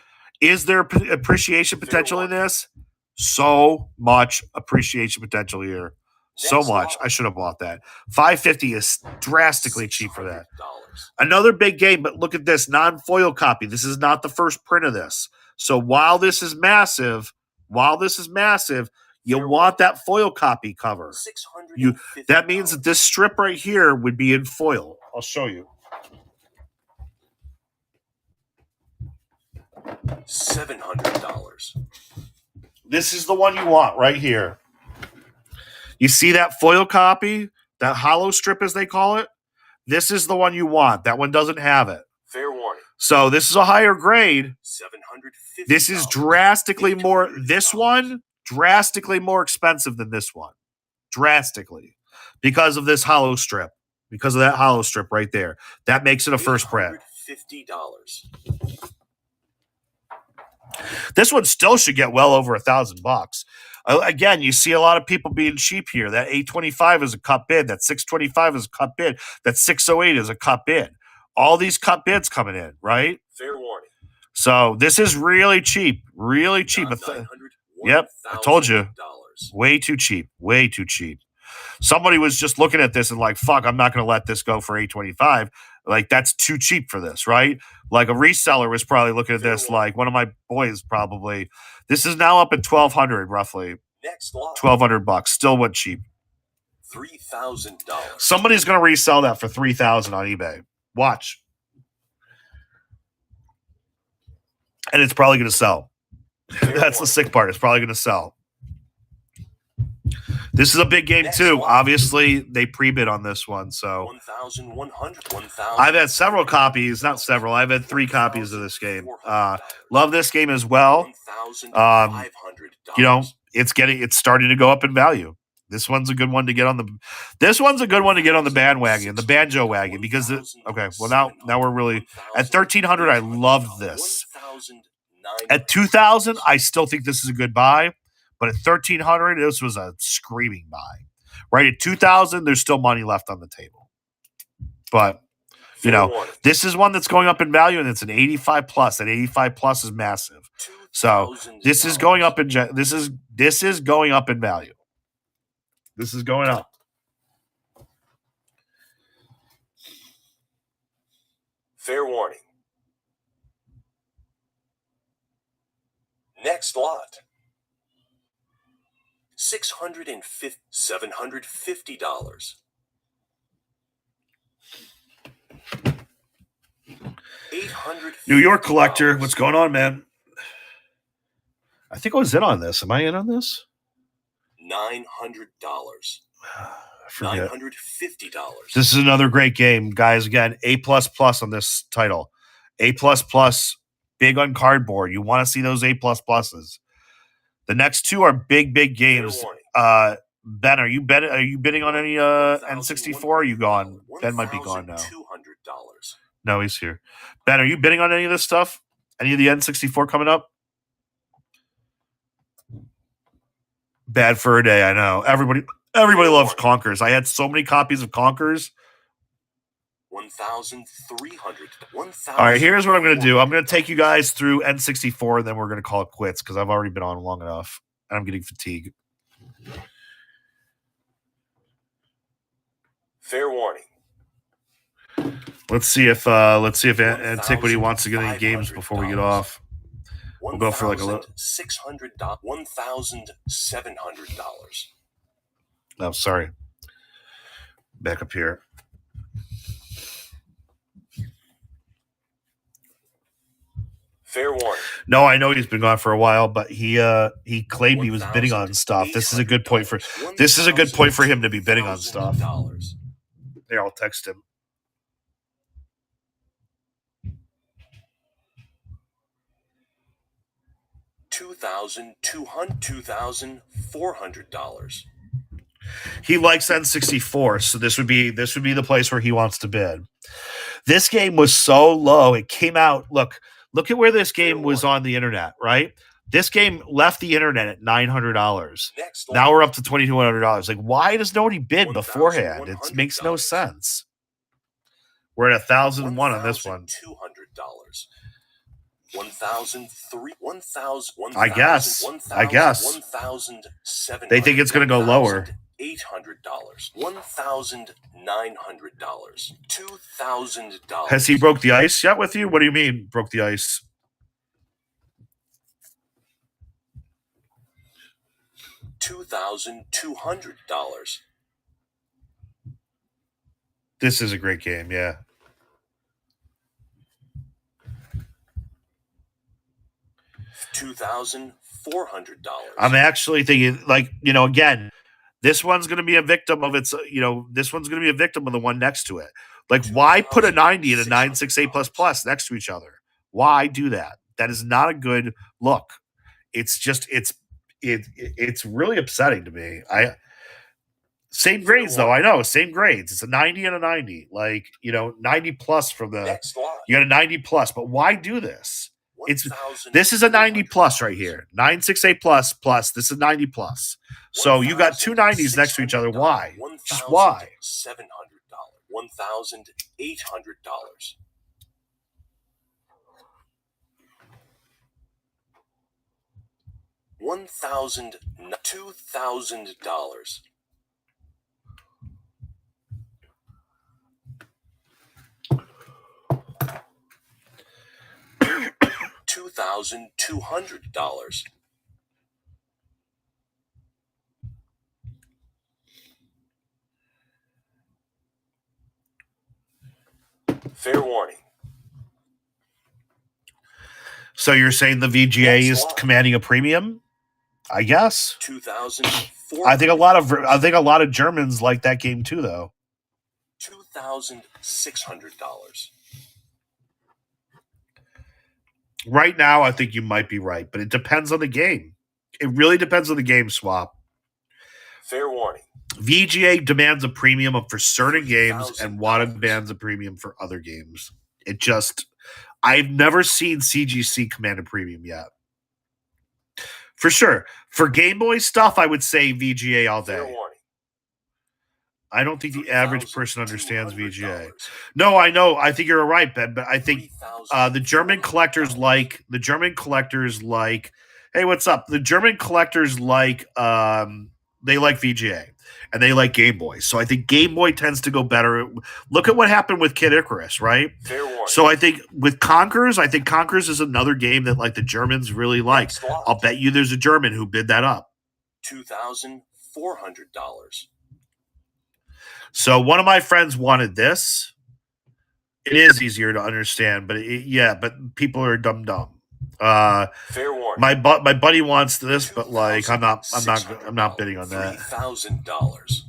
is there appreciation potential in this? So much appreciation potential here. So Next much. lot. I should have bought that. $550 is drastically cheap for that. $600. Another big game, but look at this non-foil copy. This is not the first print of this. So while this is massive, you want that foil copy cover. $650. That means that this strip right here would be in foil. I'll show you. $700. This is the one you want right here. You see that foil copy, that hollow strip as they call it? This is the one you want. That one doesn't have it. Fair warning. So this is a higher grade. $750. This is drastically more expensive than this one. Drastically. Because of this hollow strip. Because of that hollow strip right there. That makes it a first print. $850. This one still should get well over $1,000. Again, you see a lot of people being cheap here. That 825 is a cut bid. That 625 is a cut bid. That 608 is a cut bid. All these cut bids coming in, right? Fair warning. So this is really cheap. Really cheap. Not $900, Yep, I told you. $1,000. Way too cheap. Way too cheap. Somebody was just looking at this and like, fuck, I'm not going to let this go for 825. Like, that's too cheap for this, right? Like, a reseller was probably looking at this like one of my boys probably. This is now up at $1,200 roughly. Next lot. $1,200. Still went cheap. $3,000. Somebody's going to resell that for $3,000 on eBay. Watch. And it's probably going to sell. Fair That's the warning. sick part. It's probably going to sell. This is a big game Next too. one. Obviously, they pre-bid on this one. So 1,100. I've had several copies, not several. I've had 3 copies of this game. Love this game as well. $1,500. It's starting to go up in value. This one's a good one to get on the. This one's a good one to get on the bandwagon, the banjo wagon, because okay. Well, now we're really at 1,300. I love this. At 2,000, I still think this is a good buy, but at 1,300, this was a screaming buy. Right at 2,000, there's still money left on the table. But this is one that's going up in value, and it's an 85 plus. That 85 plus is massive. So this is going up in this is going up in value. This is going up. Fair warning. Next lot. $750. $850. New York collector, what's going on, man? I think I was in on this. Am I in on this? $900. I forget. $950. This is another great game, guys. Again, A++ on this title. A++, big on cardboard. You want to see those A++s. The next two are big Fair games. warning. Ben, are you bidding on any N64? Or are you gone? Ben might be gone now. $1,200. No, he's here. Ben, are you bidding on any of this stuff? Any of the N64 coming up? Bad for a day, I know. Everybody loves Conkers. I had so many copies of Conkers. 1,300. All right, here's what I'm going to do. I'm going to take you guys through N64, and then we're going to call it quits because I've already been on long enough, and I'm getting fatigued. Fair warning. Let's see if Antiquity wants to get any games before we get off. We'll go for like a little. $1,700. Oh, sorry. Back up here. Fair warning. No, I know he's been gone for a while, but he claimed he was bidding on stuff. This is a good point for him to be bidding on stuff. Here, I'll text him. $2,400. He likes N64, so this would be the place where he wants to bid. This game was so low. It came out. Look at where this game was on the internet, right? This game left the internet at $900. Now we're up to $2,200. Like, why does nobody bid beforehand? It makes no sense. We're at 1,001 on this one. $200. 1,003. 1,000. I guess. 1,700. They think it's going to go lower. $800. $1,900. $2,000. Has he broke the ice yet with you? What do you mean broke the ice? $2,200. This is a great game, yeah. $2,400. I'm actually thinking, like, again, this one's going to be a victim of its, this one's going to be a victim of the one next to it. Like, why put a 90 and a 968++ next to each other? Why do that? That is not a good look. It's just, it's really upsetting to me. Same grades though. I know, same grades. It's a 90 and a 90. Like, 90+ from the. You got a 90+, but why do this? This is a 90+ right here. 968++. This is 90+. So you got two 90s next to each other. Why? Just why? $700. $1,800. $2,000. $2,200. Fair warning. So you're saying the VGA is commanding a premium? I guess. $2,400. I think a lot of Germans like that game too, though. $2,600. Right now, I think you might be right, but it depends on the game. It really depends on the game, Swap. Fair warning. VGA demands a premium for certain games, and WATA demands a premium for other games. I've never seen CGC command a premium yet. For sure. For Game Boy stuff, I would say VGA all day. Fair warning. I don't think the average person understands VGA. No, I know. I think you're right, Ben, but I think the German collectors like hey, what's up? The German collectors they like VGA and they like Game Boy. So I think Game Boy tends to go better. Look at what happened with Kid Icarus, right? Fair warning. So I think with Conkers, Conkers is another game that like the Germans really like. I'll bet you there's a German who bid that up. $2,400. So one of my friends wanted this. It is easier to understand, but but people are dumb. Fair warning. My buddy wants this, but like I'm not bidding on that. $3,000.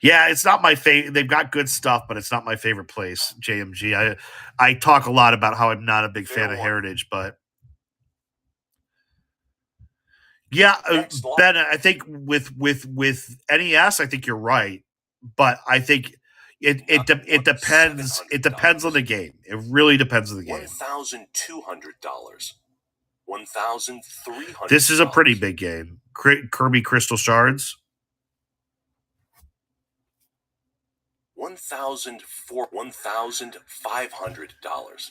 Yeah, it's not my favorite. They've got good stuff, but it's not my favorite place. JMG. I talk a lot about how I'm not a big fan of Heritage, but Yeah, Next lot. Ben, I think with NES, I think you're right, but I think it depends. It depends on the game. It really depends on the game. $1,200. $1,300. This is a pretty big game. Kirby Crystal Shards. $1,500.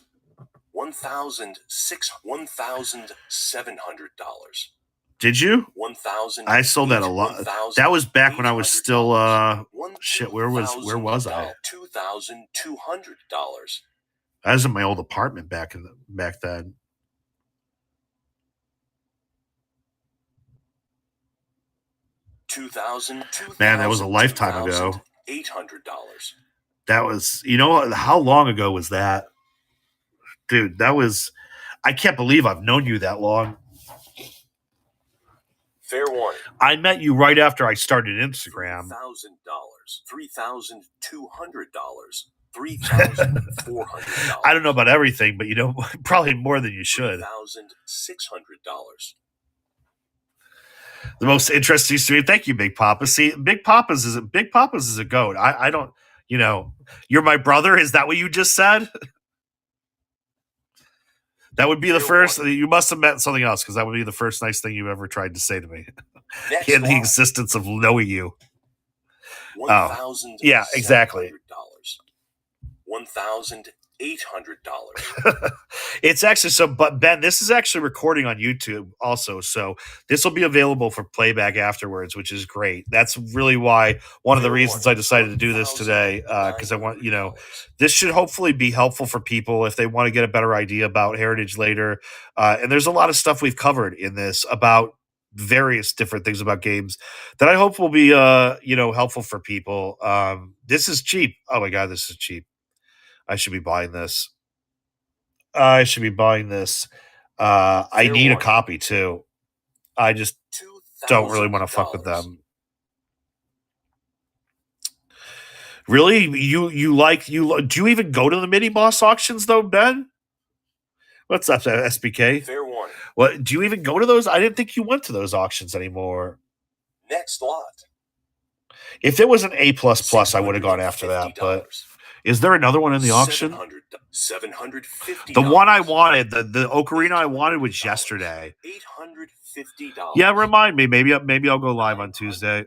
$1,700. Did you? 1,000. I sold that a lot. That was back when I was still shit. Where was I? $2,200. I was in my old apartment back then. $2,000. Man, that was a lifetime ago. $800. That was, you know, how long ago was that? Dude, that was, I can't believe I've known you that long. Fair warning. I met you right after I started Instagram. $1,000. $3,200. $3,400. I don't know about everything, but you know, probably more than you should. $3,600. The most interesting stream. Thank you, Big Papa. See, Big Papa's is a goat. I don't, you know, you're my brother. Is that what you just said? That would be the first. You must have meant something else, because that would be the first nice thing you ever tried to say to me in the existence of knowing you. $1,700. Yeah, exactly. $1,800. It's actually so, but Ben, this is actually recording on YouTube also, so this will be available for playback afterwards, which is great. That's really why one of the reasons I decided to do this today, because I want, you know, this should hopefully be helpful for people if they want to get a better idea about Heritage later. And there's a lot of stuff we've covered in this about various different things about games that I hope will be, you know, helpful for people. This is cheap. Oh my God, this is cheap. I should be buying this. I need a copy too. I just don't really want to fuck with them. Really? Do you even go to the mini boss auctions though, Ben? What's up, SBK? Fair warning. What, do you even go to those? I didn't think you went to those auctions anymore. Next lot. If it was an A++, I would have gone after that, but is there another one in the auction? $750. The one I wanted, the ocarina I wanted was yesterday. $850. Yeah, remind me. Maybe I'll go live on Tuesday.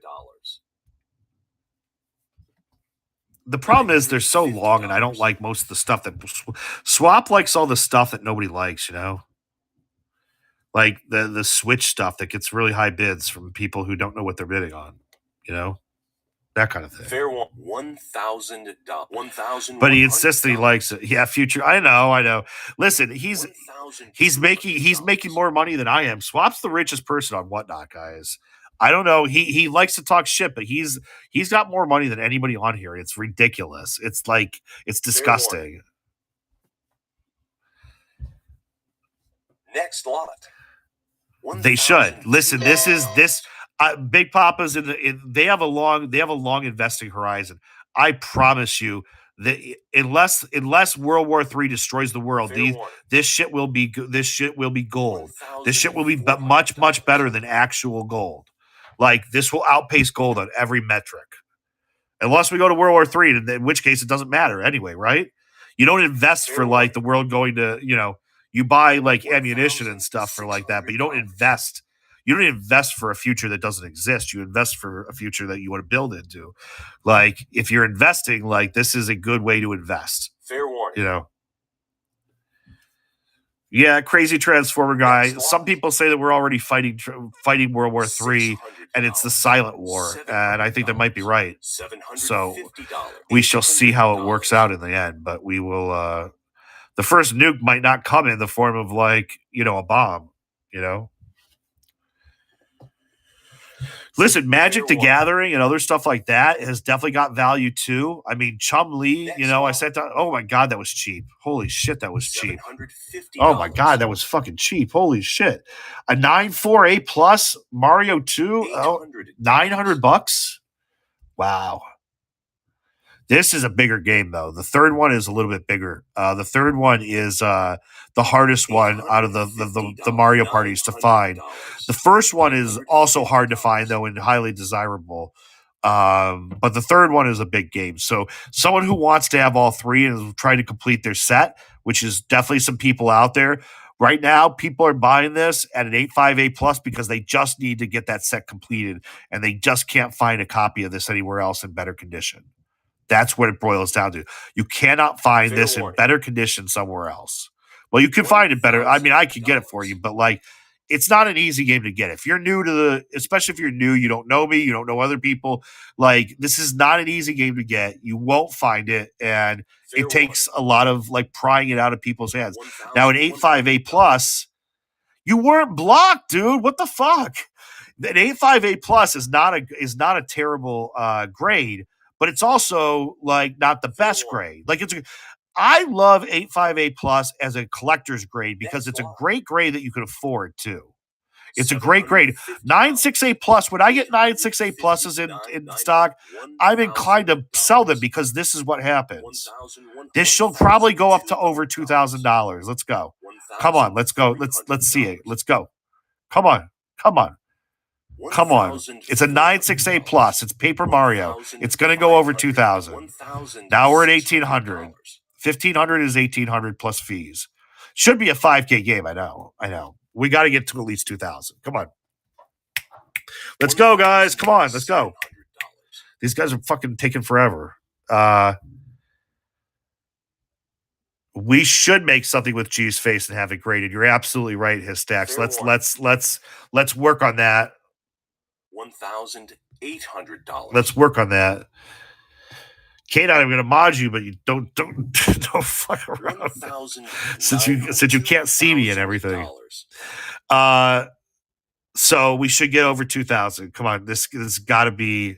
The problem is they're so long, and I don't like most of the stuff that Swap likes. All the stuff that nobody likes, you know, like the Switch stuff that gets really high bids from people who don't know what they're bidding on, you know. That kind of thing. Fair $1,000. $1,000. But he insists that he likes it. Yeah, future. I know. Listen, he's making more money than I am. Swap's the richest person on Whatnot, guys. I don't know. He likes to talk shit, but he's got more money than anybody on here. It's ridiculous. It's disgusting. Next lot. They should listen. This. Big Papa's they have a long investing horizon. I promise you that unless World War III destroys the world, this shit will be gold. This shit will be much better than actual gold. Like, this will outpace gold on every metric. Unless we go to World War III, in which case it doesn't matter anyway, right? You don't invest for like the world going to, you know, you buy like ammunition and stuff for like that, but you don't invest. You don't invest for a future that doesn't exist. You invest for a future that you want to build into. Like, if you're investing, like, this is a good way to invest. Fair warning. You know? Yeah, crazy Transformer guy. Some people say that we're already fighting World War III, and it's the silent war. And I think that might be right. So we shall see how it works out in the end. But we will, the first nuke might not come in the form of, like, you know, a bomb, you know? Listen, Magic the Gathering and other stuff like that has definitely got value too. I mean, Chum-Li, you know, I said that. Oh my God, that was cheap. Holy shit, that was cheap. Oh my God, that was fucking cheap. Holy shit. A 948+ Mario 2, $900. Wow. This is a bigger game, though. The third one is a little bit bigger. The third one is the hardest one out of the Mario parties to find. The first one is also hard to find, though, and highly desirable. But the third one is a big game. So someone who wants to have all three and is trying to complete their set, which is definitely some people out there. Right now, people are buying this at an 8.5A plus because they just need to get that set completed, and they just can't find a copy of this anywhere else in better condition. That's what it boils down to. You cannot find Fair this in warning. better condition somewhere else. Well, you can find it better. I mean, I could get it for you, but like, it's not an easy game to get. If you're new to especially if you're new, you don't know me, you don't know other people. Like, this is not an easy game to get. You won't find it, and Fair it takes a lot of like prying it out of people's hands. Now, an 8.5A plus, you weren't blocked, dude. What the fuck? An 8.5A plus is not a terrible grade, but it's also like not the best grade. Like I love 8.5A plus as a collector's grade because it's a great grade that you can afford too. It's a great grade. 9.6A plus. When I get 9.6A pluses in stock, I'm inclined to sell them because this is what happens. This should probably go up to over $2,000. Let's go. Come on, let's go. Let's see it. Let's go. Come on. Come on. It's a 9.6A plus. It's Paper Mario. It's going to go over 2,000. Now we're at 1,800. 1,500 is 1,800 plus fees. Should be a 5K game. I know. We got to get to at least 2,000. Come on. Let's go, guys. Come on. Let's go. These guys are fucking taking forever. We should make something with G's face and have it graded. You're absolutely right, his stacks. Let's work on that. $1,800. Let's work on that. Kate, I'm going to mod you, but you don't fuck around. Since you can't see me and everything. So we should get over 2,000. Come on, this got to be.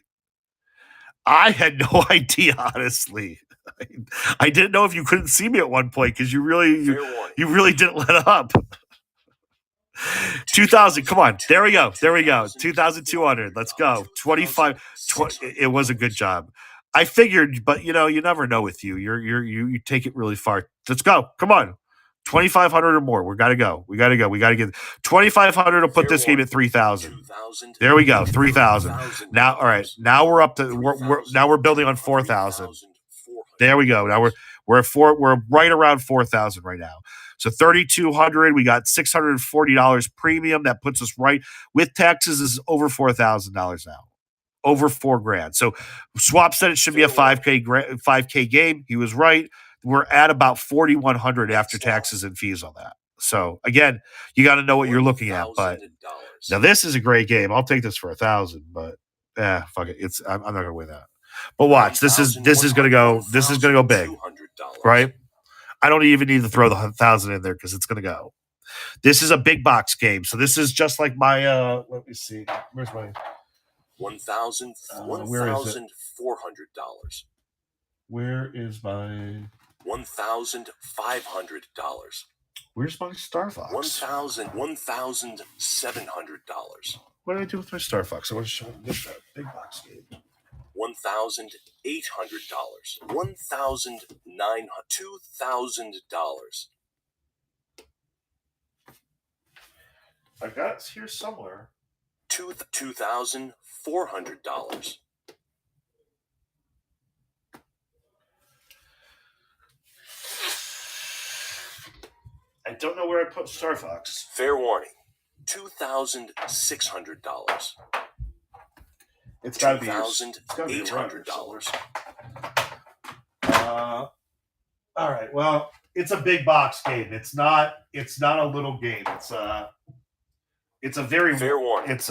I had no idea, honestly. I didn't know if you couldn't see me at one point because you really didn't let up. 2,000. Come on. There we go. 2,200. Let's go. 25. It was a good job. I figured, but you never know with you. You take it really far. Let's go. Come on. 2,500 or more. We got to go. We got to get 2,500 to put this game at 3,000. There we go. 3,000. Now, all right. Now we're up to we're building on 4,000. There we go. Now we're at we're right around 4,000 right now. So 3,200. We got $640 premium. That puts us right with taxes is over $4,000 now. Over $4,000. So Swap said it should be a 5K game. He was right. We're at about 4,100 after taxes and fees on that. So again, you got to know what you're looking at. But now this is a great game. I'll take this for 1,000. But fuck it. I'm not gonna win that. But watch. This is gonna go big, right? I don't even need to throw the 1,000 in there because it's gonna go. This is a big box game. So this is just like my. Let me see. Where's my $1,400. Where is my $1,500. Where's my Star Fox? $1,700. What did I do with my Star Fox? I want to show this big box game. $1,800. $1,900. $2,000. I got it here somewhere. $2,400. I don't know where I put Star Fox. Fair warning. $2,600. It's got to be $2,800. All right. Well, it's a big box game. It's not a little game. It's a very Fair warning. It's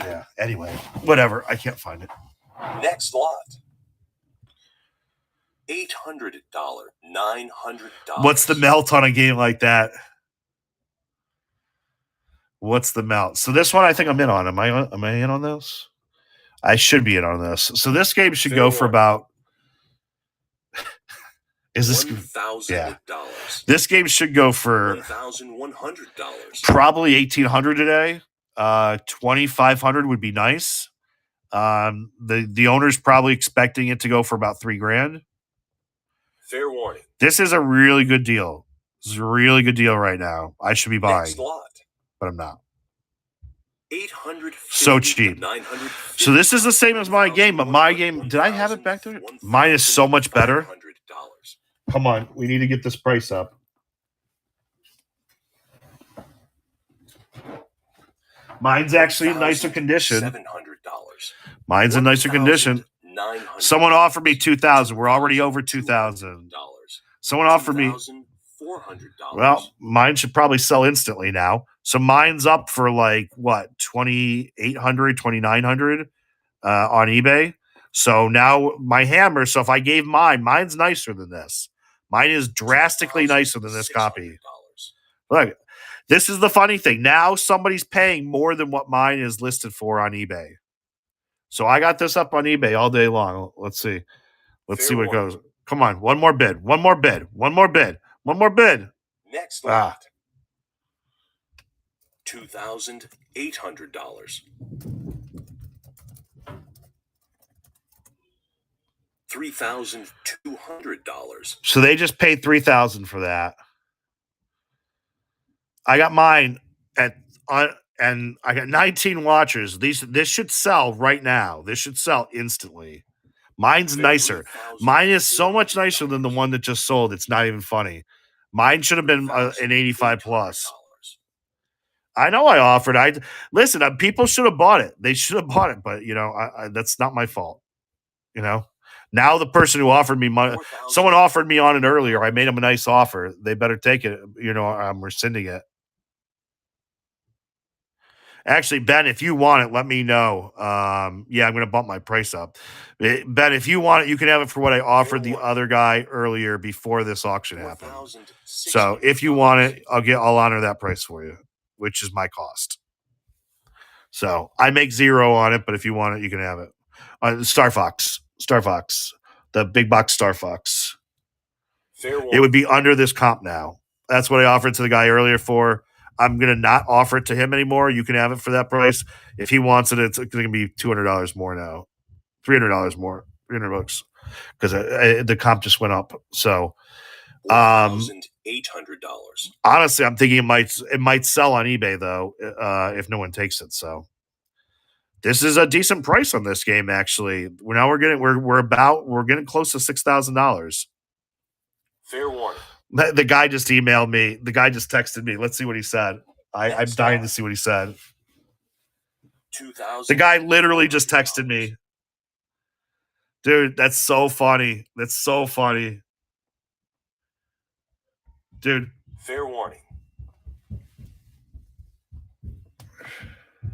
yeah. Anyway, whatever. I can't find it. Next lot. $800. $900. What's the melt on a game like that? What's the melt? So this one I think I'm in on. Am I in on this? I should be in on this. So this game should go for about. Is this $1,000? Yeah. This game should go for $1,100. probably 1,800 today. 2,500 would be nice. The owner's probably expecting it to go for about $3,000. Fair warning. This is a really good deal. This is a really good deal right now. I should be buying, Next lot. but I'm not. 850 So cheap. to 950. So this is the same as my game, but my game, did I have it back there? Mine is so much better. $1,500. Come on, we need to get this price up. Mine's actually in nicer condition. $700. Mine's in nicer condition. $1,900. Someone offered me $2,000. We're already over $2,000. Someone offered me. $2,400. Well, mine should probably sell instantly now. So mine's up for like what, 2,800, 2,900 on eBay. So now my hammer. So if I gave mine's nicer than this. Mine is drastically nicer than this copy. Look, this is the funny thing. Now somebody's paying more than what mine is listed for on eBay. So I got this up on eBay all day long. Let's see. Let's see what it goes. Come on. One more bid. One more bid. One more bid. One more bid. Next lot. $2,800. $3,200. So they just paid $3,000 for that. I got mine and I got 19 watchers. This should sell right now. This should sell instantly. Mine's nicer. Mine is so much nicer than the one that just sold. It's not even funny. Mine should have been an 85 plus. I know I offered. Listen. People should have bought it. They should have bought it, but that's not my fault. Now the person who offered me money, someone offered me on it earlier. I made them a nice offer. They better take it. I'm rescinding it. Actually, Ben, if you want it, let me know. I'm going to bump my price up. Ben, if you want it, you can have it for what I offered the other guy earlier before this auction happened. So if you want it, I'll honor that price for you, which is my cost. So I make $0 on it, but if you want it, you can have it. Star Fox, the big box Star Fox. It would be under this comp now. That's what I offered to the guy earlier for. I'm going to not offer it to him anymore. You can have it for that price. If he wants it, it's going to be $200 more now. $300 more. $300 because the comp just went up. So, $1,800. Honestly, I'm thinking it might sell on eBay though, if no one takes it. So, this is a decent price on this game. Actually, we're getting close to $6,000. Fair warning. The guy just emailed me. The guy just texted me. Let's see what he said. I'm dying to see what he said. The guy literally just texted me. Dude, that's so funny. That's so funny. Dude. Fair warning.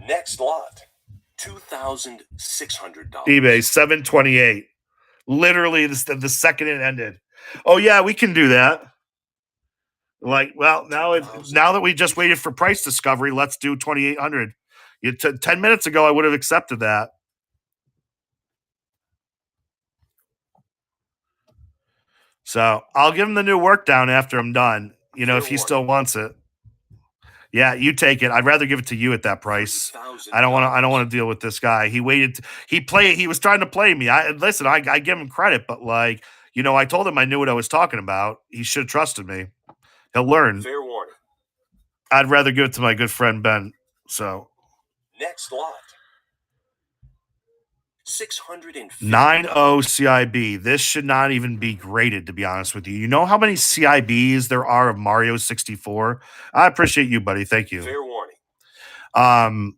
Next lot. $2,600. eBay, $728. Literally the second it ended. Oh, yeah, we can do that. Like, well, now that we just waited for price discovery, let's do 2,800. 10 minutes ago, I would have accepted that. So I'll give him the new work down after I'm done. If he still wants it. Yeah, you take it. I'd rather give it to you at that price. I don't want to deal with this guy. He waited. He was trying to play me. I give him credit, but I told him I knew what I was talking about. He should have trusted me. He'll learn. Fair warning. I'd rather give it to my good friend Ben. So next lot. $650. 9.0 CIB. This should not even be graded, to be honest with you. You know how many CIBs there are of Mario 64? I appreciate you, buddy. Thank you. Fair warning.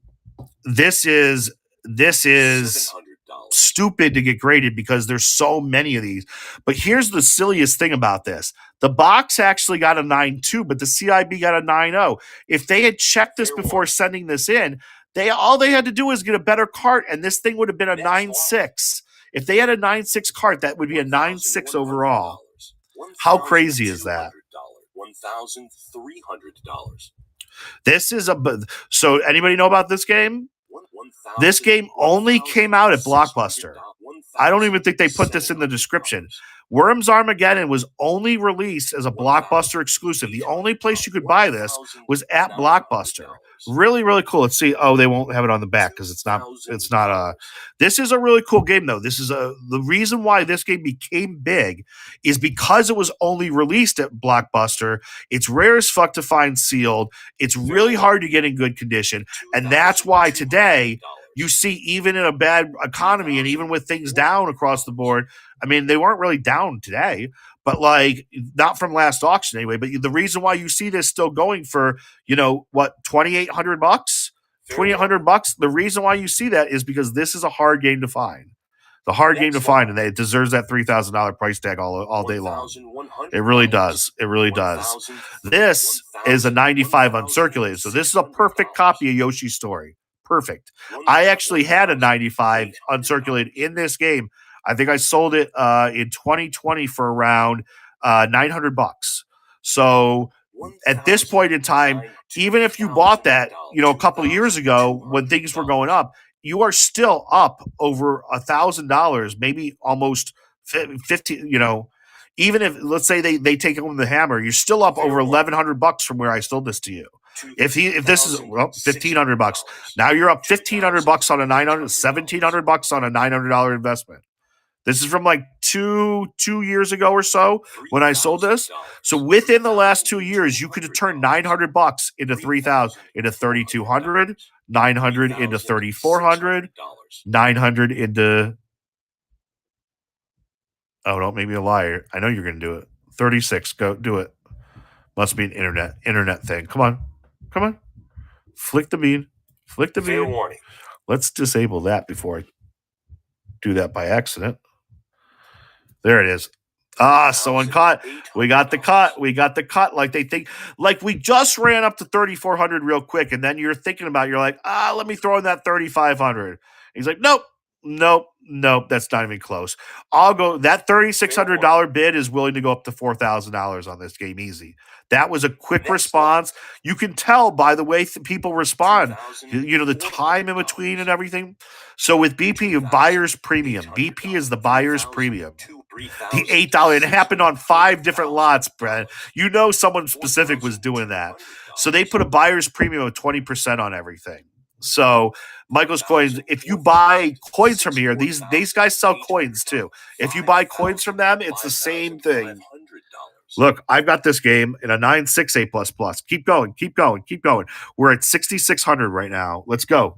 This is $700. stupid to get graded because there's so many of these. But here's the silliest thing about this. The box actually got a 9.2, but the CIB got a 9.0. If they had checked this before sending this in, all they had to do was get a better cart, and this thing would have been a 9.6. If they had a 9.6 cart, that would be a 9.6 overall. How crazy is that? $1,300. This is so anybody know about this game? This game only came out at Blockbuster. I don't even think they put this in the description. Worms Armageddon was only released as a Blockbuster exclusive. The only place you could buy this was at Blockbuster. Really, really cool. Let's see. Oh, they won't have it on the back because it's not this is a really cool game though. This is the reason why this game became big is because it was only released at Blockbuster. It's rare as fuck to find sealed. It's really hard to get in good condition. And that's why today you see, even in a bad economy and even with things down across the board, I mean, they weren't really down today, but like not from last auction anyway. But the reason why you see this still going for, what, $2,800, $2,800. The reason why you see that is because this is a hard game to find. The hard game to find, and it deserves that $3,000 price tag all day long. It really does. It really does. This is a 95 uncirculated, so this is a perfect copy of Yoshi's Story. Perfect. I actually had a 95 uncirculated in this game. I think I sold it in 2020 for around $900. So at this point in time, even if you bought that, a couple of years ago when things were going up, you are still up over $1,000, maybe almost 50. Even if, let's say they take home the hammer, you're still up over $1,100 from where I sold this to you. If this is $1,500, now you're up $1,500 on a $1,700 on a $900 investment. This is from like two years ago or so when I sold this. So within the last 2 years, you could have turned $900 into $3,000, into $3,200, $900 into $3,400, $900 into. Oh, don't make me a liar. I know you're going to do it. 36. Go do it. Must be an internet thing. Come on. Flick the bean. Fair warning. Let's disable that before I do that by accident. There it is. Someone caught. We got the cut. Like they think, like we just ran up to 3,400 real quick, and then you're thinking about, you're like, let me throw in that 3,500. He's like, nope, that's not even close. I'll go. That $3,600 bid is willing to go up to $4,000 on this game, easy. That was a quick response. You can tell by the way people respond. The time in between and everything. So with BP, buyer's premium. BP is the buyer's premium. The $8. It happened on 5 different lots, Brad. Someone specific was doing that. So they put a buyer's premium of 20% on everything. So Michael's Coins, if you buy coins from here, these guys sell coins too. If you buy coins from them, it's the same thing. Look, I've got this game in a 968++. Keep going. We're at 6,600 right now. Let's go.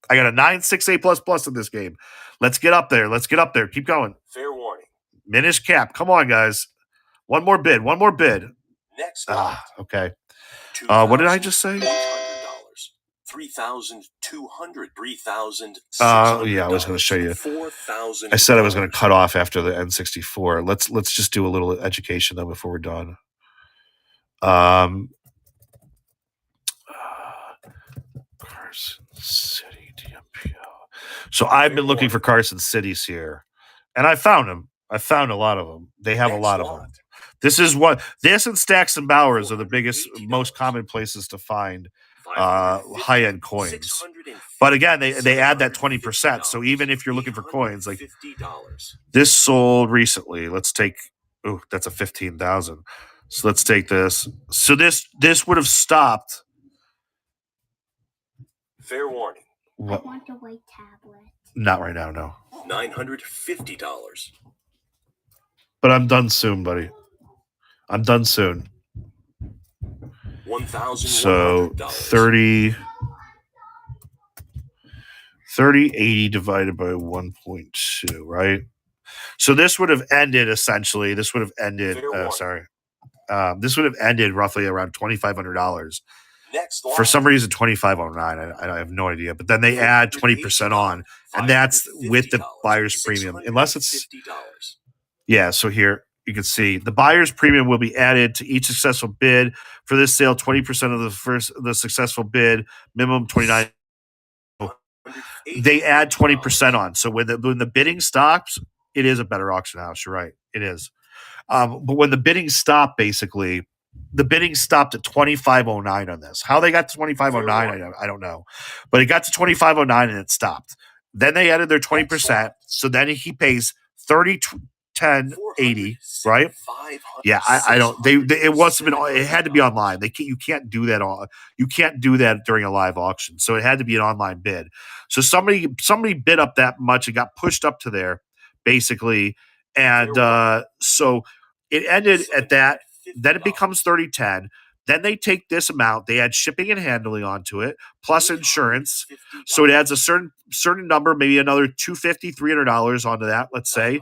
I got a 968++ in this game. Let's get up there. Keep going. Fair warning. Minish cap. Come on, guys. One more bid. Next. Okay. What did I just say? $3,200, $3,600. Yeah, I was going to show you. $4,000. I said I was going to cut off after the N64. Let's just do a little education though before we're done. Carson City DMPO. So I've been looking for Carson Cities here, and I found them. I found a lot of them. They have a lot of them. This and Stacks and Bowers are the biggest, most common places to find high-end coins. But again, they add that 20%. So even if you're looking for coins, like this sold recently. Let's take, that's a 15,000. So let's take this. So this would have stopped. Fair warning. What? I want the white tablet. Not right now, no. $950. But I'm done soon, buddy. I'm done soon. $1,100. So 3080 divided by 1.2, right? So this would have ended essentially. This would have ended. This would have ended roughly around $2,500. For some reason, 2,509. I have no idea. But then they add 20% on, and that's with the buyer's premium, unless it's. Yeah. So here you can see the buyer's premium will be added to each successful bid for this sale. 20% of the successful bid, minimum 29. They add 20% on. So when the bidding stops, it is a better auction house. You're right. It is. But when the bidding stopped, basically, the bidding stopped at 2,509 on this. How they got to 2,509, I don't know. But it got to 2,509 and it stopped. Then they added their 20%. So then he pays 30, 10, 80, right? Yeah, I don't. It wasn't been. It had to be online. You can't do that on. You can't do that during a live auction. So it had to be an online bid. So somebody bid up that much. It got pushed up to there, basically, and so it ended at that. Then it becomes 30-10. Then they take this amount. They add shipping and handling onto it, plus insurance. So it adds a certain number, maybe another $250, $300 onto that. Let's say.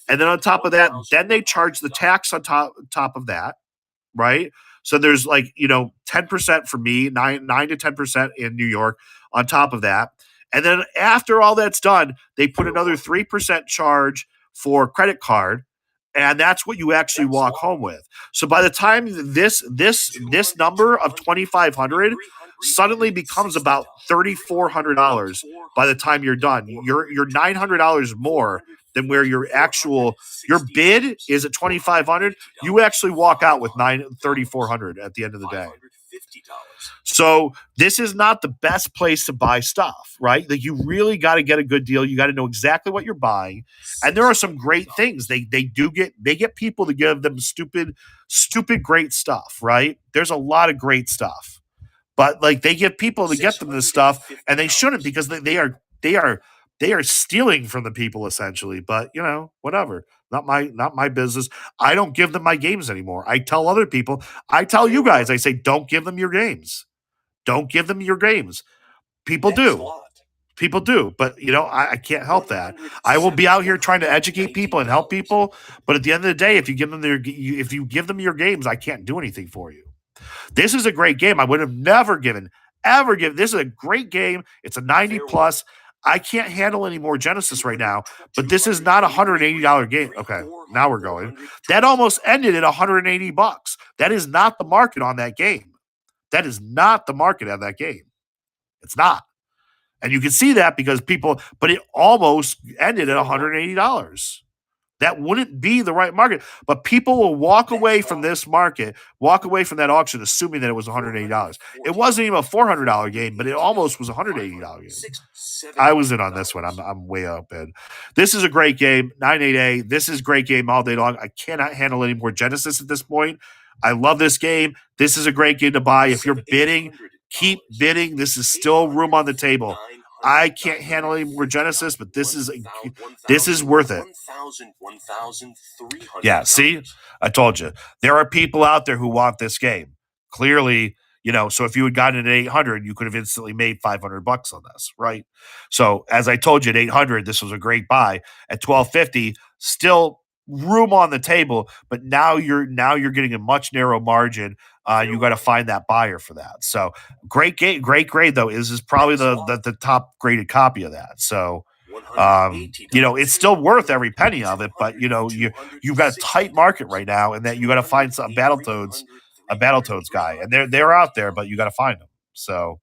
And then on top of that, then they charge the tax on top of that, right? So there's 10% for me, 9 to 10% in New York on top of that. And then after all that's done, they put another 3% charge for credit card, and that's what you actually walk home with. So by the time this number of 2,500 suddenly becomes about $3,400 by the time you're done. You're $900 more than where your bid is at 2,500. You actually walk out with $3,400 at the end of the day. So this is not the best place to buy stuff, right? Like you really got to get a good deal. You got to know exactly what you're buying. And there are some great things. They get people to give them stupid great stuff, right? There's a lot of great stuff. But they give people to get them this stuff, and they shouldn't, because they are stealing from the people essentially. But whatever. Not my business. I don't give them my games anymore. I tell other people, I tell you guys, I say, don't give them your games. Don't give them your games. People do. But I can't help that. I will be out here trying to educate people and help people. But at the end of the day, if you give them your games, I can't do anything for you. This is a great game. I would have never given. This is a great game. It's a 90 plus. I can't handle any more Genesis right now, but this is not a $180 game. Okay, now we're going. That almost ended at $180. That is not the market on that game. That is not the market on that game. It's not. And you can see that because but it almost ended at $180. That wouldn't be the right market. But people will walk away from this market, walk away from that auction, assuming that it was $180. It wasn't even a $400 game, but it almost was a $180 game. I was in on this one. I'm way up in. This is a great game. 988. This is a great game all day long. I cannot handle any more Genesis at this point. I love this game. This is a great game to buy. If you're bidding, keep bidding. This is still room on the table. I can't handle any more Genesis, but this is worth it. Yeah, see? I told you. There are people out there who want this game. Clearly, so if you had gotten it at 800, you could have instantly made $500 on this, right? So as I told you, at 800, this was a great buy. At 1250, still room on the table, but now you're getting a much narrow margin. You got to find that buyer for that. So great game, great grade though. Is probably the top graded copy of that. So it's still worth every penny of it, but you've got a tight market right now, and that you got to find a Battletoads guy, and they're out there, but you got to find them. So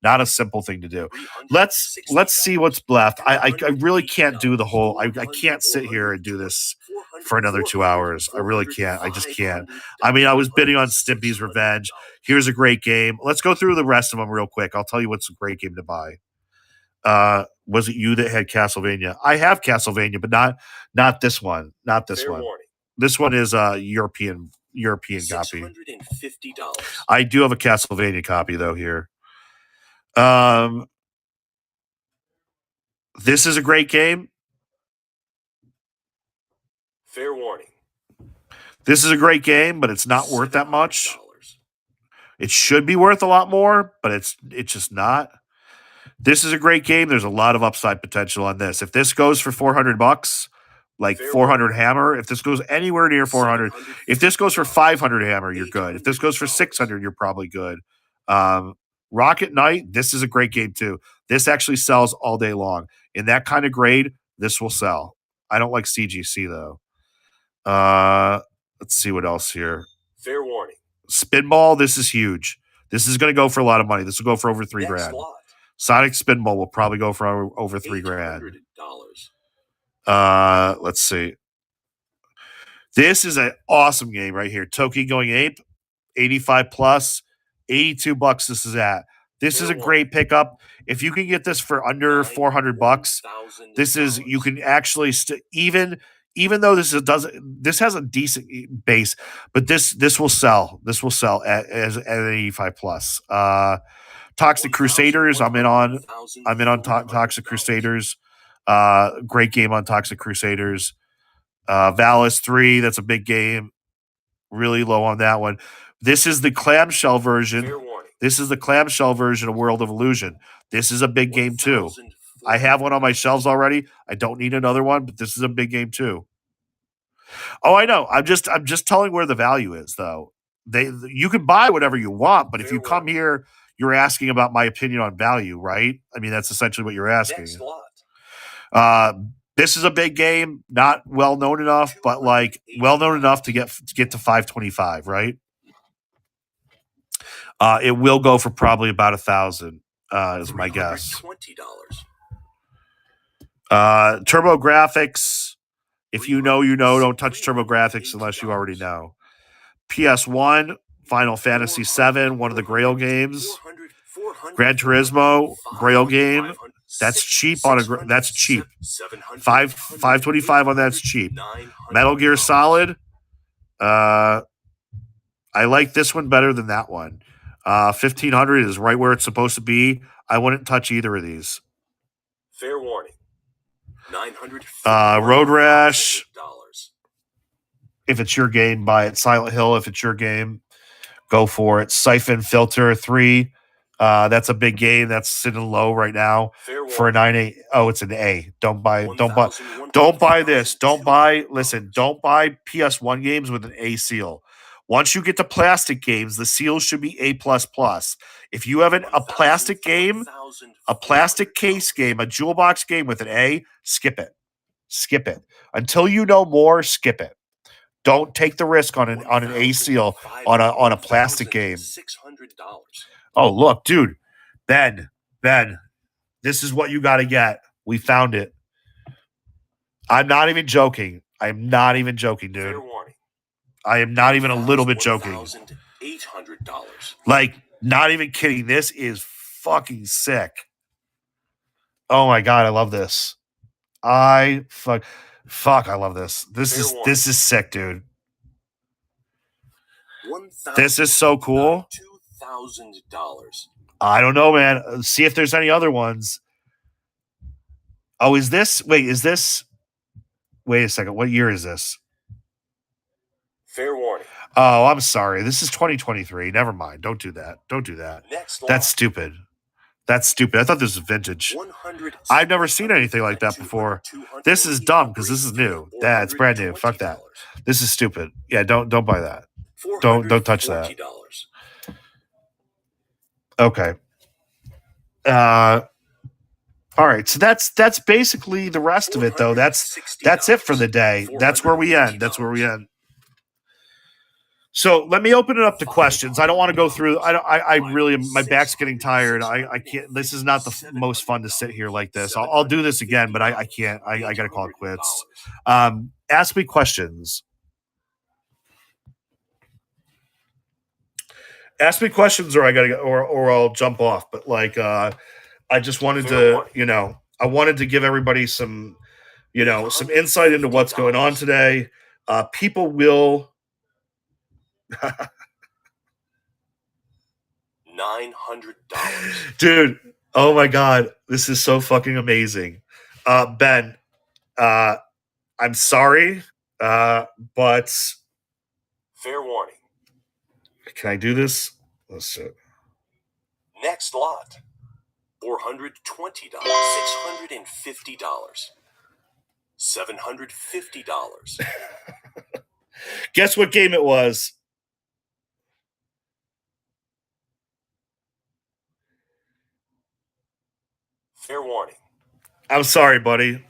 not a simple thing to do. Let's see what's left. I really can't do the whole. I can't sit here and do this for another 2 hours. I really can't. I just can't. I mean, I was bidding on Stimpy's Revenge. Here's a great game. Let's go through the rest of them real quick. I'll tell you what's a great game to buy. Was it you that had Castlevania? I have Castlevania, but not this one. Not this one. Warning. This one is a European copy. $650. I do have a Castlevania copy though here. This is a great game. Fair warning. This is a great game, but it's not worth that much. It should be worth a lot more, but it's just not. This is a great game. There's a lot of upside potential on this. If this goes for $400, like 400 hammer, if this goes anywhere near 400, if this goes for 500 hammer, you're good. If this goes for 600, you're probably good. Rocket Knight, this is a great game too. This actually sells all day long. In that kind of grade, this will sell. I don't like CGC though. Let's see what else here. Fair warning. Spinball, this is huge. This is going to go for a lot of money. This will go for over $3,000. Sonic Spinball will probably go for over $3,000. Let's see. This is an awesome game right here. Toki Going Ape, 85 plus, $82 this is at. This is a Fair great pickup. If you can get this for under $400, this is you can actually even though this has a decent base, but this will sell. This will sell at 85 plus. Toxic Crusaders, I'm in on Toxic Crusaders. Great game on Toxic Crusaders. Valis 3, that's a big game. Really low on that one. This is the clamshell version. Fair warning. This is the clamshell version of World of Illusion. This is a big game too. I have one on my shelves already. I don't need another one, but this is a big game too. Oh, I know. I'm just telling where the value is, though. You can buy whatever you want, but if you come here, you're asking about my opinion on value, right? I mean, that's essentially what you're asking. Next lot. This is a big game, not well known enough, but like well known enough to get to 525, right? It will go for probably about 1,000, is my guess. $20. Turbo Graphics. If you know, you know. Don't touch Turbo Graphics unless you already know. PS1, Final Fantasy VII, one of the Grail games. Gran Turismo, Grail game. That's cheap on a. That's cheap. 525 on that's cheap. Metal Gear Solid. I like this one better than that one. 1,500 is right where it's supposed to be. I wouldn't touch either of these. Fair warning. Road Rash. If it's your game, buy it. Silent Hill, if it's your game, go for it. Siphon Filter 3. That's a big game. That's sitting low right now for a 9.8. Oh, it's an A. Don't buy this. Don't buy PS1 games with an A seal. Once you get to plastic games, the seal should be A++. If you have a plastic game, a plastic case game, a jewel box game with an A, skip it. Skip it. Until you know more, skip it. Don't take the risk on an A seal on a plastic game. Oh, look, dude. Ben, this is what you got to get. We found it. I'm not even joking. I'm not even joking, dude. Fair warning. I am not even a little bit joking. $800. Like, not even kidding. This is fucking sick. Oh my God, I love this. Fuck, I love this. This is sick, dude. This is so cool. $2,000. I don't know, man. See if there's any other ones. Oh, is this? Wait a second. What year is this? Fair warning. Oh, I'm sorry. This is 2023. Never mind. Don't do that. Next lot. That's stupid. I thought this was vintage. I've never seen anything like that before. This is dumb because this is new. It's brand new. Fuck that. This is stupid. Yeah, don't buy that. Don't touch that. Okay. All right. So that's basically the rest of it, though. That's it for the day. That's where we end. So let me open it up to questions. I don't want to go through. I really, my back's getting tired. I can't. This is not the most fun to sit here like this. I'll do this again, but I can't. I got to call it quits. Ask me questions. Ask me questions, or I gotta, or I'll jump off. But like, I just wanted to, I wanted to give everybody some, some insight into what's going on today. People will. $900. Dude, oh my God, this is so fucking amazing. Ben, I'm sorry, but Fair warning. can I do this? Let's see. Next lot. $420. $650. $750. Guess what game it was? Fair warning. I'm sorry, buddy.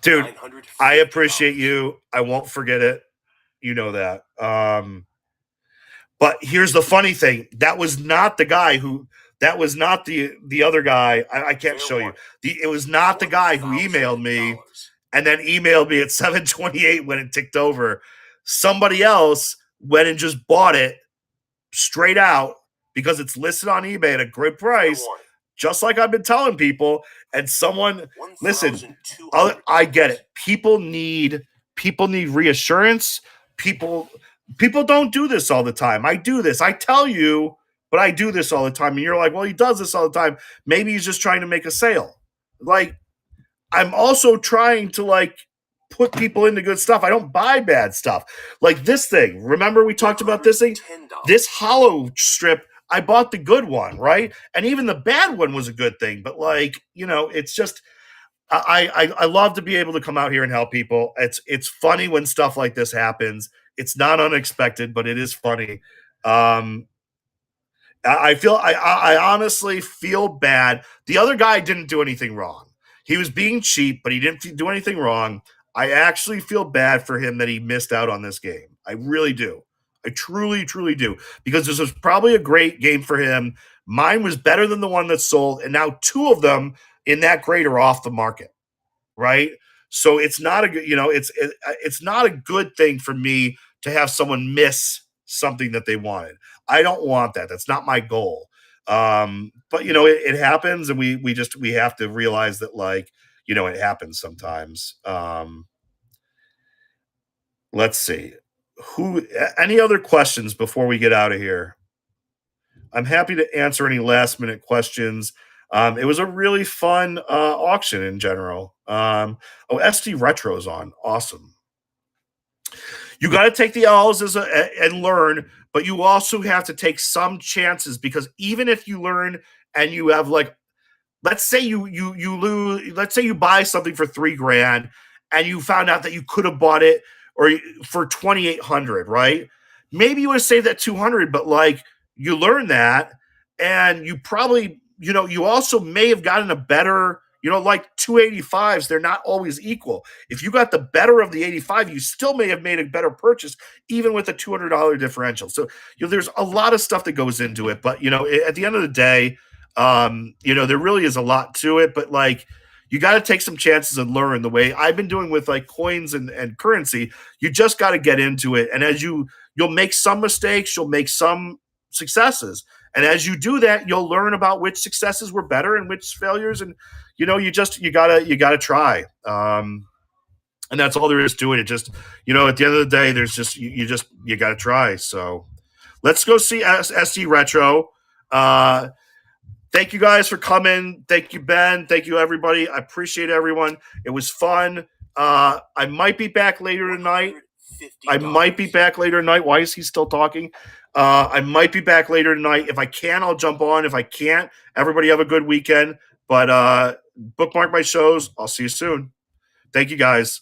Dude, I appreciate you. I won't forget it. You know that. But here's the funny thing. That was not the guy who. That was not the other guy. I can't show you. It was not the guy who emailed me and then emailed me at 7:28 when it ticked over. Somebody else went and just bought it straight out because it's listed on eBay at a good Fair price, warning. just like I've been telling people. And someone, listen, 1,200 I get it. People need reassurance. People don't do this all the time. I do this. I tell you, but I do this all the time. And you're like, well, he does this all the time. Maybe he's just trying to make a sale. Like, I'm also trying to like put people into good stuff. I don't buy bad stuff. Like this thing. Remember we talked about this thing? $10. This hollow strip, I bought the good one, right? And even the bad one was a good thing. But like, it's just I love to be able to come out here and help people. It's funny when stuff like this happens. It's not unexpected, but it is funny. I honestly feel bad. The other guy didn't do anything wrong. He was being cheap, but he didn't do anything wrong. I actually feel bad for him that he missed out on this game. I really do. I truly, truly do. Because this was probably a great game for him. Mine was better than the one that sold, and now two of them in that grade are off the market, right? So it's not a good, it's not a good thing for me to have someone miss something that they wanted. I don't want that. That's not my goal. But it happens, and we have to realize that, like, it happens sometimes. Let's see. Any other questions before we get out of here? I'm happy to answer any last minute questions. It was a really fun auction in general. SD Retro's on. Awesome. You got to take the L's and learn, but you also have to take some chances, because even if you learn and you have, like, let's say you lose, let's say you buy something for $3,000 and you found out that you could have bought it or for 2,800, right? Maybe you would have saved that 200, but like you learn that, and you probably, you also may have gotten a better, like 285s, they're not always equal. If you got the better of the 85, you still may have made a better purchase, even with a $200 differential. So, there's a lot of stuff that goes into it, but, at the end of the day, there really is a lot to it, but like, you got to take some chances and learn the way I've been doing with like coins and currency. You just got to get into it. And as you'll make some mistakes, you'll make some successes. And as you do that, you'll learn about which successes were better and which failures. And, you gotta try. And that's all there is to it. It just, at the end of the day, there's just, you got to try. So let's go see SD Retro. Thank you guys for coming. Thank you, Ben. Thank you, everybody. I appreciate everyone. It was fun. I might be back later tonight. Why is he still talking? I might be back later tonight. If I can, I'll jump on. If I can't, everybody have a good weekend. But bookmark my shows. I'll see you soon. Thank you, guys.